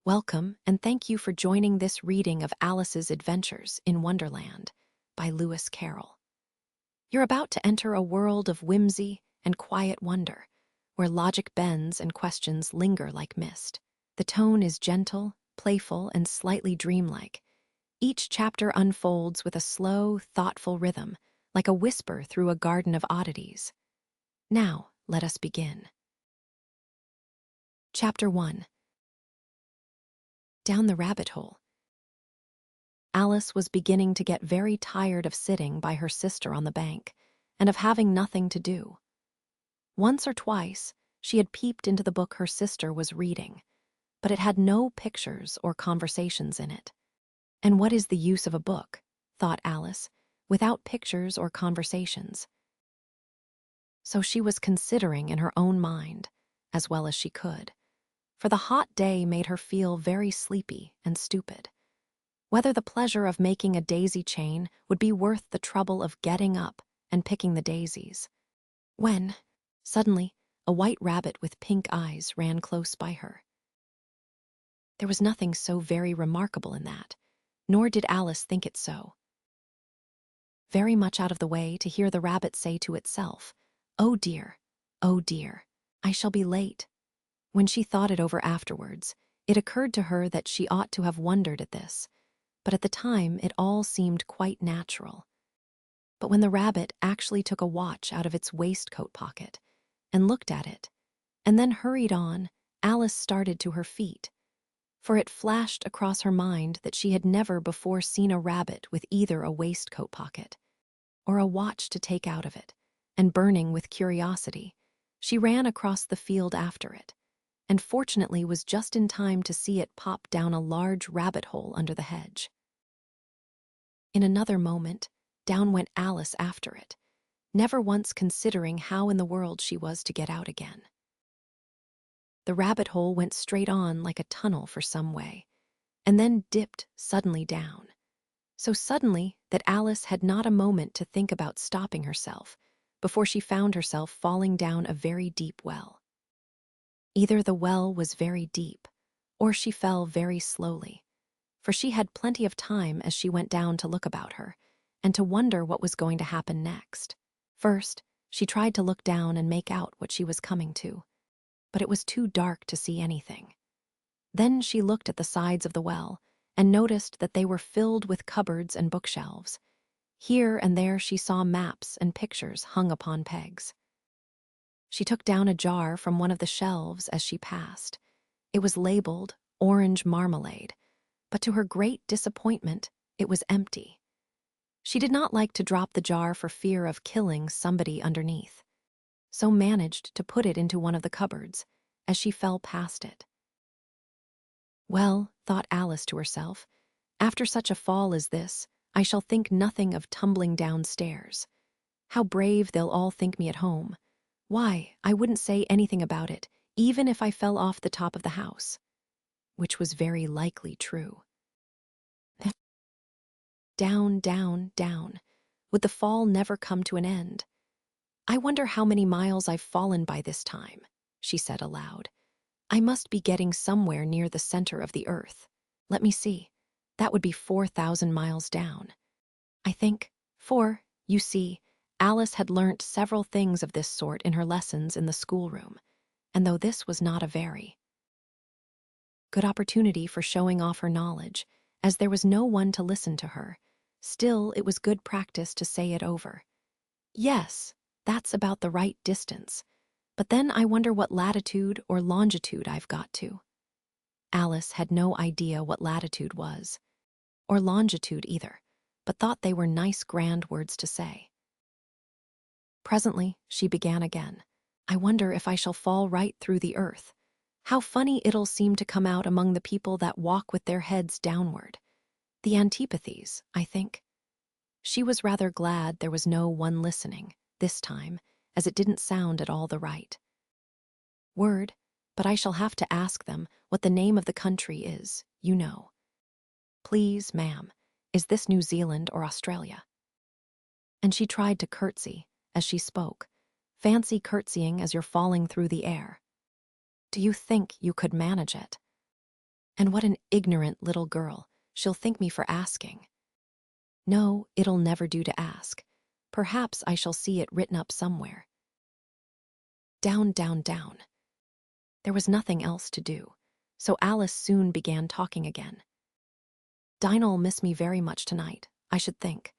Welcome, and thank you for joining this reading of Alice's Adventures in Wonderland by Lewis Carroll. You're about to enter a world of whimsy and quiet wonder, where logic bends and questions linger like mist. The tone is gentle, playful, and slightly dreamlike. Each chapter unfolds with a slow, thoughtful rhythm, like a whisper through a garden of oddities. Now, let us begin. Chapter 1. Down the rabbit hole. Alice was beginning to get very tired of sitting by her sister on the bank and of having nothing to do. Once or twice, she had peeped into the book her sister was reading, but it had no pictures or conversations in it. And what is the use of a book, thought Alice, without pictures or conversations? So she was considering in her own mind, as well as she could, for the hot day made her feel very sleepy and stupid. Whether the pleasure of making a daisy chain would be worth the trouble of getting up and picking the daisies. When, suddenly, a white rabbit with pink eyes ran close by her. There was nothing so very remarkable in that, nor did Alice think it so. Very much out of the way to hear the rabbit say to itself, oh dear, I shall be late." When she thought it over afterwards, it occurred to her that she ought to have wondered at this, but at the time it all seemed quite natural. But when the rabbit actually took a watch out of its waistcoat pocket and looked at it, and then hurried on, Alice started to her feet, for it flashed across her mind that she had never before seen a rabbit with either a waistcoat pocket or a watch to take out of it, and burning with curiosity, she ran across the field after it, and fortunately was just in time to see it pop down a large rabbit hole under the hedge. In another moment, down went Alice after it, never once considering how in the world she was to get out again. The rabbit hole went straight on like a tunnel for some way, and then dipped suddenly down, so suddenly that Alice had not a moment to think about stopping herself before she found herself falling down a very deep well. Either the well was very deep, or she fell very slowly, for she had plenty of time as she went down to look about her, and to wonder what was going to happen next. First, she tried to look down and make out what she was coming to, but it was too dark to see anything. Then she looked at the sides of the well, and noticed that they were filled with cupboards and bookshelves. Here and there she saw maps and pictures hung upon pegs. She took down a jar from one of the shelves as she passed. It was labeled orange marmalade, but to her great disappointment, it was empty. She did not like to drop the jar for fear of killing somebody underneath, so managed to put it into one of the cupboards as she fell past it. Well, thought Alice to herself, after such a fall as this, I shall think nothing of tumbling downstairs. How brave they'll all think me at home. Why, I wouldn't say anything about it, even if I fell off the top of the house. Which was very likely true. Down, down, down. Would the fall never come to an end? I wonder how many miles I've fallen by this time, she said aloud. I must be getting somewhere near the center of the earth. Let me see. That would be 4,000 miles down. I think, for, you see, Alice had learnt several things of this sort in her lessons in the schoolroom, and though this was not a very good opportunity for showing off her knowledge, as there was no one to listen to her, still it was good practice to say it over. Yes, that's about the right distance, but then I wonder what latitude or longitude I've got to. Alice had no idea what latitude was, or longitude either, but thought they were nice grand words to say. Presently, she began again. I wonder if I shall fall right through the earth. How funny it'll seem to come out among the people that walk with their heads downward. The antipathies, I think. She was rather glad there was no one listening, this time, as it didn't sound at all the right word, but I shall have to ask them what the name of the country is, you know. Please, ma'am, is this New Zealand or Australia? And she tried to curtsy as she spoke. Fancy curtsying as you're falling through the air. Do you think you could manage it? And what an ignorant little girl. She'll thank me for asking. No, it'll never do to ask. Perhaps I shall see it written up somewhere. Down, down, down. There was nothing else to do, so Alice soon began talking again. Dinah'll miss me very much tonight, I should think.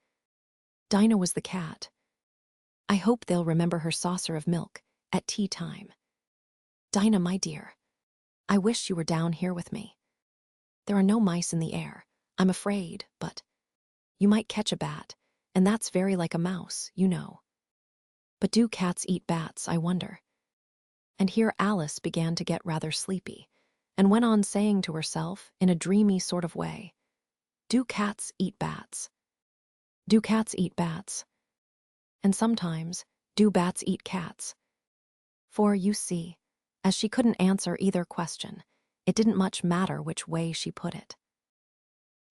Dinah was the cat. I hope they'll remember her saucer of milk at tea time. Dinah, my dear, I wish you were down here with me. There are no mice in the air, I'm afraid, but you might catch a bat, and that's very like a mouse, you know. But do cats eat bats, I wonder? And here Alice began to get rather sleepy, and went on saying to herself in a dreamy sort of way, do cats eat bats? Do cats eat bats? And sometimes, do bats eat cats? For, you see, as she couldn't answer either question, it didn't much matter which way she put it.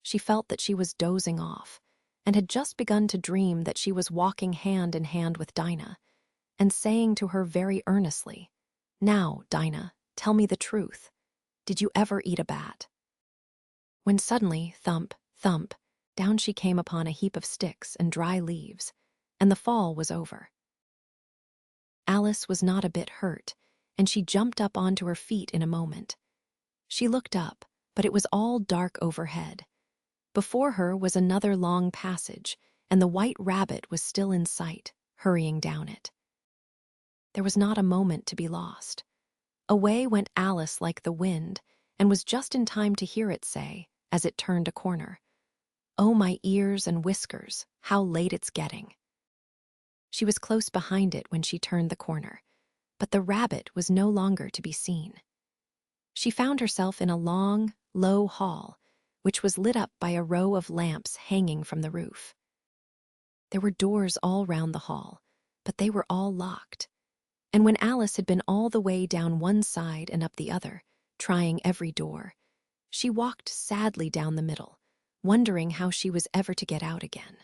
She felt that she was dozing off, and had just begun to dream that she was walking hand in hand with Dinah, and saying to her very earnestly, now, Dinah, tell me the truth. Did you ever eat a bat? When suddenly, thump, thump, down she came upon a heap of sticks and dry leaves, and the fall was over. Alice was not a bit hurt, and she jumped up onto her feet in a moment. She looked up, but it was all dark overhead. Before her was another long passage, and the white rabbit was still in sight, hurrying down it. There was not a moment to be lost. Away went Alice like the wind, and was just in time to hear it say, as it turned a corner, "Oh, my ears and whiskers, how late it's getting." She was close behind it when she turned the corner, but the rabbit was no longer to be seen. She found herself in a long, low hall, which was lit up by a row of lamps hanging from the roof. There were doors all round the hall, but they were all locked. And when Alice had been all the way down one side and up the other, trying every door, she walked sadly down the middle, wondering how she was ever to get out again.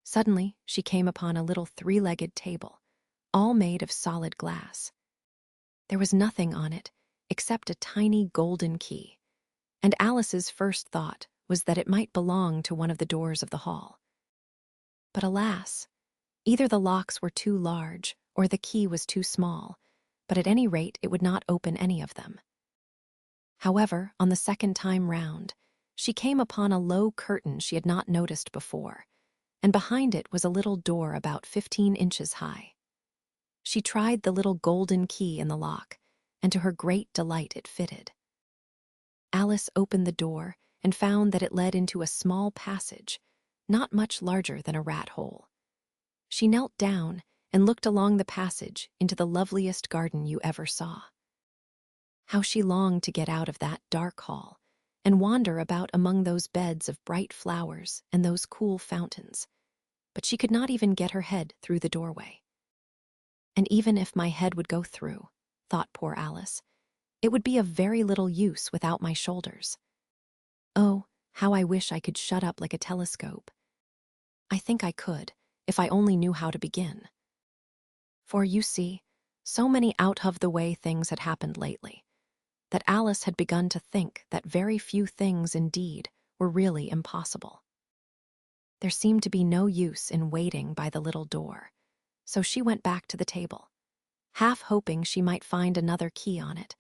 Suddenly, she came upon a little three-legged table, all made of solid glass. There was nothing on it except a tiny golden key, and Alice's first thought was that it might belong to one of the doors of the hall. But alas, either the locks were too large or the key was too small, but at any rate it would not open any of them. However, on the second time round, she came upon a low curtain she had not noticed before, and behind it was a little door about 15 inches high. She tried the little golden key in the lock, and to her great delight it fitted. Alice opened the door and found that it led into a small passage, not much larger than a rat hole. She knelt down and looked along the passage into the loveliest garden you ever saw. How she longed to get out of that dark hall and wander about among those beds of bright flowers and those cool fountains, but she could not even get her head through the doorway. And even if my head would go through, thought poor Alice, it would be of very little use without my shoulders. Oh, how I wish I could shut up like a telescope. I think I could, if I only knew how to begin. For, you see, so many out-of-the-way things had happened lately, that Alice had begun to think that very few things indeed were really impossible. There seemed to be no use in waiting by the little door, so she went back to the table, half hoping she might find another key on it,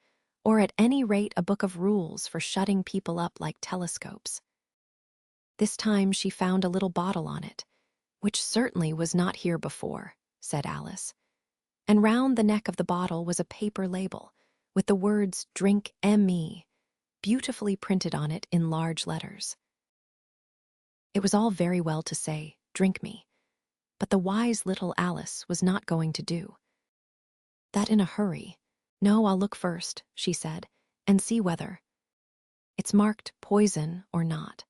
or at any rate a book of rules for shutting people up like telescopes. This time she found a little bottle on it, which certainly was not here before, said Alice, and round the neck of the bottle was a paper label, with the words "Drink M.E." beautifully printed on it in large letters. It was all very well to say, "Drink me," but the wise little Alice was not going to do that in a hurry. "No, I'll look first," she said, "and see whether it's marked poison or not."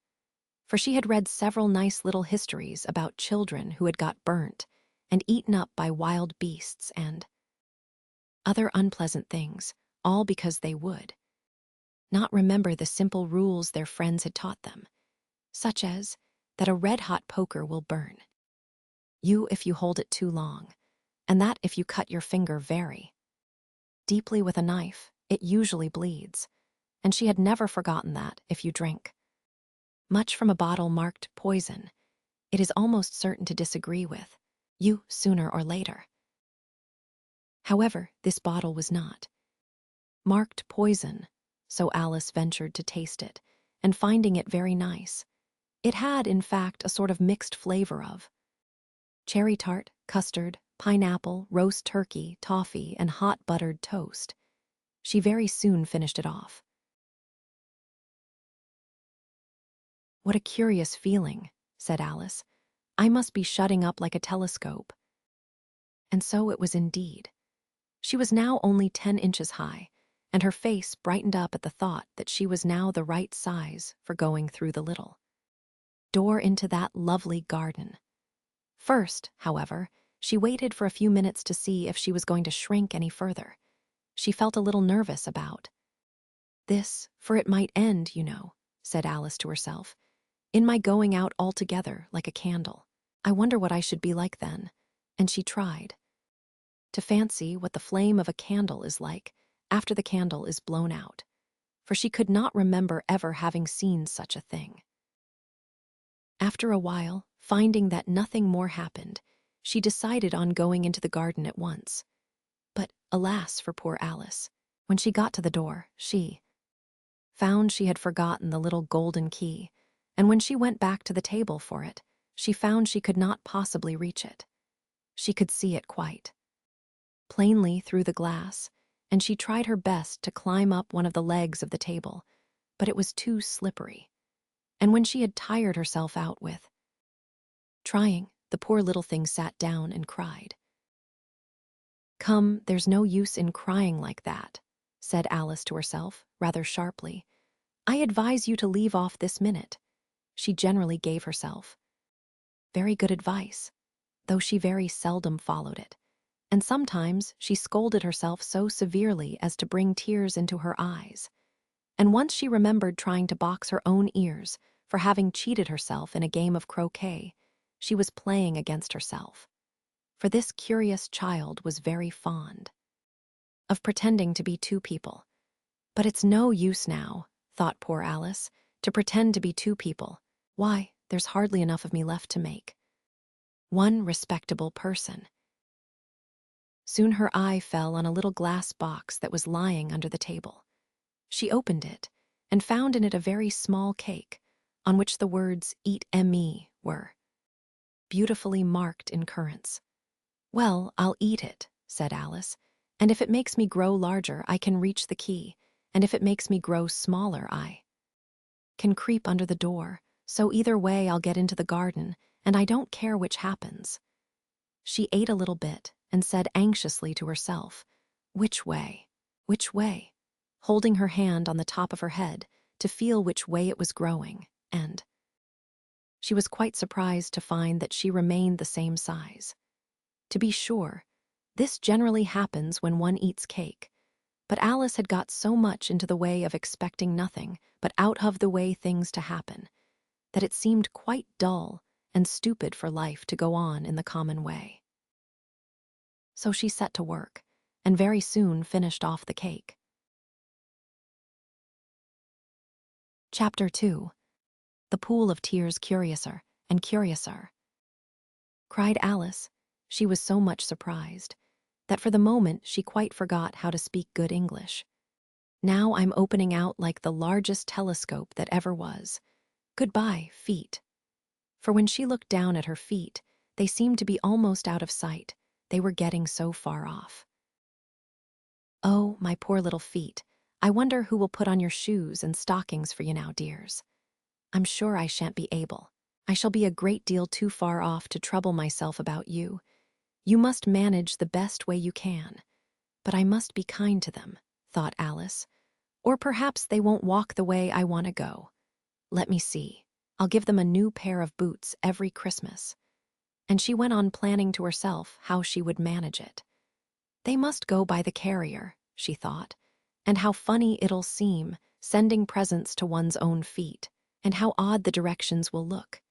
For she had read several nice little histories about children who had got burnt and eaten up by wild beasts and other unpleasant things, all because they would not remember the simple rules their friends had taught them, such as that a red-hot poker will burn you if you hold it too long, and that if you cut your finger very deeply with a knife, it usually bleeds, and she had never forgotten that, if you drink much from a bottle marked poison, it is almost certain to disagree with you sooner or later. However, this bottle was not marked poison, so Alice ventured to taste it, and finding it very nice. It had, in fact, a sort of mixed flavor of cherry tart, custard, pineapple, roast turkey, toffee, and hot buttered toast. She very soon finished it off. "What a curious feeling," said Alice. "I must be shutting up like a telescope." And so it was indeed. She was now only 10 inches high, and her face brightened up at the thought that she was now the right size for going through the little door into that lovely garden. First, however, she waited for a few minutes to see if she was going to shrink any further. She felt a little nervous about this, for it might end, you know, said Alice to herself, in my going out altogether like a candle. I wonder what I should be like then. And she tried to fancy what the flame of a candle is like after the candle is blown out, for she could not remember ever having seen such a thing. After a while, finding that nothing more happened, she decided on going into the garden at once. But alas for poor Alice, when she got to the door, she found she had forgotten the little golden key, and when she went back to the table for it, she found she could not possibly reach it. She could see it quite plainly through the glass, and she tried her best to climb up one of the legs of the table, but it was too slippery. And when she had tired herself out with trying, the poor little thing sat down and cried. "Come, there's no use in crying like that," said Alice to herself, rather sharply. "I advise you to leave off this minute." She generally gave herself very good advice, though she very seldom followed it, and sometimes she scolded herself so severely as to bring tears into her eyes. And once she remembered trying to box her own ears for having cheated herself in a game of croquet. She was playing against herself, for this curious child was very fond of pretending to be two people. But it's no use now, thought poor Alice, to pretend to be two people. Why, there's hardly enough of me left to make one respectable person. Soon her eye fell on a little glass box that was lying under the table. She opened it and found in it a very small cake, on which the words "Eat me" were beautifully marked in currants. "Well, I'll eat it," said Alice, "and if it makes me grow larger, I can reach the key, and if it makes me grow smaller, I can creep under the door, so either way I'll get into the garden, and I don't care which happens." She ate a little bit and said anxiously to herself, "Which way? Which way?" holding her hand on the top of her head to feel which way it was growing, and she was quite surprised to find that she remained the same size. To be sure, this generally happens when one eats cake, but Alice had got so much into the way of expecting nothing but out of the way things to happen, that it seemed quite dull and stupid for life to go on in the common way. So she set to work, and very soon finished off the cake. Chapter 2. The Pool of Tears Curiouser and Curiouser. Cried Alice. She was so much surprised that for the moment she quite forgot how to speak good English. "Now I'm opening out like the largest telescope that ever was. Goodbye, feet." For when she looked down at her feet, they seemed to be almost out of sight. They were getting so far off. "Oh, my poor little feet. I wonder who will put on your shoes and stockings for you now, dears. I'm sure I shan't be able. I shall be a great deal too far off to trouble myself about you. You must manage the best way you can. But I must be kind to them," thought Alice, "or perhaps they won't walk the way I want to go. Let me see. I'll give them a new pair of boots every Christmas." And she went on planning to herself how she would manage it. They must go by the carrier, she thought, and how funny it'll seem, sending presents to one's own feet, and how odd the directions will look.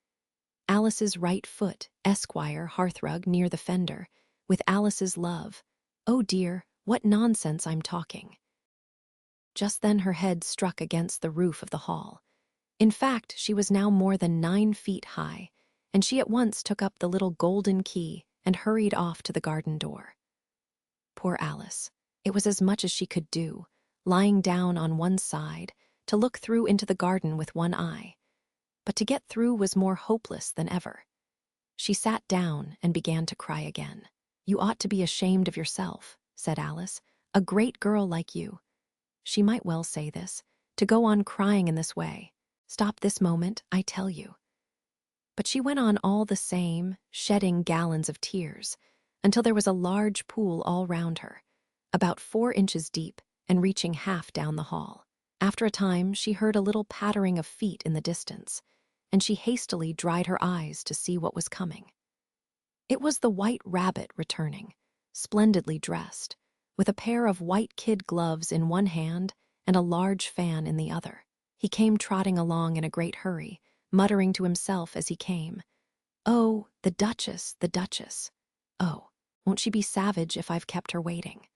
Alice's right foot, Esquire, hearthrug near the fender, with Alice's love. Oh dear, what nonsense I'm talking. Just then her head struck against the roof of the hall. In fact, she was now more than 9 feet high, and she at once took up the little golden key and hurried off to the garden door. Poor Alice. It was as much as she could do, lying down on one side, to look through into the garden with one eye. But to get through was more hopeless than ever. She sat down and began to cry again. "You ought to be ashamed of yourself," said Alice. "A great girl like you." She might well say this, to go on crying in this way. "Stop this moment, I tell you." But she went on all the same, shedding gallons of tears, until there was a large pool all round her, about 4 inches deep and reaching half down the hall. After a time, she heard a little pattering of feet in the distance, and she hastily dried her eyes to see what was coming. It was the White Rabbit returning, splendidly dressed, with a pair of white kid gloves in one hand and a large fan in the other. He came trotting along in a great hurry, muttering to himself as he came, "Oh, the Duchess, the Duchess. Oh, won't she be savage if I've kept her waiting?"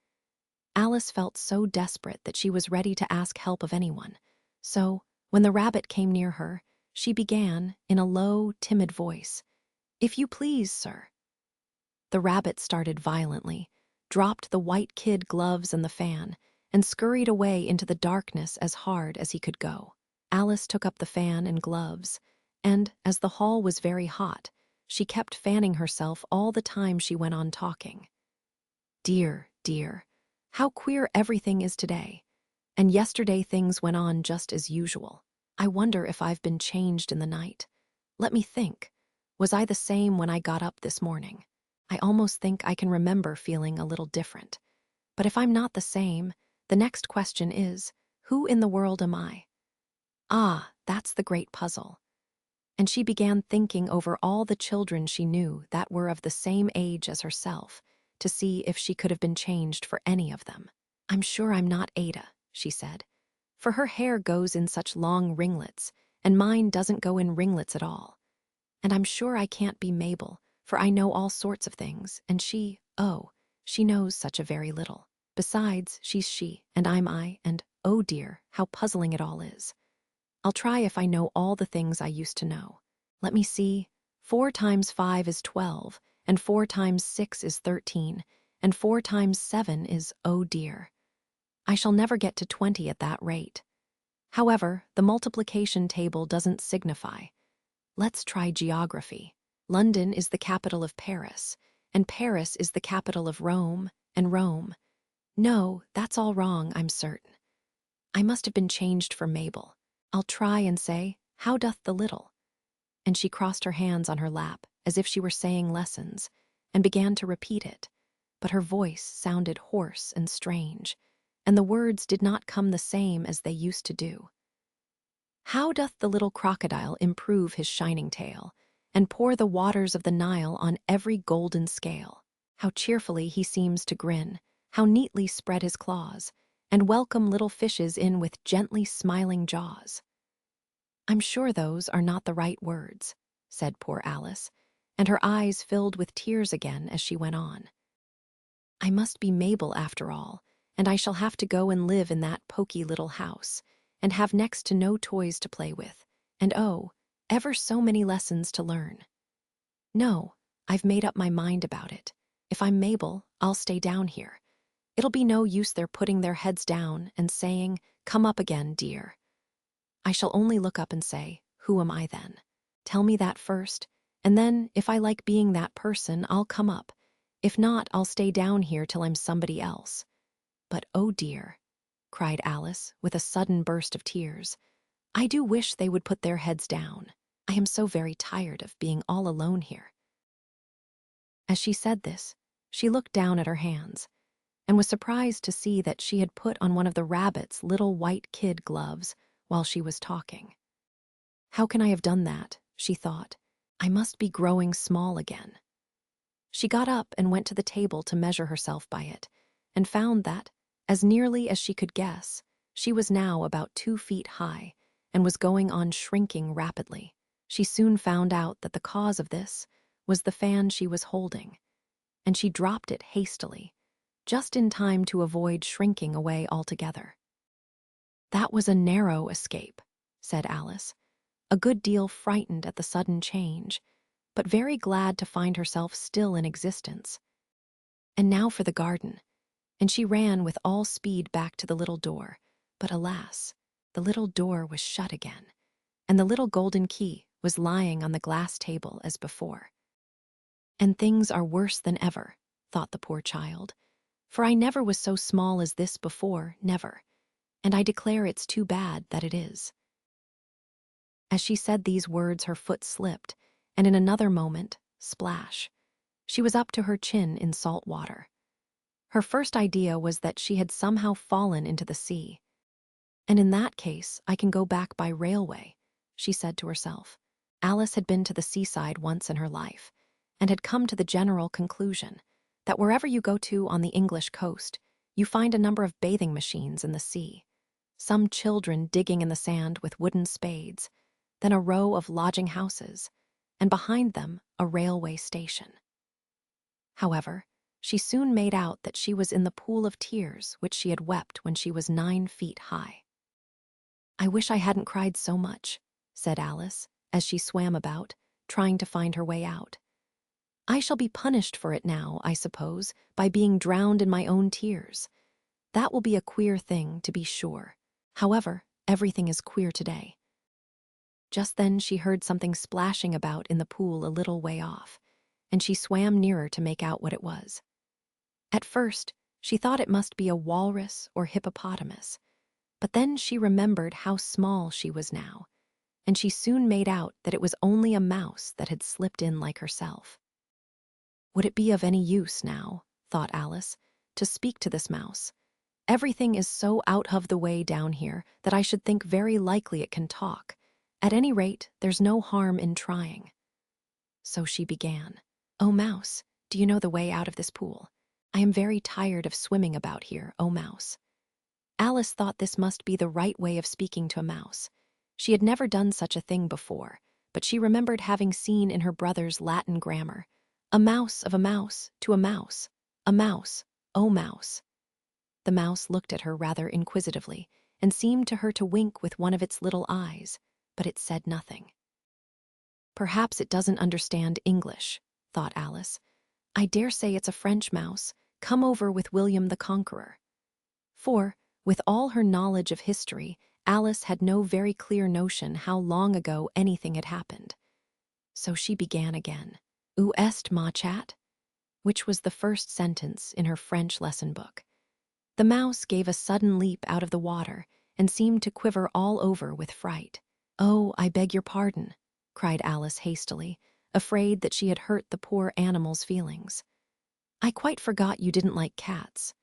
Alice felt so desperate that she was ready to ask help of anyone. So, when the rabbit came near her, she began, in a low, timid voice, "If you please, sir." The rabbit started violently, dropped the white kid gloves and the fan, and scurried away into the darkness as hard as he could go. Alice took up the fan and gloves, and, as the hall was very hot, she kept fanning herself all the time she went on talking. "Dear, dear, how queer everything is today. And yesterday things went on just as usual. I wonder if I've been changed in the night. Let me think. Was I the same when I got up this morning? I almost think I can remember feeling a little different. But if I'm not the same, the next question is, who in the world am I? Ah, that's the great puzzle." And she began thinking over all the children she knew that were of the same age as herself, to see if she could have been changed for any of them. "I'm sure I'm not Ada," she said, "for her hair goes in such long ringlets, and mine doesn't go in ringlets at all. And I'm sure I can't be Mabel, for I know all sorts of things, and she, oh, she knows such a very little. Besides, she's she, and I'm I, and, oh dear, how puzzling it all is. I'll try if I know all the things I used to know. Let me see. 4 times 5 is 12, and 4 times 6 is 13, and 4 times 7 is, oh dear. I shall never get to 20 at that rate. However, the multiplication table doesn't signify. Let's try geography. London is the capital of Paris, and Paris is the capital of Rome, and Rome. No, that's all wrong, I'm certain. I must have been changed for Mabel. I'll try and say, how doth the little?" And she crossed her hands on her lap, as if she were saying lessons, and began to repeat it. But her voice sounded hoarse and strange, and the words did not come the same as they used to do. "How doth the little crocodile improve his shining tail, and pour the waters of the Nile on every golden scale? How cheerfully he seems to grin, how neatly spread his claws, and welcome little fishes in with gently smiling jaws." "I'm sure those are not the right words," said poor Alice, and her eyes filled with tears again as she went on. "I must be Mabel after all, and I shall have to go and live in that poky little house, and have next to no toys to play with, and oh, ever so many lessons to learn. No, I've made up my mind about it. If I'm Mabel, I'll stay down here. It'll be no use their putting their heads down and saying, 'Come up again, dear.' I shall only look up and say, 'Who am I then?' Tell me that first, and then, if I like being that person, I'll come up. If not, I'll stay down here till I'm somebody else. But oh dear," cried Alice, with a sudden burst of tears, "I do wish they would put their heads down. I am so very tired of being all alone here." As she said this, she looked down at her hands, and was surprised to see that she had put on one of the rabbit's little white kid gloves while she was talking. "How can I have done that?" she thought. "I must be growing small again." She got up and went to the table to measure herself by it, and found that, as nearly as she could guess, she was now about 2 feet high, and was going on shrinking rapidly. She soon found out that the cause of this was the fan she was holding, and she dropped it hastily, just in time to avoid shrinking away altogether. "That was a narrow escape," said Alice, a good deal frightened at the sudden change, but very glad to find herself still in existence. "And now for the garden," and she ran with all speed back to the little door. But alas, the little door was shut again, and the little golden key was lying on the glass table as before. "And things are worse than ever," thought the poor child, "for I never was so small as this before, never, and I declare it's too bad that it is." As she said these words, her foot slipped, and in another moment, splash, she was up to her chin in salt water. Her first idea was that she had somehow fallen into the sea. "And in that case, I can go back by railway," she said to herself. Alice had been to the seaside once in her life, and had come to the general conclusion that wherever you go to on the English coast, you find a number of bathing machines in the sea, some children digging in the sand with wooden spades, then a row of lodging houses, and behind them a railway station. However, she soon made out that she was in the pool of tears which she had wept when she was 9 feet high. "I wish I hadn't cried so much," said Alice, as she swam about, trying to find her way out. "I shall be punished for it now, I suppose, by being drowned in my own tears. That will be a queer thing, to be sure. However, everything is queer today." Just then she heard something splashing about in the pool a little way off, and she swam nearer to make out what it was. At first, she thought it must be a walrus or hippopotamus, but then she remembered how small she was now, and she soon made out that it was only a mouse that had slipped in like herself. "Would it be of any use now," thought Alice, "to speak to this mouse? Everything is so out of the way down here that I should think very likely it can talk. At any rate, there's no harm in trying." So she began. "Oh, mouse, do you know the way out of this pool? I am very tired of swimming about here, oh mouse." Alice thought this must be the right way of speaking to a mouse. She had never done such a thing before, but she remembered having seen in her brother's Latin grammar, "A mouse of a mouse to a mouse, oh mouse." The mouse looked at her rather inquisitively, and seemed to her to wink with one of its little eyes, but it said nothing. "Perhaps it doesn't understand English," thought Alice. "I dare say it's a French mouse, come over with William the Conqueror." For, with all her knowledge of history, Alice had no very clear notion how long ago anything had happened. So she began again, "Où est ma chat?" which was the first sentence in her French lesson book. The mouse gave a sudden leap out of the water and seemed to quiver all over with fright. "Oh, I beg your pardon," cried Alice hastily, afraid that she had hurt the poor animal's feelings. "I quite forgot you didn't like cats."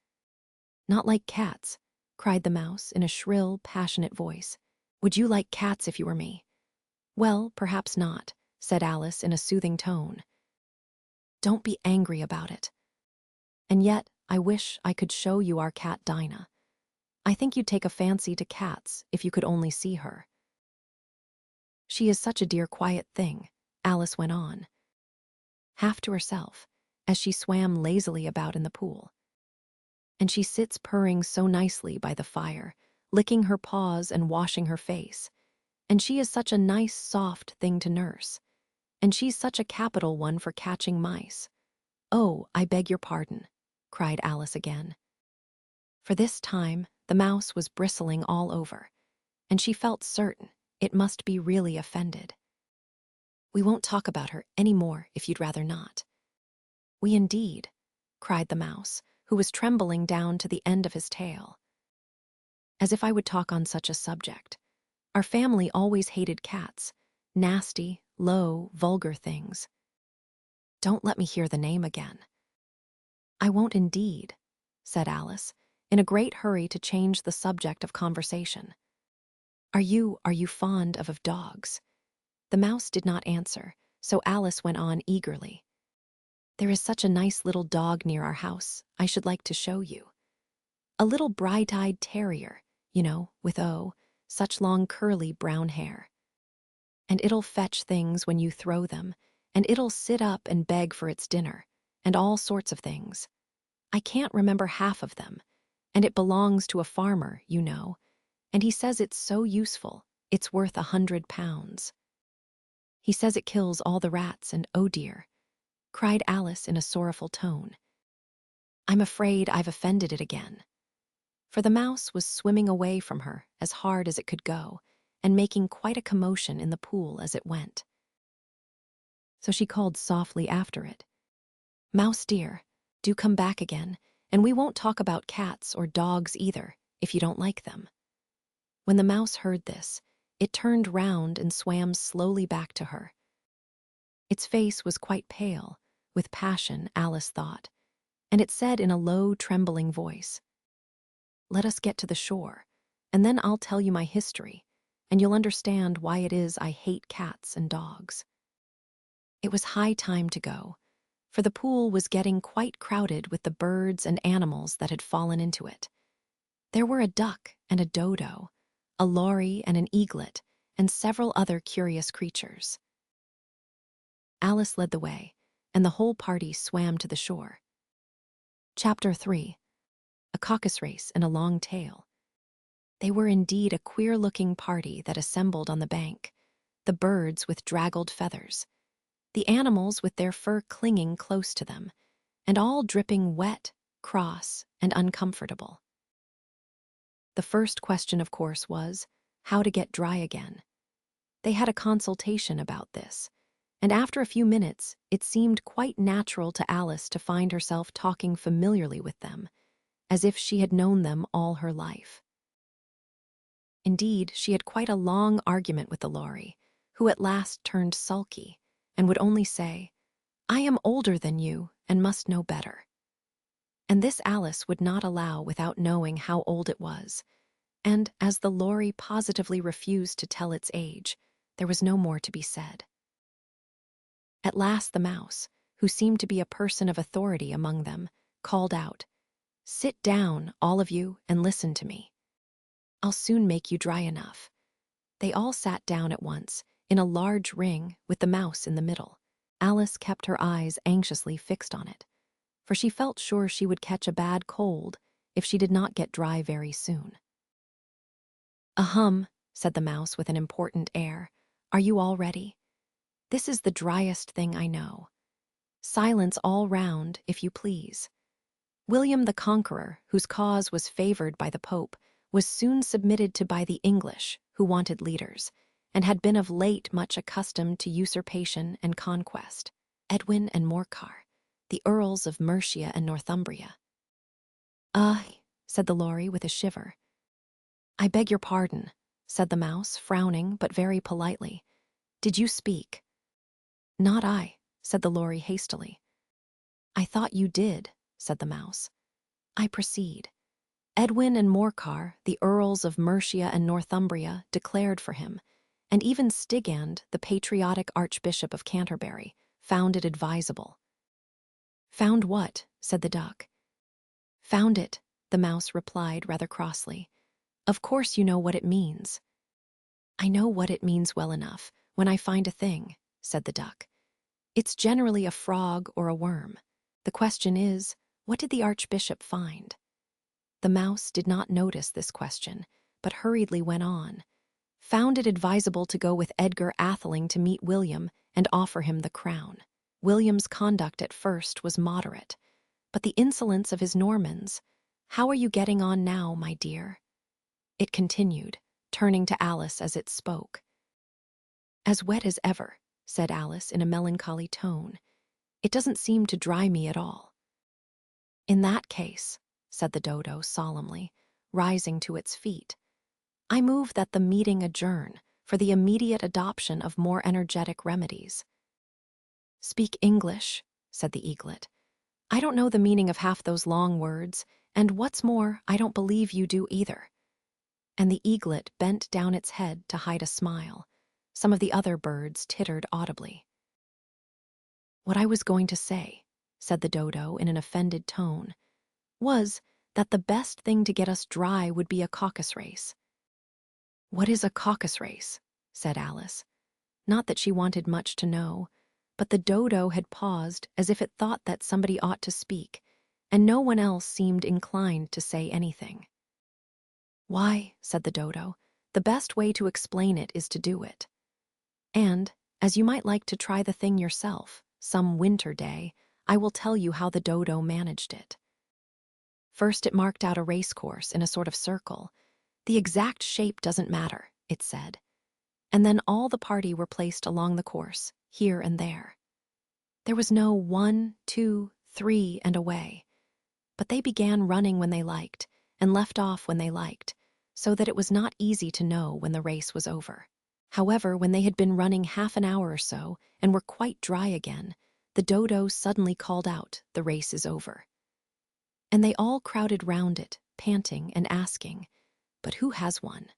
"Not like cats?" cried the mouse in a shrill, passionate voice. "Would you like cats if you were me?" "Well, perhaps not," said Alice in a soothing tone. "Don't be angry about it. And yet, I wish I could show you our cat Dinah. I think you'd take a fancy to cats if you could only see her. She is such a dear quiet thing," Alice went on, half to herself, as she swam lazily about in the pool. "And she sits purring so nicely by the fire, licking her paws and washing her face. And she is such a nice, soft thing to nurse. And she's such a capital one for catching mice." "Oh, I beg your pardon," cried Alice again. For this time, the mouse was bristling all over, and she felt certain it must be really offended. "We won't talk about her any more if you'd rather not." "We indeed," cried the mouse, who was trembling down to the end of his tail. "As if I would talk on such a subject. Our family always hated cats, nasty, low, vulgar things." "Don't let me hear the name again." "I won't indeed," said Alice, in a great hurry to change the subject of conversation. Are you fond of dogs?" The mouse did not answer, so Alice went on eagerly. "There is such a nice little dog near our house I should like to show you. A little bright-eyed terrier, you know, with such long curly brown hair. And it'll fetch things when you throw them, and it'll sit up and beg for its dinner, and all sorts of things. I can't remember half of them, and it belongs to a farmer, you know, And he says it's so useful, it's worth £100. He says it kills all the rats and oh dear, cried Alice in a sorrowful tone. I'm afraid I've offended it again. For the mouse was swimming away from her as hard as it could go and making quite a commotion in the pool as it went. So she called softly after it, Mouse dear, do come back again, and we won't talk about cats or dogs either, if you don't like them. When the mouse heard this, it turned round and swam slowly back to her. Its face was quite pale, with passion, Alice thought, and it said in a low, trembling voice, Let us get to the shore, and then I'll tell you my history, and you'll understand why it is I hate cats and dogs. It was high time to go, for the pool was getting quite crowded with the birds and animals that had fallen into it. There were a duck and a dodo, a lory and an eaglet, and several other curious creatures. Alice led the way, and the whole party swam to the shore. Chapter 3. A Caucus-Race and a Long Tail. They were indeed a queer-looking party that assembled on the bank, the birds with draggled feathers, the animals with their fur clinging close to them, and all dripping wet, cross, and uncomfortable. The first question, of course, was how to get dry again. They had a consultation about this, and after a few minutes it seemed quite natural to Alice to find herself talking familiarly with them, as if she had known them all her life. Indeed, she had quite a long argument with the lory, who at last turned sulky, and would only say, I am older than you and must know better. And this Alice would not allow without knowing how old it was, and as the lory positively refused to tell its age, there was no more to be said. At last the mouse, who seemed to be a person of authority among them, called out, Sit down, all of you, and listen to me. I'll soon make you dry enough. They all sat down at once, in a large ring with the mouse in the middle. Alice kept her eyes anxiously fixed on it, for she felt sure she would catch a bad cold if she did not get dry very soon. Ahem, said the mouse with an important air. Are you all ready? This is the driest thing I know. Silence all round, if you please. William the Conqueror, whose cause was favored by the Pope, was soon submitted to by the English, who wanted leaders, and had been of late much accustomed to usurpation and conquest. Edwin and Morcar, the Earls of Mercia and Northumbria. Said the lory with a shiver. I beg your pardon, said the mouse, frowning but very politely. Did you speak? Not I, said the lory hastily. I thought you did, said the mouse. I proceed. Edwin and Morcar, the Earls of Mercia and Northumbria, declared for him, and even Stigand, the patriotic Archbishop of Canterbury, found it advisable. Found what? Said the duck. Found it, the mouse replied rather crossly. Of course you know what it means. I know what it means well enough, when I find a thing, said the duck. It's generally a frog or a worm. The question is, what did the Archbishop find? The mouse did not notice this question, but hurriedly went on. Found it advisable to go with Edgar Atheling to meet William and offer him the crown. William's conduct at first was moderate, but the insolence of his Normans. How are you getting on now, my dear? It continued, turning to Alice as it spoke. As wet as ever, said Alice in a melancholy tone. It doesn't seem to dry me at all. In that case, said the dodo solemnly, rising to its feet, I move that the meeting adjourn for the immediate adoption of more energetic remedies. Speak English, said the eaglet. I don't know the meaning of half those long words, and what's more, I don't believe you do either. And the eaglet bent down its head to hide a smile. Some of the other birds tittered audibly. What I was going to say, said the dodo in an offended tone, was that the best thing to get us dry would be a caucus-race. What is a caucus-race? Said Alice. Not that she wanted much to know, but the dodo had paused as if it thought that somebody ought to speak, and no one else seemed inclined to say anything. "Why," said the dodo, "the best way to explain it is to do it. And, as you might like to try the thing yourself, some winter day, I will tell you how the dodo managed it. First it marked out a race course in a sort of circle. The exact shape doesn't matter, it said. And then all the party were placed along the course, here and there. There was no 1, 2, 3, and away. But they began running when they liked, and left off when they liked, so that it was not easy to know when the race was over. However, when they had been running half an hour or so, and were quite dry again, the dodo suddenly called out, "The race is over." And they all crowded round it, panting and asking, "But who has won?"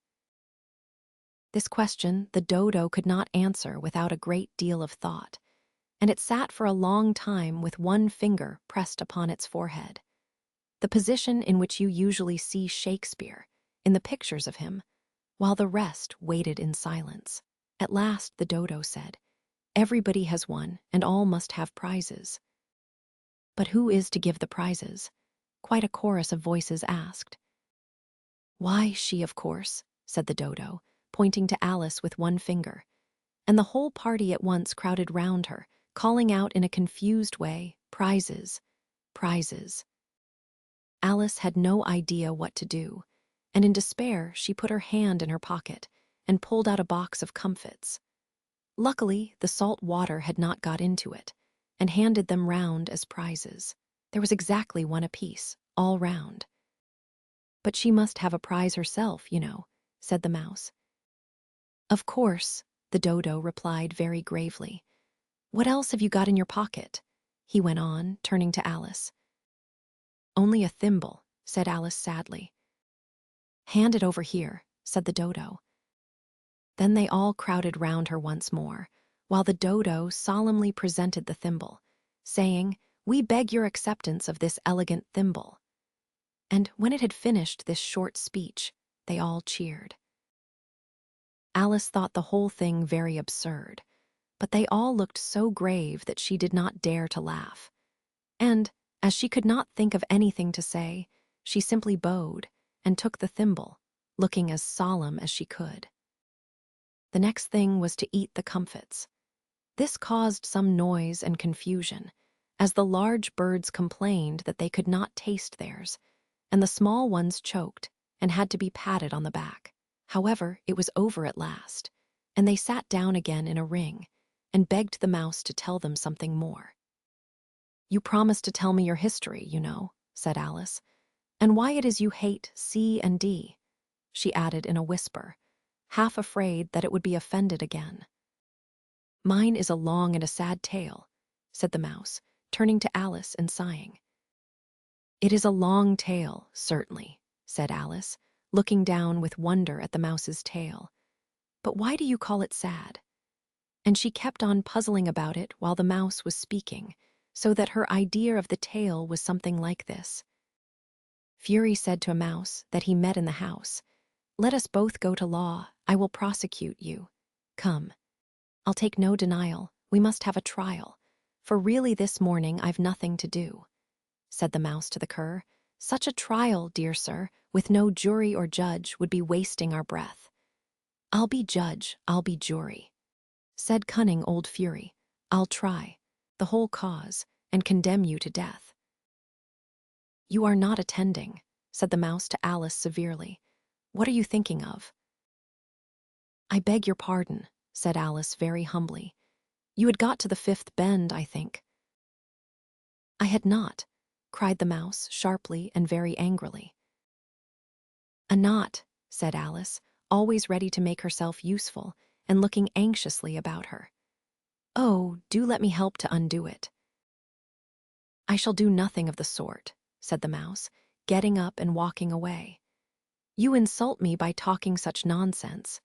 This question the dodo could not answer without a great deal of thought, and it sat for a long time with one finger pressed upon its forehead. The position in which you usually see Shakespeare, in the pictures of him, while the rest waited in silence. At last the dodo said, "Everybody has won, and all must have prizes." "But who is to give the prizes?" quite a chorus of voices asked. "Why, she, of course," said the dodo, pointing to Alice with one finger, and the whole party at once crowded round her, calling out in a confused way, "Prizes, prizes." Alice had no idea what to do, and in despair she put her hand in her pocket and pulled out a box of comfits. Luckily, the salt water had not got into it, and handed them round as prizes. There was exactly one apiece, all round. "But she must have a prize herself, you know," said the mouse. "Of course," the dodo replied very gravely. "What else have you got in your pocket?" he went on, turning to Alice. "Only a thimble," said Alice sadly. "Hand it over here," said the dodo. Then they all crowded round her once more, while the dodo solemnly presented the thimble, saying, "We beg your acceptance of this elegant thimble." And when it had finished this short speech, they all cheered. Alice thought the whole thing very absurd, but they all looked so grave that she did not dare to laugh. And, as she could not think of anything to say, she simply bowed and took the thimble, looking as solemn as she could. The next thing was to eat the comfits. This caused some noise and confusion, as the large birds complained that they could not taste theirs, and the small ones choked and had to be patted on the back. However, it was over at last, and they sat down again in a ring and begged the mouse to tell them something more. "You promised to tell me your history, you know," said Alice, "and why it is you hate C and D," she added in a whisper, half afraid that it would be offended again. "Mine is a long and a sad tale," said the mouse, turning to Alice and sighing. "It is a long tale, certainly," said Alice, looking down with wonder at the mouse's tail. "But why do you call it sad?" And she kept on puzzling about it while the mouse was speaking, so that her idea of the tale was something like this. Fury said to a mouse that he met in the house, "Let us both go to law, I will prosecute you. Come. I'll take no denial, we must have a trial, for really this morning I've nothing to do." Said the mouse to the cur, "Such a trial, dear sir, with no jury or judge, would be wasting our breath." "I'll be judge, I'll be jury," said cunning old Fury. "I'll try the whole cause and condemn you to death." "You are not attending," said the mouse to Alice severely. "What are you thinking of?" "I beg your pardon," said Alice very humbly. "You had got to the fifth bend, I think." "I had not," cried the mouse sharply and very angrily. "A knot," said Alice, always ready to make herself useful and looking anxiously about her. "Oh, do let me help to undo it." "I shall do nothing of the sort," said the mouse, getting up and walking away. "You insult me by talking such nonsense."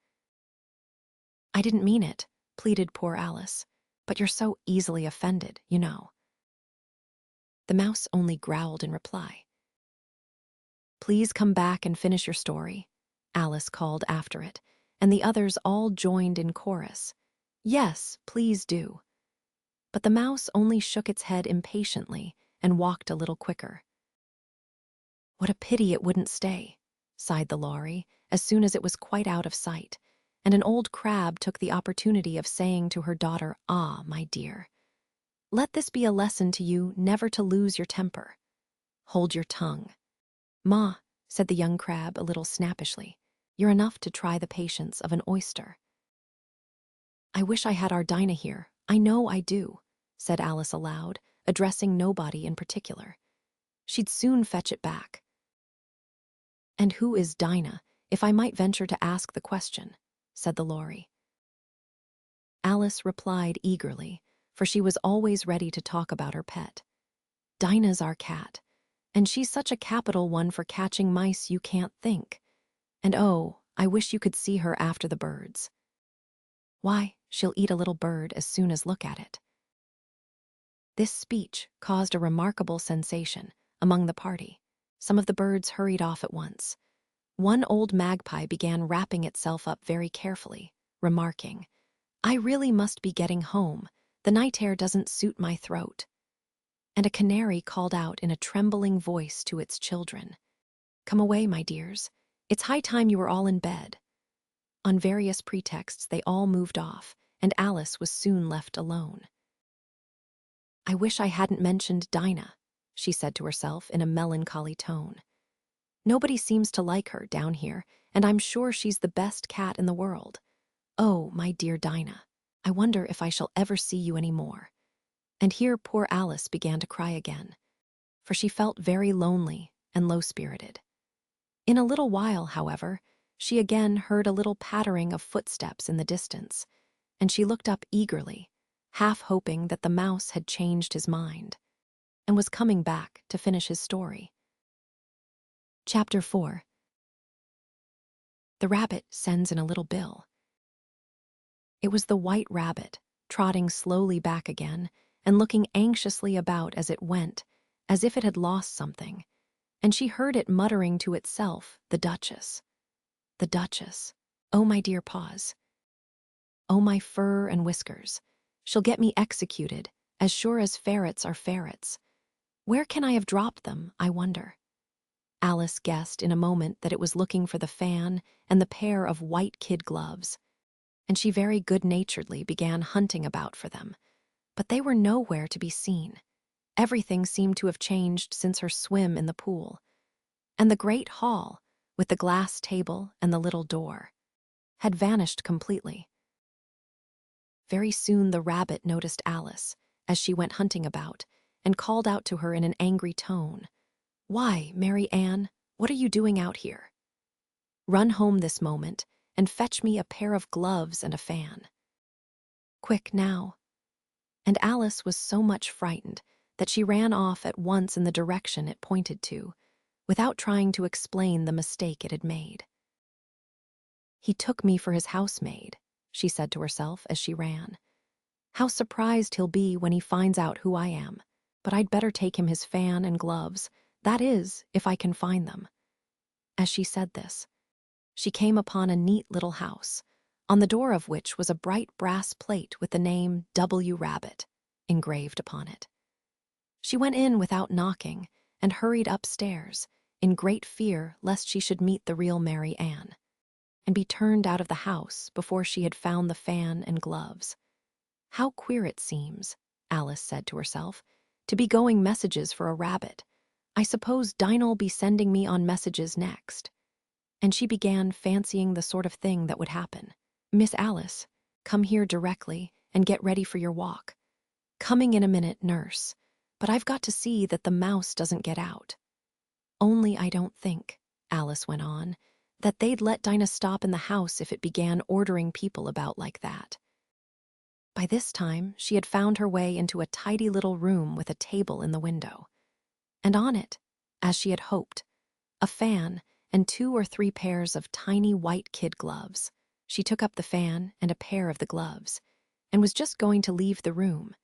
"I didn't mean it," pleaded poor Alice, "but you're so easily offended, you know." The mouse only growled in reply. "Please come back and finish your story," Alice called after it, and the others all joined in chorus. "Yes, please do." But the mouse only shook its head impatiently and walked a little quicker. "What a pity it wouldn't stay," sighed the lorry, as soon as it was quite out of sight, and an old crab took the opportunity of saying to her daughter, "Ah, my dear, let this be a lesson to you never to lose your temper. Hold your tongue." "Ma," said the young crab a little snappishly, "you're enough to try the patience of an oyster." "I wish I had our Dinah here, I know I do," said Alice aloud, addressing nobody in particular. "She'd soon fetch it back." "And who is Dinah, if I might venture to ask the question?" said the lorry. Alice replied eagerly, for she was always ready to talk about her pet. "Dinah's our cat, and she's such a capital one for catching mice you can't think. And oh, I wish you could see her after the birds. Why, she'll eat a little bird as soon as look at it." This speech caused a remarkable sensation among the party. Some of the birds hurried off at once. One old magpie began wrapping itself up very carefully, remarking, "I really must be getting home. The night air doesn't suit my throat." And a canary called out in a trembling voice to its children, "Come away, my dears. It's high time you were all in bed." On various pretexts, they all moved off, and Alice was soon left alone. "I wish I hadn't mentioned Dinah," she said to herself in a melancholy tone. "Nobody seems to like her down here, and I'm sure she's the best cat in the world. Oh, my dear Dinah, I wonder if I shall ever see you any more." And here poor Alice began to cry again, for she felt very lonely and low-spirited. In a little while, however, she again heard a little pattering of footsteps in the distance, and she looked up eagerly, half hoping that the mouse had changed his mind and was coming back to finish his story. Chapter 4. The Rabbit Sends in a Little Bill. It was the White Rabbit, trotting slowly back again and looking anxiously about as it went, as if it had lost something, and she heard it muttering to itself, "The Duchess. The Duchess. Oh, my dear paws. Oh, my fur and whiskers. She'll get me executed, as sure as ferrets are ferrets. Where can I have dropped them, I wonder?" Alice guessed in a moment that it was looking for the fan and the pair of white kid gloves, and she very good-naturedly began hunting about for them. But they were nowhere to be seen. Everything seemed to have changed since her swim in the pool. And the great hall, with the glass table and the little door, had vanished completely. Very soon the rabbit noticed Alice as she went hunting about, and called out to her in an angry tone, "Why, Mary Ann, what are you doing out here? Run home this moment and fetch me a pair of gloves and a fan. Quick now." And Alice was so much frightened that she ran off at once in the direction it pointed to, without trying to explain the mistake it had made. "He took me for his housemaid," she said to herself as she ran. "How surprised he'll be when he finds out who I am. But I'd better take him his fan and gloves, that is, if I can find them." As she said this, she came upon a neat little house, on the door of which was a bright brass plate with the name W. Rabbit engraved upon it. She went in without knocking and hurried upstairs, in great fear lest she should meet the real Mary Ann, and be turned out of the house before she had found the fan and gloves. "How queer it seems," Alice said to herself, "to be going messages for a rabbit. I suppose Dinah'll be sending me on messages next." And she began fancying the sort of thing that would happen. "Miss Alice, come here directly and get ready for your walk. Coming in a minute, nurse. But I've got to see that the mouse doesn't get out. Only I don't think," Alice went on, "that they'd let Dinah stop in the house if it began ordering people about like that." By this time, she had found her way into a tidy little room with a table in the window, and on it, as she had hoped, a fan and 2 or 3 pairs of tiny white kid gloves. She took up the fan and a pair of the gloves, and was just going to leave the room,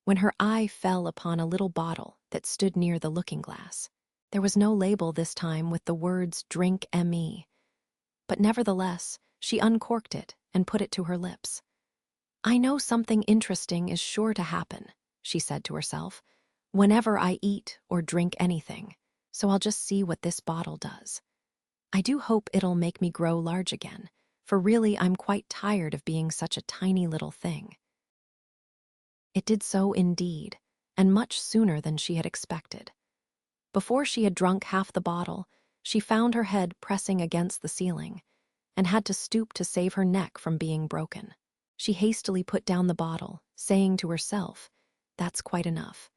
when her eye fell upon a little bottle that stood near the looking-glass. There was no label this time with the words "Drink M.E., but nevertheless, she uncorked it and put it to her lips. "I know something interesting is sure to happen," she said to herself, "whenever I eat or drink anything, so I'll just see what this bottle does." I do hope it'll make me grow large again, for really I'm quite tired of being such a tiny little thing. It did so indeed, and much sooner than she had expected. Before she had drunk half the bottle, she found her head pressing against the ceiling and had to stoop to save her neck from being broken. She hastily put down the bottle, saying to herself, "That's quite enough.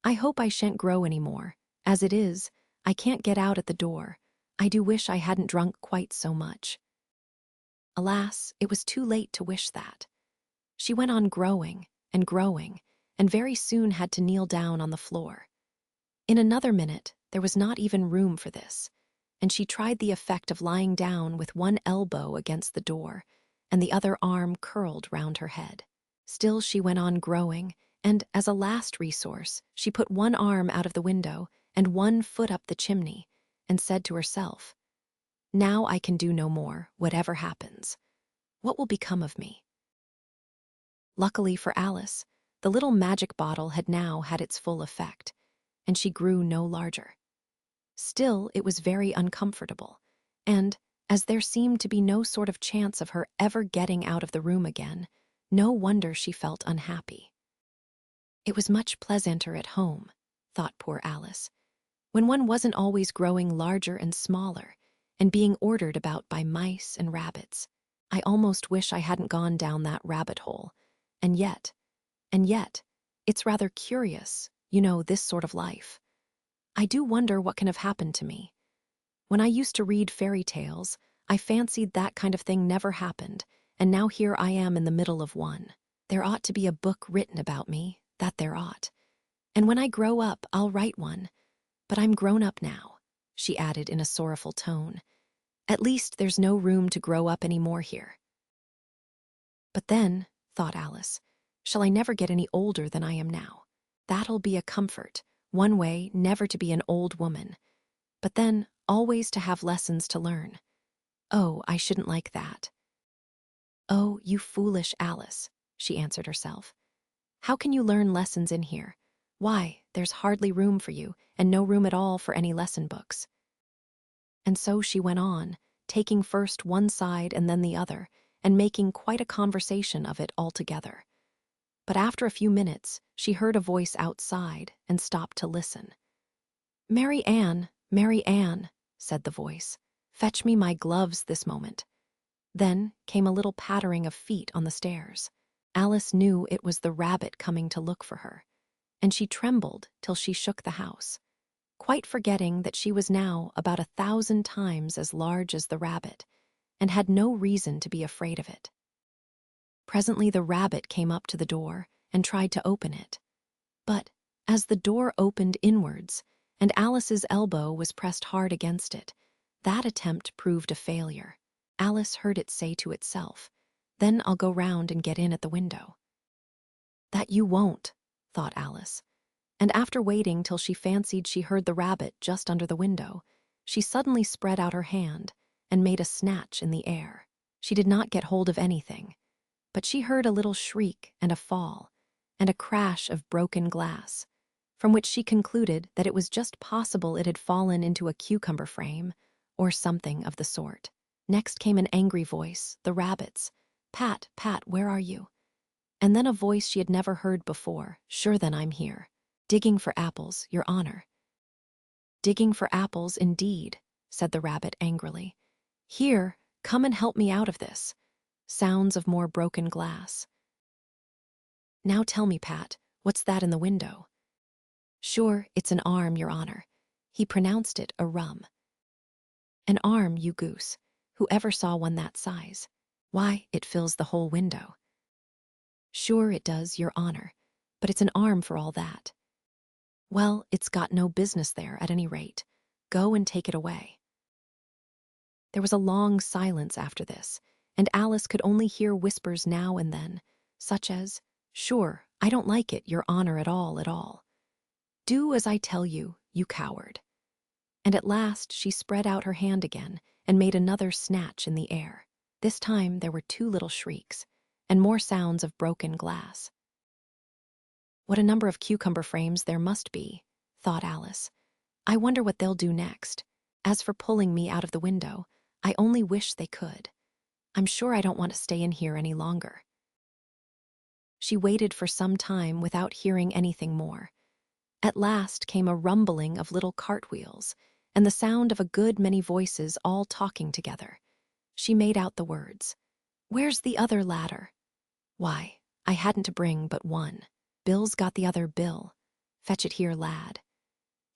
I hope I shan't grow any more. As it is, I can't get out at the door. I do wish I hadn't drunk quite so much." Alas, it was too late to wish that. She went on growing, and very soon had to kneel down on the floor. In another minute, there was not even room for this, and she tried the effect of lying down with one elbow against the door and the other arm curled round her head. Still she went on growing, and as a last resource, she put one arm out of the window and one foot up the chimney, and said to herself, "Now I can do no more, whatever happens. What will become of me?" Luckily for Alice, the little magic bottle had now had its full effect, and she grew no larger. Still, it was very uncomfortable, and, as there seemed to be no sort of chance of her ever getting out of the room again, no wonder she felt unhappy. It was much pleasanter at home, thought poor Alice, when one wasn't always growing larger and smaller, and being ordered about by mice and rabbits. I almost wish I hadn't gone down that rabbit hole, and yet, it's rather curious, this sort of life. I do wonder what can have happened to me. When I used to read fairy tales, I fancied that kind of thing never happened, and now here I am in the middle of one. There ought to be a book written about me, that there ought. And when I grow up, I'll write one. But I'm grown up now, she added in a sorrowful tone. At least there's no room to grow up any more here. But then, thought Alice, shall I never get any older than I am now? That'll be a comfort. One way, never to be an old woman. But then, always to have lessons to learn. Oh, I shouldn't like that. Oh, you foolish Alice, she answered herself. How can you learn lessons in here? Why, there's hardly room for you, and no room at all for any lesson books. And so she went on, taking first one side and then the other, and making quite a conversation of it altogether. But after a few minutes, she heard a voice outside and stopped to listen. "Mary Ann, said the voice, "fetch me my gloves this moment." Then came a little pattering of feet on the stairs. Alice knew it was the rabbit coming to look for her, and she trembled till she shook the house, quite forgetting that she was now about 1,000 times as large as the rabbit, and had no reason to be afraid of it. Presently the rabbit came up to the door and tried to open it. But as the door opened inwards, and Alice's elbow was pressed hard against it, that attempt proved a failure. Alice heard it say to itself, "Then I'll go round and get in at the window." That you won't, thought Alice, and after waiting till she fancied she heard the rabbit just under the window, she suddenly spread out her hand and made a snatch in the air. She did not get hold of anything, but she heard a little shriek and a fall, and a crash of broken glass, from which she concluded that it was just possible it had fallen into a cucumber frame, or something of the sort. Next came an angry voice, the rabbit's. "Pat, Pat, where are you?" And then a voice she had never heard before, "Sure then I'm here. Digging for apples, your honor." "Digging for apples, indeed," said the rabbit angrily. "Here, come and help me out of this." Sounds of more broken glass. "Now tell me, Pat, what's that in the window?" "Sure, it's an arm, your honor." He pronounced it a rum. "An arm, you goose. Who ever saw one that size? Why, it fills the whole window." "Sure it does, your honor, but it's an arm for all that." "Well, it's got no business there, at any rate. Go and take it away." There was a long silence after this, and Alice could only hear whispers now and then, such as, "Sure, I don't like it, your honor, at all, at all." "Do as I tell you, you coward." And at last she spread out her hand again and made another snatch in the air. This time there were 2 little shrieks, and more sounds of broken glass. What a number of cucumber frames there must be, thought Alice. I wonder what they'll do next. As for pulling me out of the window, I only wish they could. I'm sure I don't want to stay in here any longer." She waited for some time without hearing anything more. At last came a rumbling of little cartwheels and the sound of a good many voices all talking together. She made out the words, "Where's the other ladder? Why, I hadn't to bring but one. Bill's got the other, Bill. Fetch it here, lad.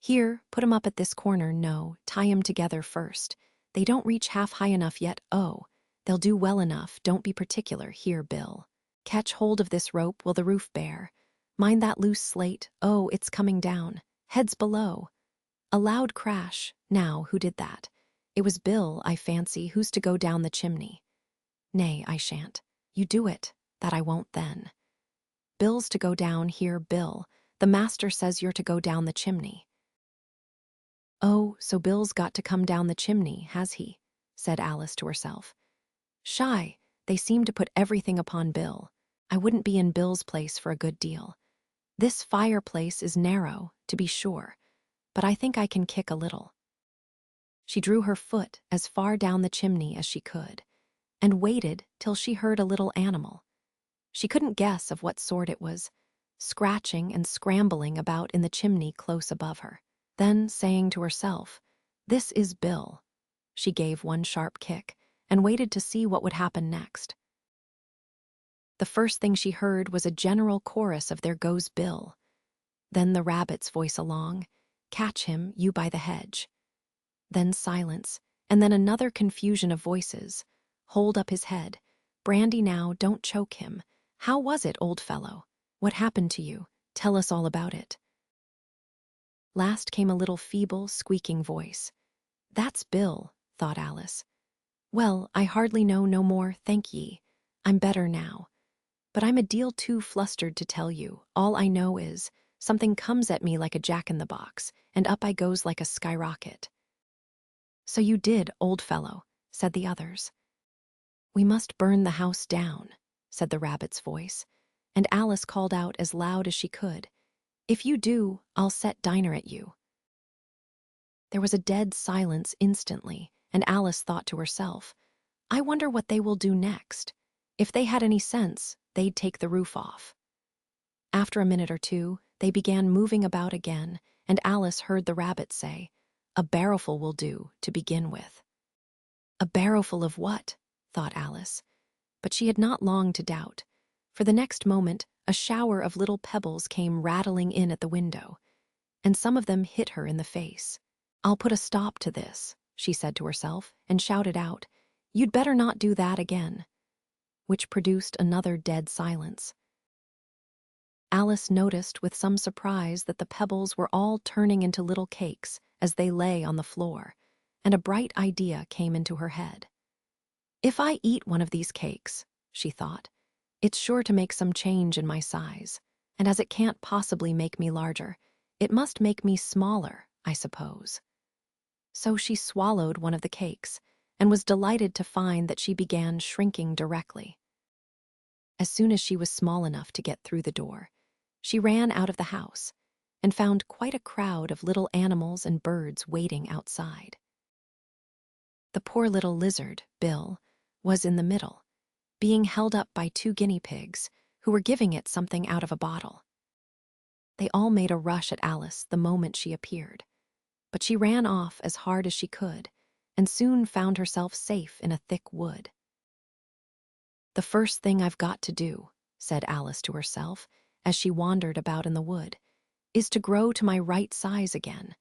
Here, put 'em up at this corner, no, tie 'em together first. They don't reach half high enough yet, oh. They'll do well enough, don't be particular, here, Bill. Catch hold of this rope, will the roof bear? Mind that loose slate, oh, it's coming down. Heads below." A loud crash. Now, who did that? It was Bill, I fancy, who's to go down the chimney. "Nay, I shan't. You do it. That I won't then. Bill's to go down here, Bill. The master says you're to go down the chimney." "Oh, so Bill's got to come down the chimney, has he?" said Alice to herself. "Shy, they seem to put everything upon Bill. I wouldn't be in Bill's place for a good deal. This fireplace is narrow, to be sure, but I think I can kick a little." She drew her foot as far down the chimney as she could, and waited till she heard a little animal. She couldn't guess of what sort it was, scratching and scrambling about in the chimney close above her. Then, saying to herself, "This is Bill," she gave one sharp kick and waited to see what would happen next. The first thing she heard was a general chorus of "There goes Bill." Then the rabbit's voice along, "Catch him, you by the hedge." Then silence, and then another confusion of voices. "Hold up his head. Brandy now, don't choke him. How was it, old fellow? What happened to you? Tell us all about it." Last came a little feeble, squeaking voice. "That's Bill," thought Alice. "Well, I hardly know no more, thank ye. I'm better now. But I'm a deal too flustered to tell you. All I know is, something comes at me like a jack-in-the-box, and up I goes like a skyrocket." "So you did, old fellow," said the others. "We must burn the house down," said the rabbit's voice, and Alice called out as loud as she could, "If you do, I'll set Dinah at you." There was a dead silence instantly, and Alice thought to herself, "I wonder what they will do next. If they had any sense, they'd take the roof off." After a minute or two, they began moving about again, and Alice heard the rabbit say, "A barrowful will do, to begin with." A barrowful of what? thought Alice. But she had not long to doubt, for the next moment a shower of little pebbles came rattling in at the window, and some of them hit her in the face. "I'll put a stop to this," she said to herself, and shouted out, "You'd better not do that again," which produced another dead silence. Alice noticed with some surprise that the pebbles were all turning into little cakes as they lay on the floor, and a bright idea came into her head. "If I eat one of these cakes," she thought, "it's sure to make some change in my size, and as it can't possibly make me larger, it must make me smaller, I suppose." So she swallowed one of the cakes, and was delighted to find that she began shrinking directly. As soon as she was small enough to get through the door, she ran out of the house, and found quite a crowd of little animals and birds waiting outside. The poor little lizard, Bill, was in the middle, being held up by 2 guinea pigs, who were giving it something out of a bottle. They all made a rush at Alice the moment she appeared, but she ran off as hard as she could, and soon found herself safe in a thick wood. "The first thing I've got to do," said Alice to herself, as she wandered about in the wood, "is to grow to my right size again,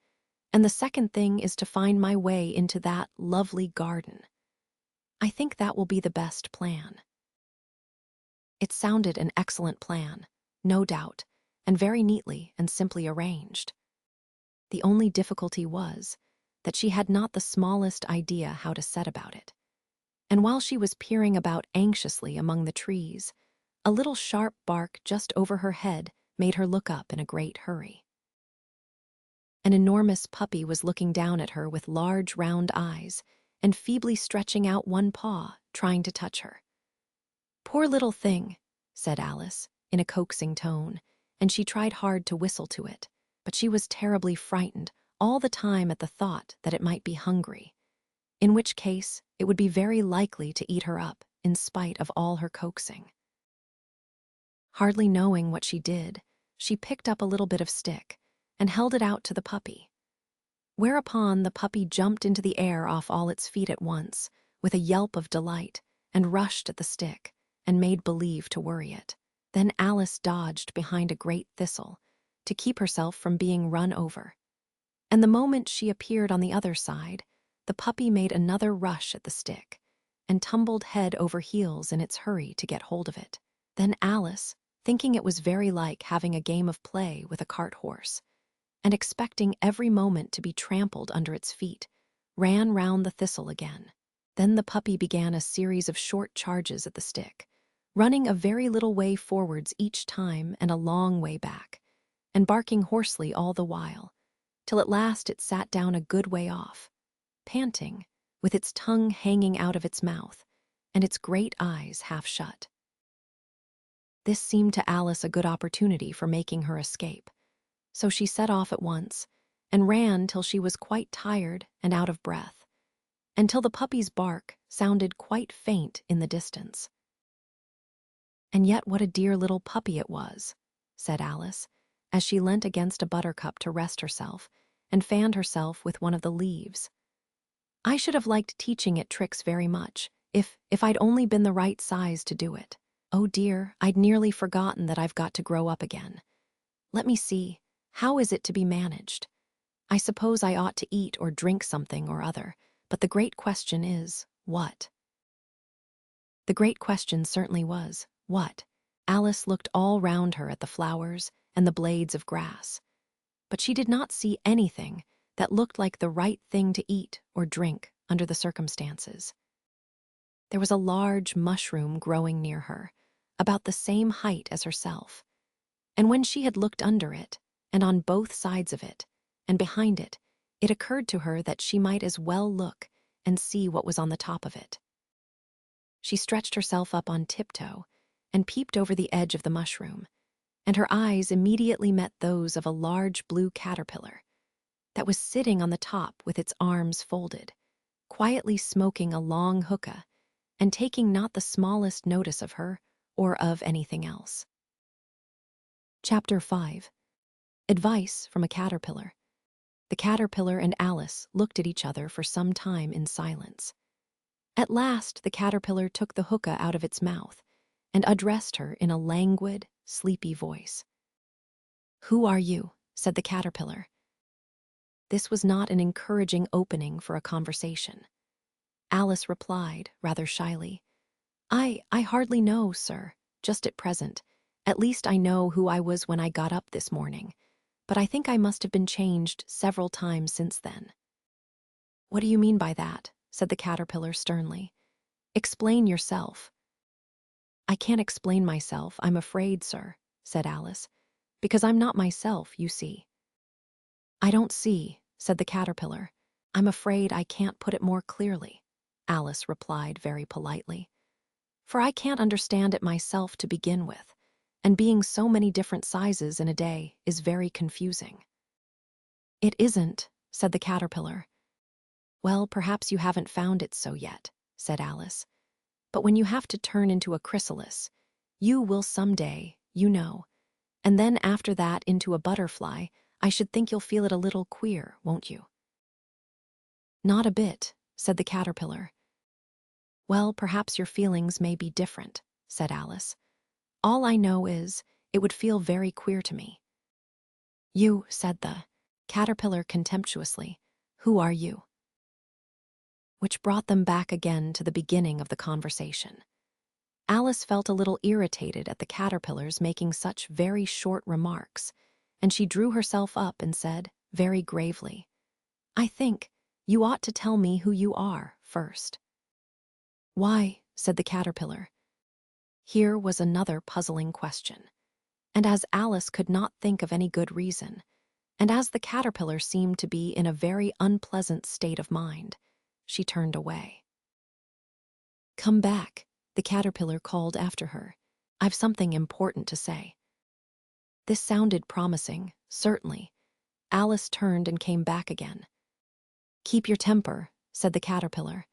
and the second thing is to find my way into that lovely garden. I think that will be the best plan." It sounded an excellent plan, no doubt, and very neatly and simply arranged. The only difficulty was that she had not the smallest idea how to set about it. And while she was peering about anxiously among the trees, a little sharp bark just over her head made her look up in a great hurry. An enormous puppy was looking down at her with large round eyes, and feebly stretching out one paw, trying to touch her. "Poor little thing," said Alice, in a coaxing tone, and she tried hard to whistle to it, but she was terribly frightened, all the time at the thought that it might be hungry, in which case it would be very likely to eat her up in spite of all her coaxing. Hardly knowing what she did, she picked up a little bit of stick and held it out to the puppy. Whereupon the puppy jumped into the air off all its feet at once, with a yelp of delight, and rushed at the stick, and made believe to worry it. Then Alice dodged behind a great thistle, to keep herself from being run over. And the moment she appeared on the other side, the puppy made another rush at the stick, and tumbled head over heels in its hurry to get hold of it. Then Alice, thinking it was very like having a game of play with a cart horse, and expecting every moment to be trampled under its feet, ran round the thistle again. Then the puppy began a series of short charges at the stick, running a very little way forwards each time and a long way back, and barking hoarsely all the while, till at last it sat down a good way off, panting, with its tongue hanging out of its mouth, and its great eyes half shut. This seemed to Alice a good opportunity for making her escape, so she set off at once, and ran till she was quite tired and out of breath, until the puppy's bark sounded quite faint in the distance. "And yet what a dear little puppy it was," said Alice, as she leant against a buttercup to rest herself, and fanned herself with one of the leaves. "I should have liked teaching it tricks very much, if I'd only been the right size to do it. Oh dear, I'd nearly forgotten that I've got to grow up again. Let me see, how is it to be managed? I suppose I ought to eat or drink something or other, but the great question is, what?" The great question certainly was, what? Alice looked all round her at the flowers and the blades of grass, but she did not see anything that looked like the right thing to eat or drink under the circumstances. There was a large mushroom growing near her, about the same height as herself, and when she had looked under it, and on both sides of it, and behind it, it occurred to her that she might as well look and see what was on the top of it. She stretched herself up on tiptoe and peeped over the edge of the mushroom, and her eyes immediately met those of a large blue caterpillar that was sitting on the top with its arms folded, quietly smoking a long hookah and taking not the smallest notice of her or of anything else. Chapter 5. Advice from a Caterpillar. The caterpillar and Alice looked at each other for some time in silence. At last the caterpillar took the hookah out of its mouth and addressed her in a languid, sleepy voice. "Who are you?" said the caterpillar. This was not an encouraging opening for a conversation. Alice replied, rather shyly, I hardly know, sir, just at present. At least I know who I was when I got up this morning, but I think I must have been changed several times since then." "What do you mean by that?" said the caterpillar sternly. "Explain yourself." "I can't explain myself, I'm afraid, sir," said Alice, "because I'm not myself, you see." "I don't see," said the caterpillar. "I'm afraid I can't put it more clearly," Alice replied very politely, "for I can't understand it myself to begin with, and being so many different sizes in a day is very confusing." "It isn't," said the caterpillar. "Well, perhaps you haven't found it so yet," said Alice. "But when you have to turn into a chrysalis, you will some day, you know, and then after that into a butterfly, I should think you'll feel it a little queer, won't you?" "Not a bit," said the caterpillar. "Well, perhaps your feelings may be different," said Alice. "All I know is, it would feel very queer to me." "You," said the caterpillar contemptuously, "who are you?" Which brought them back again to the beginning of the conversation. Alice felt a little irritated at the caterpillars making such very short remarks, and she drew herself up and said, very gravely, "I think you ought to tell me who you are first." "Why?" said the caterpillar. Here was another puzzling question, and as Alice could not think of any good reason, and as the caterpillar seemed to be in a very unpleasant state of mind, she turned away. "Come back," the caterpillar called after her. "I've something important to say." This sounded promising, certainly, Alice turned and came back again. "Keep your temper," said the caterpillar.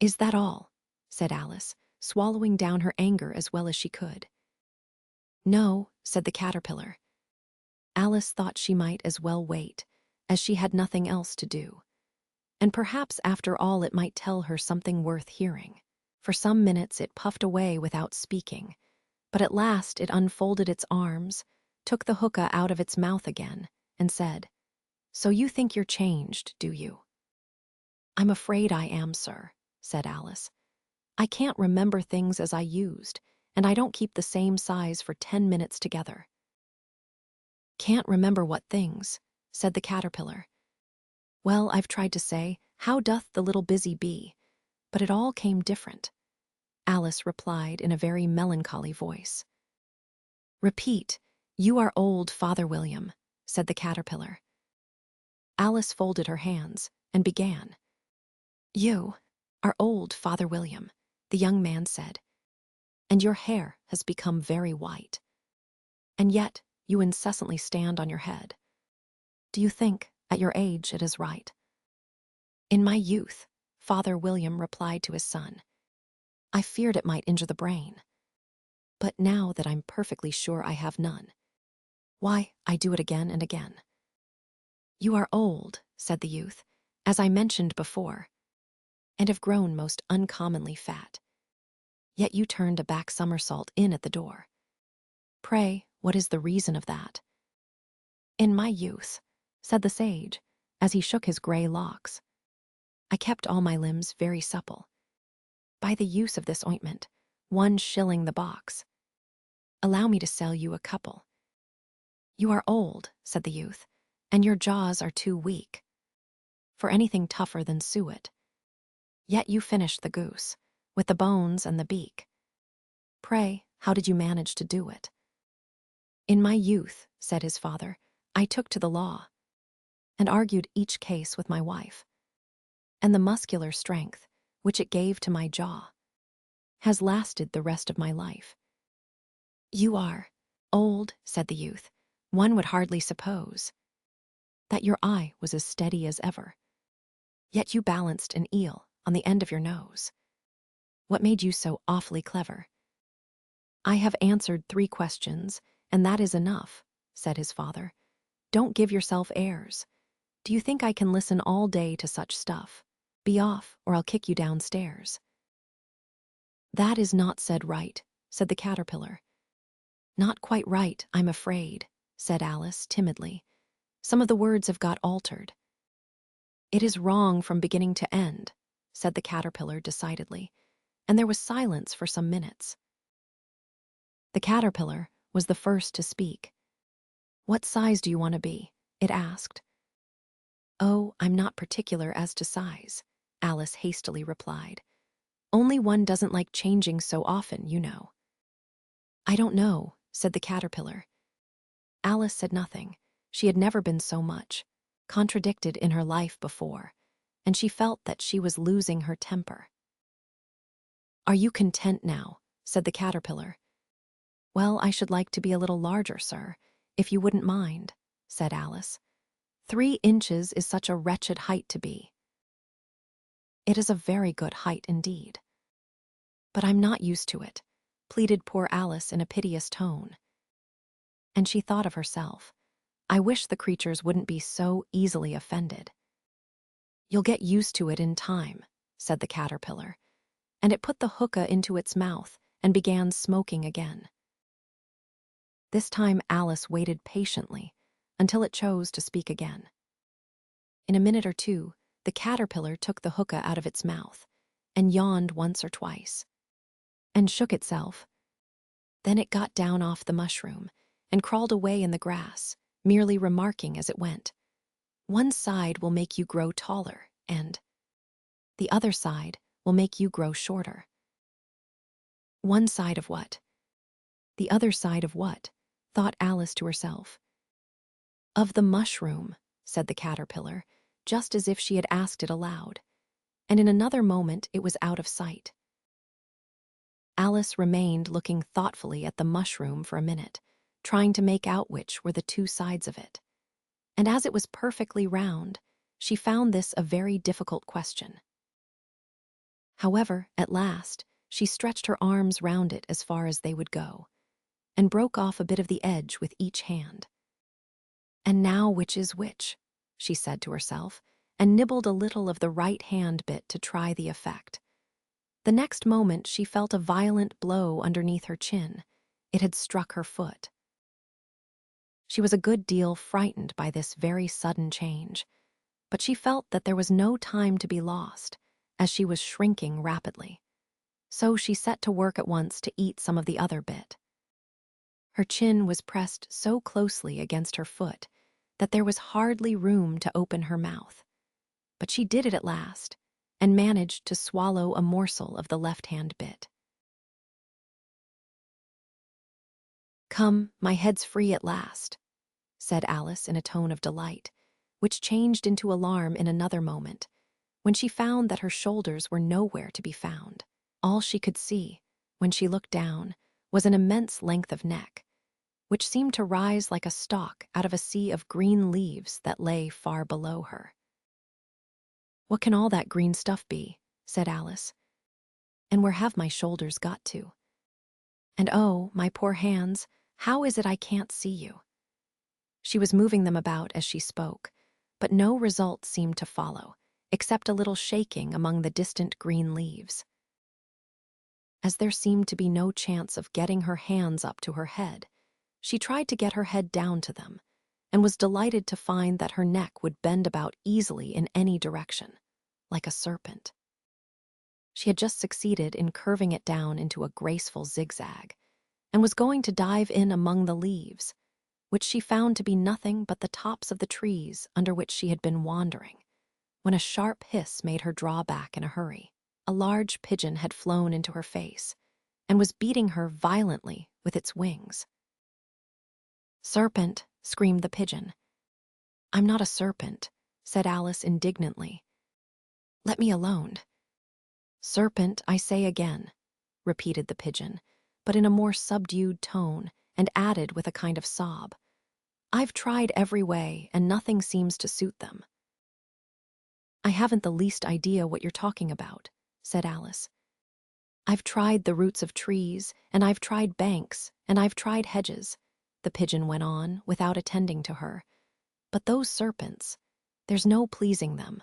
"Is that all?" said Alice, swallowing down her anger as well as she could. "No," said the caterpillar. Alice thought she might as well wait, as she had nothing else to do. And perhaps after all it might tell her something worth hearing. For some minutes it puffed away without speaking, but at last it unfolded its arms, took the hookah out of its mouth again, and said, "So you think you're changed, do you?" "I'm afraid I am, sir," said Alice. "I can't remember things as I used, and I don't keep the same size for 10 minutes together." "Can't remember what things?" said the caterpillar. "Well, I've tried to say, 'How doth the little busy bee?' but it all came different." Alice replied in a very melancholy voice. "Repeat, 'You are old, Father William,'" said the caterpillar. Alice folded her hands and began. "You are old, Father William," the young man said, "and your hair has become very white. And yet you incessantly stand on your head. Do you think, at your age, it is right?" "In my youth," Father William replied to his son, "I feared it might injure the brain. But now that I'm perfectly sure I have none, why, I do it again and again." "You are old," said the youth, "as I mentioned before, and have grown most uncommonly fat. Yet you turned a back somersault in at the door. Pray, what is the reason of that?" "In my youth," said the sage, as he shook his gray locks, "I kept all my limbs very supple. By the use of this ointment, 1 shilling the box. Allow me to sell you a couple." "You are old," said the youth, "and your jaws are too weak for anything tougher than suet. Yet you finished the goose, with the bones and the beak. Pray, how did you manage to do it?" "In my youth," said his father, "I took to the law, and argued each case with my wife. And the muscular strength, which it gave to my jaw, has lasted the rest of my life." "You are old," said the youth. "One would hardly suppose that your eye was as steady as ever. Yet you balanced an eel on the end of your nose. What made you so awfully clever?" "I have answered 3 questions, and that is enough," said his father. "Don't give yourself airs. Do you think I can listen all day to such stuff? Be off, or I'll kick you downstairs." "That is not said right," said the caterpillar. "Not quite right, I'm afraid," said Alice timidly. "Some of the words have got altered." "It is wrong from beginning to end," said the caterpillar decidedly, and there was silence for some minutes. The caterpillar was the first to speak. "What size do you want to be?" it asked. "Oh, I'm not particular as to size," Alice hastily replied. "Only one doesn't like changing so often, you know." "I don't know," said the caterpillar. Alice said nothing. She had never been so much contradicted in her life before, and she felt that she was losing her temper. "Are you content now?" said the caterpillar. "Well, I should like to be a little larger, sir, if you wouldn't mind," said Alice. 3 inches is such a wretched height to be." "It is a very good height indeed." "But I'm not used to it," pleaded poor Alice in a piteous tone. And she thought of herself. "I wish the creatures wouldn't be so easily offended." "You'll get used to it in time," said the caterpillar, and it put the hookah into its mouth and began smoking again. This time Alice waited patiently until it chose to speak again. In a minute or two, the caterpillar took the hookah out of its mouth and yawned once or twice and shook itself. Then it got down off the mushroom and crawled away in the grass, merely remarking as it went, "One side will make you grow taller, and the other side will make you grow shorter." "One side of what? The other side of what?" thought Alice to herself. "Of the mushroom," said the caterpillar, just as if she had asked it aloud, and in another moment it was out of sight. Alice remained looking thoughtfully at the mushroom for a minute, trying to make out which were the 2 sides of it. and as it was perfectly round, she found this a very difficult question. However, at last, she stretched her arms round it as far as they would go, and broke off a bit of the edge with each hand. "And now which is which?" she said to herself, and nibbled a little of the right hand bit to try the effect. The next moment she felt a violent blow underneath her chin. It had struck her foot. She was a good deal frightened by this very sudden change, but she felt that there was no time to be lost, as she was shrinking rapidly. So she set to work at once to eat some of the other bit. Her chin was pressed so closely against her foot that there was hardly room to open her mouth. But she did it at last, and managed to swallow a morsel of the left-hand bit. "Come, my head's free at last," said Alice in a tone of delight, which changed into alarm in another moment, when she found that her shoulders were nowhere to be found. All she could see, when she looked down, was an immense length of neck, which seemed to rise like a stalk out of a sea of green leaves that lay far below her. "What can all that green stuff be?" said Alice. "And where have my shoulders got to? And oh, my poor hands, how is it I can't see you?" She was moving them about as she spoke, but no result seemed to follow, except a little shaking among the distant green leaves. As there seemed to be no chance of getting her hands up to her head, she tried to get her head down to them, and was delighted to find that her neck would bend about easily in any direction, like a serpent. She had just succeeded in curving it down into a graceful zigzag, and was going to dive in among the leaves, which she found to be nothing but the tops of the trees under which she had been wandering, when a sharp hiss made her draw back in a hurry. A large pigeon had flown into her face, and was beating her violently with its wings. "Serpent!" screamed the pigeon. "I'm not a serpent," said Alice indignantly. "Let me alone." "Serpent, I say again," repeated the pigeon, but in a more subdued tone, and added with a kind of sob, "I've tried every way, and nothing seems to suit them." "I haven't the least idea what you're talking about," said Alice. "I've tried the roots of trees, and I've tried banks, and I've tried hedges," the pigeon went on, without attending to her. "But those serpents, there's no pleasing them."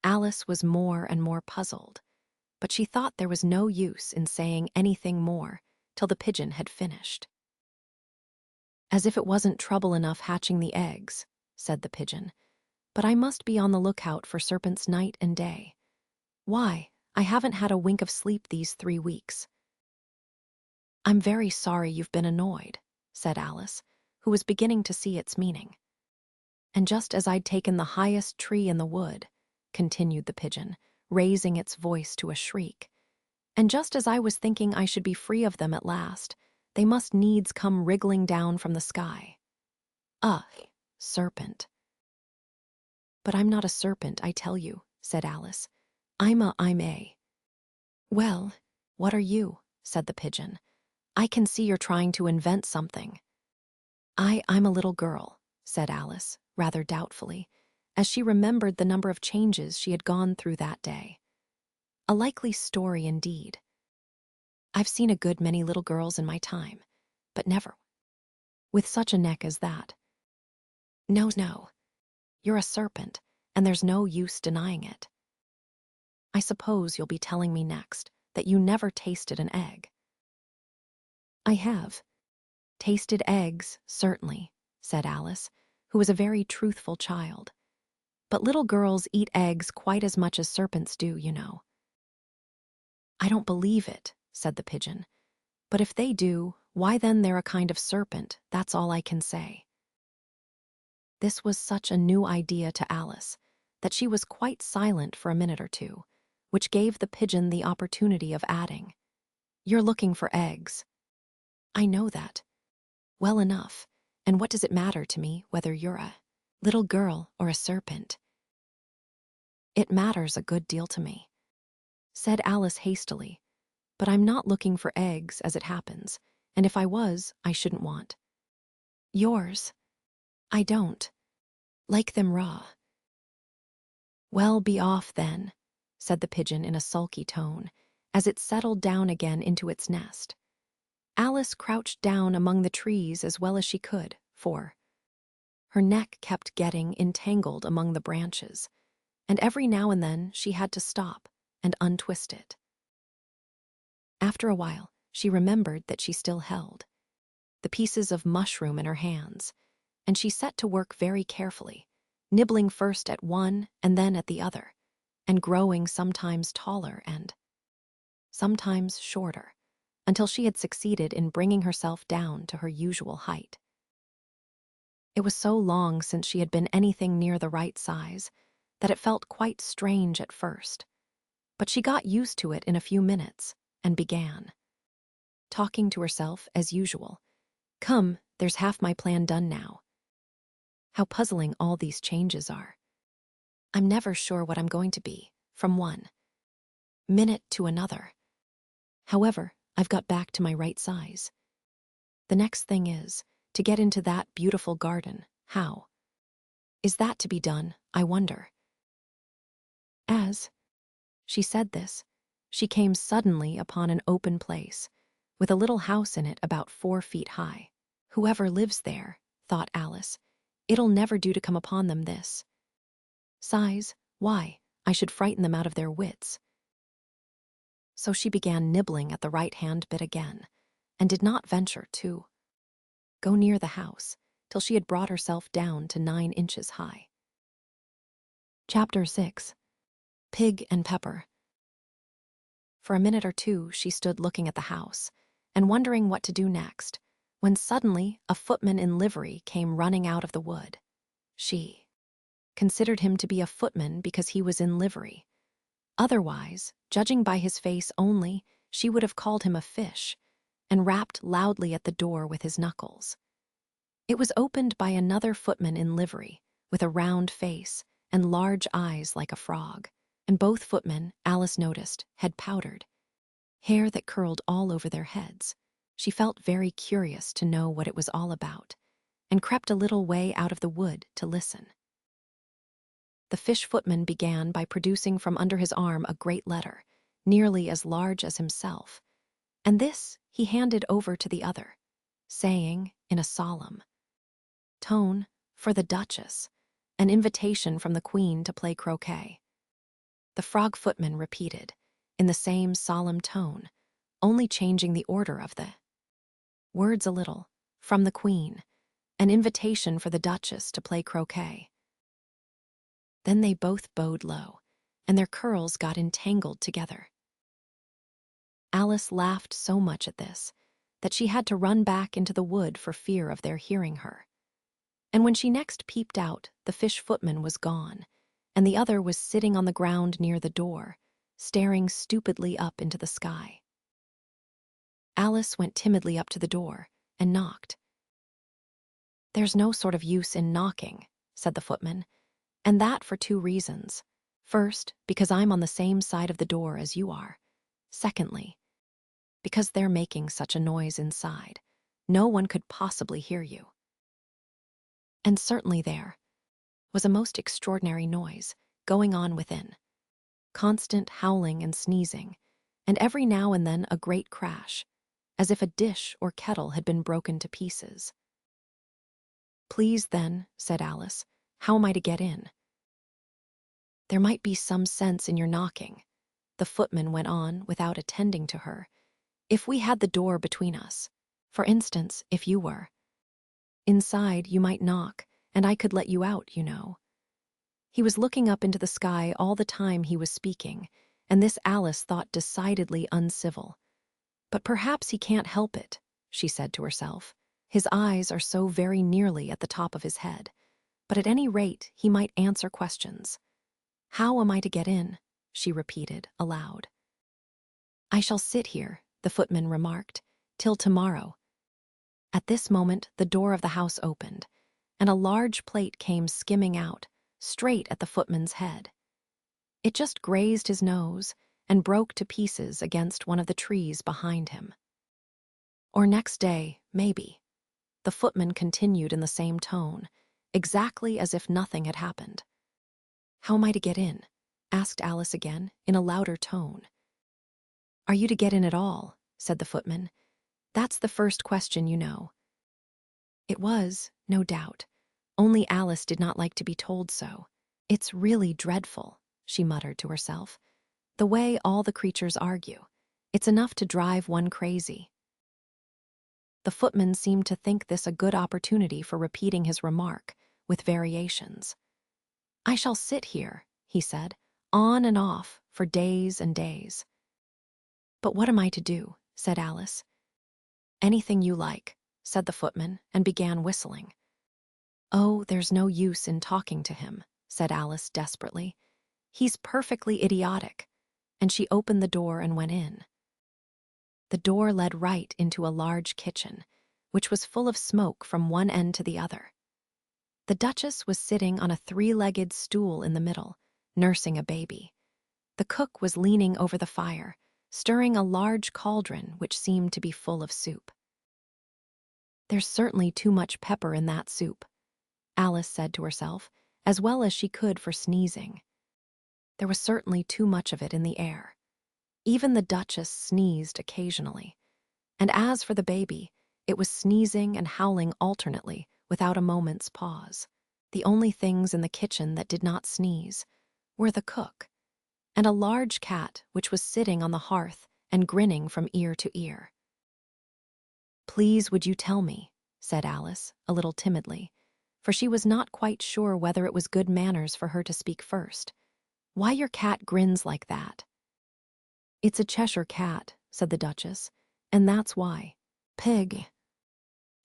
Alice was more and more puzzled, but she thought there was no use in saying anything more till the pigeon had finished. "As if it wasn't trouble enough hatching the eggs," said the pigeon, "but I must be on the lookout for serpents night and day. Why, I haven't had a wink of sleep these 3 weeks." "I'm very sorry you've been annoyed," said Alice, who was beginning to see its meaning. "And just as I'd taken the highest tree in the wood," continued the pigeon, raising its voice to a shriek, "and just as I was thinking I should be free of them at last, they must needs come wriggling down from the sky. Ugh, serpent." "But I'm not a serpent, I tell you," said Alice. I'm a. "Well, what are you?" said the pigeon. "I can see you're trying to invent something." I'm a little girl," said Alice, rather doubtfully, as she remembered the number of changes she had gone through that day. "A likely story indeed. I've seen a good many little girls in my time, but never with such a neck as that. No, no, you're a serpent, and there's no use denying it. I suppose you'll be telling me next that you never tasted an egg." "I have tasted eggs, certainly," said Alice, who was a very truthful child. "But little girls eat eggs quite as much as serpents do, you know." "I don't believe it," said the pigeon. "But if they do, why then they're a kind of serpent, that's all I can say." This was such a new idea to Alice that she was quite silent for a minute or two, which gave the pigeon the opportunity of adding, "You're looking for eggs." "I know that well enough, and what does it matter to me whether you're a little girl or a serpent?" "It matters a good deal to me," said Alice hastily, "but I'm not looking for eggs as it happens, and if I was, I shouldn't want yours." I don't like them raw." "Well, be off then," said the pigeon in a sulky tone, as it settled down again into its nest. Alice crouched down among the trees as well as she could, for her neck kept getting entangled among the branches, and every now and then she had to stop and untwist it. After a while, she remembered that she still held the pieces of mushroom in her hands, and she set to work very carefully, nibbling first at one and then at the other, and growing sometimes taller and sometimes shorter, until she had succeeded in bringing herself down to her usual height. It was so long since she had been anything near the right size that it felt quite strange at first, but she got used to it in a few minutes and began talking to herself as usual. "Come, there's half my plan done now. How puzzling all these changes are. I'm never sure what I'm going to be, from one minute to another. However, I've got back to my right size. The next thing is to get into that beautiful garden. How is that to be done, I wonder?" As she said this, she came suddenly upon an open place, with a little house in it about 4 feet high. "Whoever lives there," thought Alice, "it'll never do to come upon them this size. Why, I should frighten them out of their wits." So she began nibbling at the right-hand bit again, and did not venture to go near the house till she had brought herself down to 9 inches high. Chapter 6. Pig and Pepper. For a minute or two she stood looking at the house, and wondering what to do next, when suddenly a footman in livery came running out of the wood. She considered him to be a footman because he was in livery. Otherwise, judging by his face only, she would have called him a fish, and rapped loudly at the door with his knuckles. It was opened by another footman in livery, with a round face and large eyes like a frog, and both footmen, Alice noticed, had powdered hair that curled all over their heads. She felt very curious to know what it was all about, and crept a little way out of the wood to listen. The fish footman began by producing from under his arm a great letter, nearly as large as himself, and this he handed over to the other, saying, in a solemn tone, "For the Duchess, an invitation from the Queen to play croquet." The frog footman repeated, in the same solemn tone, only changing the order of the words a little, "From the Queen, an invitation for the Duchess to play croquet." Then they both bowed low, and their curls got entangled together. Alice laughed so much at this that she had to run back into the wood for fear of their hearing her. And when she next peeped out, the fish footman was gone, and the other was sitting on the ground near the door, staring stupidly up into the sky. Alice went timidly up to the door and knocked. "There's no sort of use in knocking," said the footman, "and that for 2 reasons. First, because I'm on the same side of the door as you are. Secondly, because they're making such a noise inside. No one could possibly hear you." And certainly there was a most extraordinary noise going on within. Constant howling and sneezing, and every now and then a great crash, as if a dish or kettle had been broken to pieces. "Please, then," said Alice, "how am I to get in?" "There might be some sense in your knocking," the footman went on without attending to her, "if we had the door between us. For instance, if you were inside, you might knock, and I could let you out, you know." He was looking up into the sky all the time he was speaking, and this Alice thought decidedly uncivil. "But perhaps he can't help it," she said to herself. "His eyes are so very nearly at the top of his head. But at any rate, he might answer questions. How am I to get in?" she repeated aloud. "I shall sit here," the footman remarked, "till tomorrow." At this moment the door of the house opened, and a large plate came skimming out, straight at the footman's head. It just grazed his nose and broke to pieces against one of the trees behind him. "Or next day, maybe," the footman continued in the same tone, exactly as if nothing had happened. "How am I to get in?" asked Alice again, in a louder tone. "Are you to get in at all?" said the footman. "That's the first question, you know." It was, no doubt. Only Alice did not like to be told so. "It's really dreadful," she muttered to herself. "The way all the creatures argue. It's enough to drive one crazy." The footman seemed to think this a good opportunity for repeating his remark, with variations. "I shall sit here," he said, "on and off, for days and days." "But what am I to do?" said Alice. "Anything you like," said the footman, and began whistling. "Oh, there's no use in talking to him," said Alice desperately. "He's perfectly idiotic." And she opened the door and went in. The door led right into a large kitchen, which was full of smoke from one end to the other. The Duchess was sitting on a three-legged stool in the middle, nursing a baby. The cook was leaning over the fire, stirring a large cauldron which seemed to be full of soup. "There's certainly too much pepper in that soup," Alice said to herself, as well as she could for sneezing. There was certainly too much of it in the air. Even the Duchess sneezed occasionally. And as for the baby, it was sneezing and howling alternately without a moment's pause. The only things in the kitchen that did not sneeze were the cook and a large cat which was sitting on the hearth and grinning from ear to ear. "Please, would you tell me," said Alice, a little timidly, for she was not quite sure whether it was good manners for her to speak first, "why your cat grins like that?" "It's a Cheshire Cat," said the Duchess, "and that's why. Pig."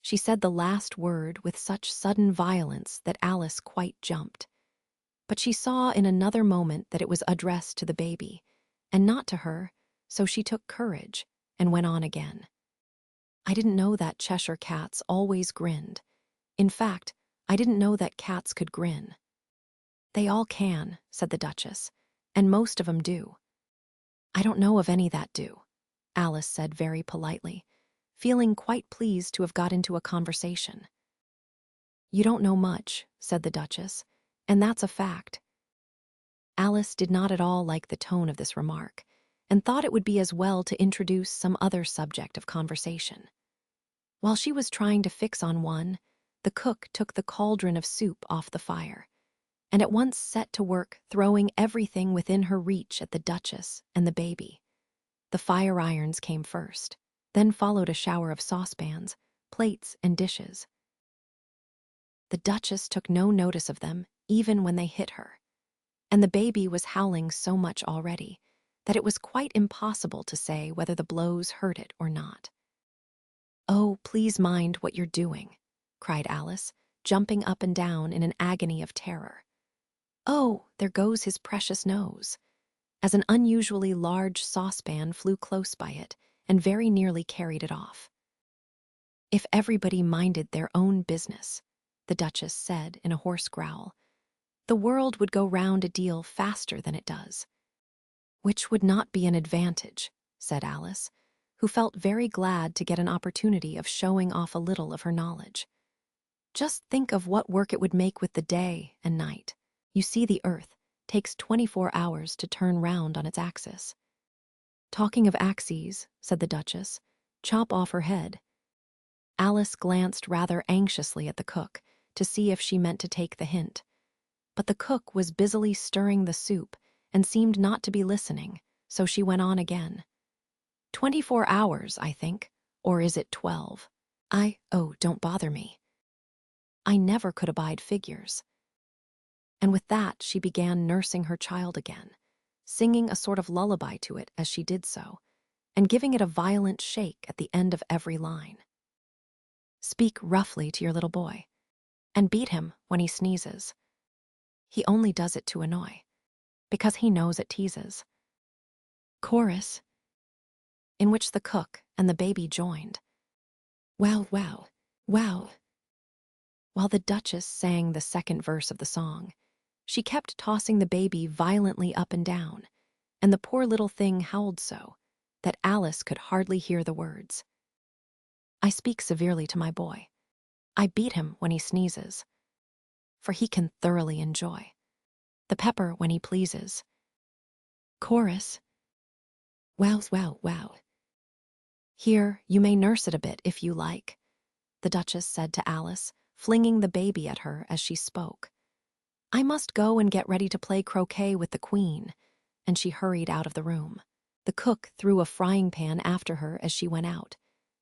She said the last word with such sudden violence that Alice quite jumped. But she saw in another moment that it was addressed to the baby, and not to her, so she took courage and went on again. "I didn't know that Cheshire Cats always grinned. In fact, I didn't know that cats could grin." "They all can," said the Duchess, "and most of 'em do." "I don't know of any that do," Alice said very politely, feeling quite pleased to have got into a conversation. "You don't know much," said the Duchess, "and that's a fact." Alice did not at all like the tone of this remark, and thought it would be as well to introduce some other subject of conversation. While she was trying to fix on one, the cook took the cauldron of soup off the fire, and at once set to work throwing everything within her reach at the Duchess and the baby. The fire irons came first, then followed a shower of saucepans, plates, and dishes. The Duchess took no notice of them, even when they hit her, and the baby was howling so much already that it was quite impossible to say whether the blows hurt it or not. "Oh, please mind what you're doing," cried Alice, jumping up and down in an agony of terror. "Oh, there goes his precious nose," as an unusually large saucepan flew close by it and very nearly carried it off. "If everybody minded their own business," the Duchess said in a hoarse growl, "the world would go round a deal faster than it does." "Which would not be an advantage," said Alice, who felt very glad to get an opportunity of showing off a little of her knowledge. "Just think of what work it would make with the day and night. You see, the earth takes 24 hours to turn round on its axis." "Talking of axes," said the Duchess, "chop off her head." Alice glanced rather anxiously at the cook to see if she meant to take the hint. But the cook was busily stirring the soup and seemed not to be listening, so she went on again. 24 hours, I think, or is it 12? Oh, don't bother me. I never could abide figures." And with that she began nursing her child again, singing a sort of lullaby to it as she did so, and giving it a violent shake at the end of every line. "Speak roughly to your little boy, and beat him when he sneezes. He only does it to annoy, because he knows it teases." Chorus, in which the cook and the baby joined. "Wow, wow, wow." While the Duchess sang the second verse of the song, she kept tossing the baby violently up and down, and the poor little thing howled so that Alice could hardly hear the words. "I speak severely to my boy. I beat him when he sneezes." for he can thoroughly enjoy. The pepper when he pleases. Chorus. Wows, wow, wow. Here, you may nurse it a bit if you like, the Duchess said to Alice, flinging the baby at her as she spoke. I must go and get ready to play croquet with the Queen, and she hurried out of the room. The cook threw a frying pan after her as she went out,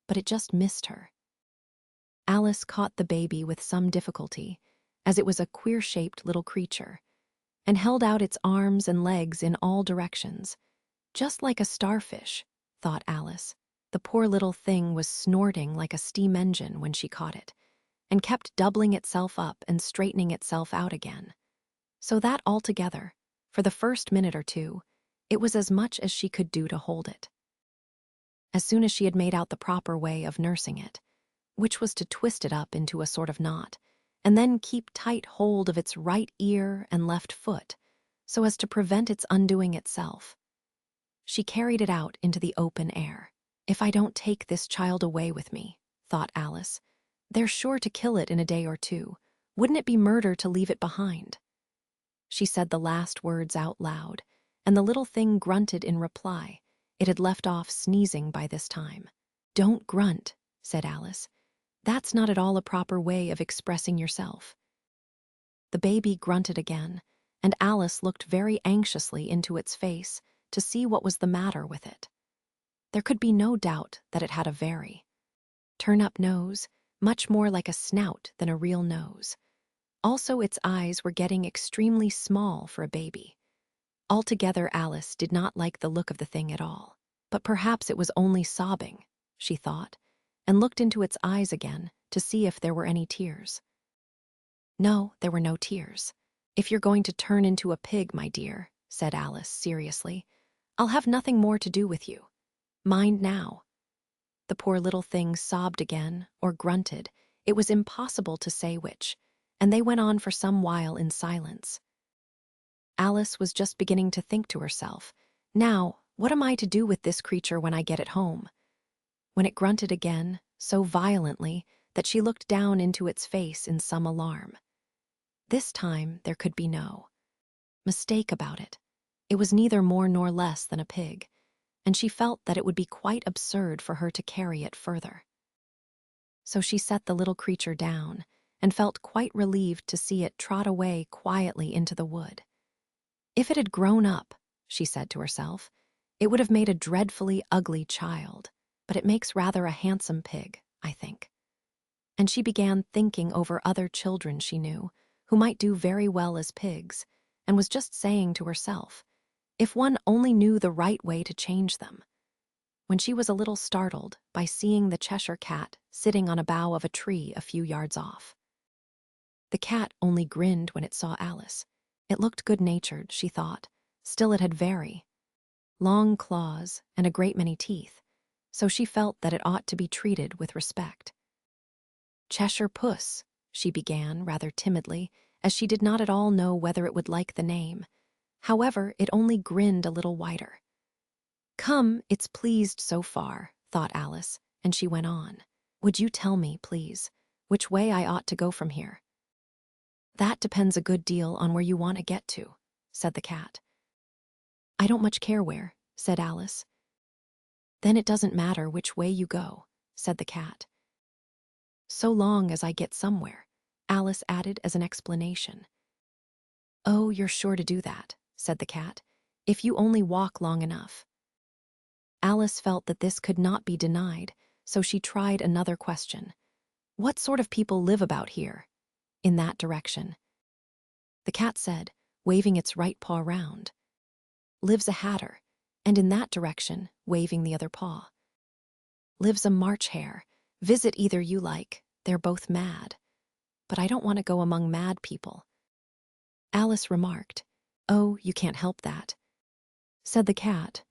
but it just missed her. Alice caught the baby with some difficulty, as it was a queer-shaped little creature, and held out its arms and legs in all directions. Just like a starfish, thought Alice. The poor little thing was snorting like a steam engine when she caught it, and kept doubling itself up and straightening itself out again. So that altogether, for the first minute or two, it was as much as she could do to hold it. As soon as she had made out the proper way of nursing it, which was to twist it up into a sort of knot, and then keep tight hold of its right ear and left foot, so as to prevent its undoing itself, she carried it out into the open air. If I don't take this child away with me, thought Alice, they're sure to kill it in a day or two. Wouldn't it be murder to leave it behind? She said the last words out loud, and the little thing grunted in reply. It had left off sneezing by this time. Don't grunt, said Alice. That's not at all a proper way of expressing yourself. The baby grunted again, and Alice looked very anxiously into its face to see what was the matter with it. There could be no doubt that it had a very turn-up nose, much more like a snout than a real nose. Also, its eyes were getting extremely small for a baby. Altogether, Alice did not like the look of the thing at all. But perhaps it was only sobbing, she thought, and looked into its eyes again to see if there were any tears. No, there were no tears. If you're going to turn into a pig, my dear, said Alice seriously, I'll have nothing more to do with you. Mind now. The poor little thing sobbed again, or grunted. It was impossible to say which, and they went on for some while in silence. Alice was just beginning to think to herself, now, what am I to do with this creature when I get it home? When it grunted again, so violently that she looked down into its face in some alarm. This time there could be no mistake about it. It was neither more nor less than a pig, and she felt that it would be quite absurd for her to carry it further. So she set the little creature down, and felt quite relieved to see it trot away quietly into the wood. If it had grown up, she said to herself, it would have made a dreadfully ugly child, but it makes rather a handsome pig, I think. And she began thinking over other children she knew, who might do very well as pigs, and was just saying to herself, if one only knew the right way to change them, when she was a little startled by seeing the Cheshire Cat sitting on a bough of a tree a few yards off. The cat only grinned when it saw Alice. It looked good-natured, she thought. Still, it had very long claws and a great many teeth, so she felt that it ought to be treated with respect. Cheshire Puss, she began rather timidly, as she did not at all know whether it would like the name. However, it only grinned a little wider. Come, it's pleased so far, thought Alice, and she went on. Would you tell me, please, which way I ought to go from here? That depends a good deal on where you want to get to, said the cat. I don't much care where, said Alice. Then it doesn't matter which way you go, said the cat. So long as I get somewhere, Alice added as an explanation. Oh, you're sure to do that, said the cat, if you only walk long enough. Alice felt that this could not be denied, so she tried another question. What sort of people live about here? In that direction. The cat said, waving its right paw round. Lives a hatter, and in that direction, waving the other paw. Lives a March hare. Visit either you like, they're both mad. But I don't want to go among mad people. Alice remarked, Oh, you can't help that. Said the cat,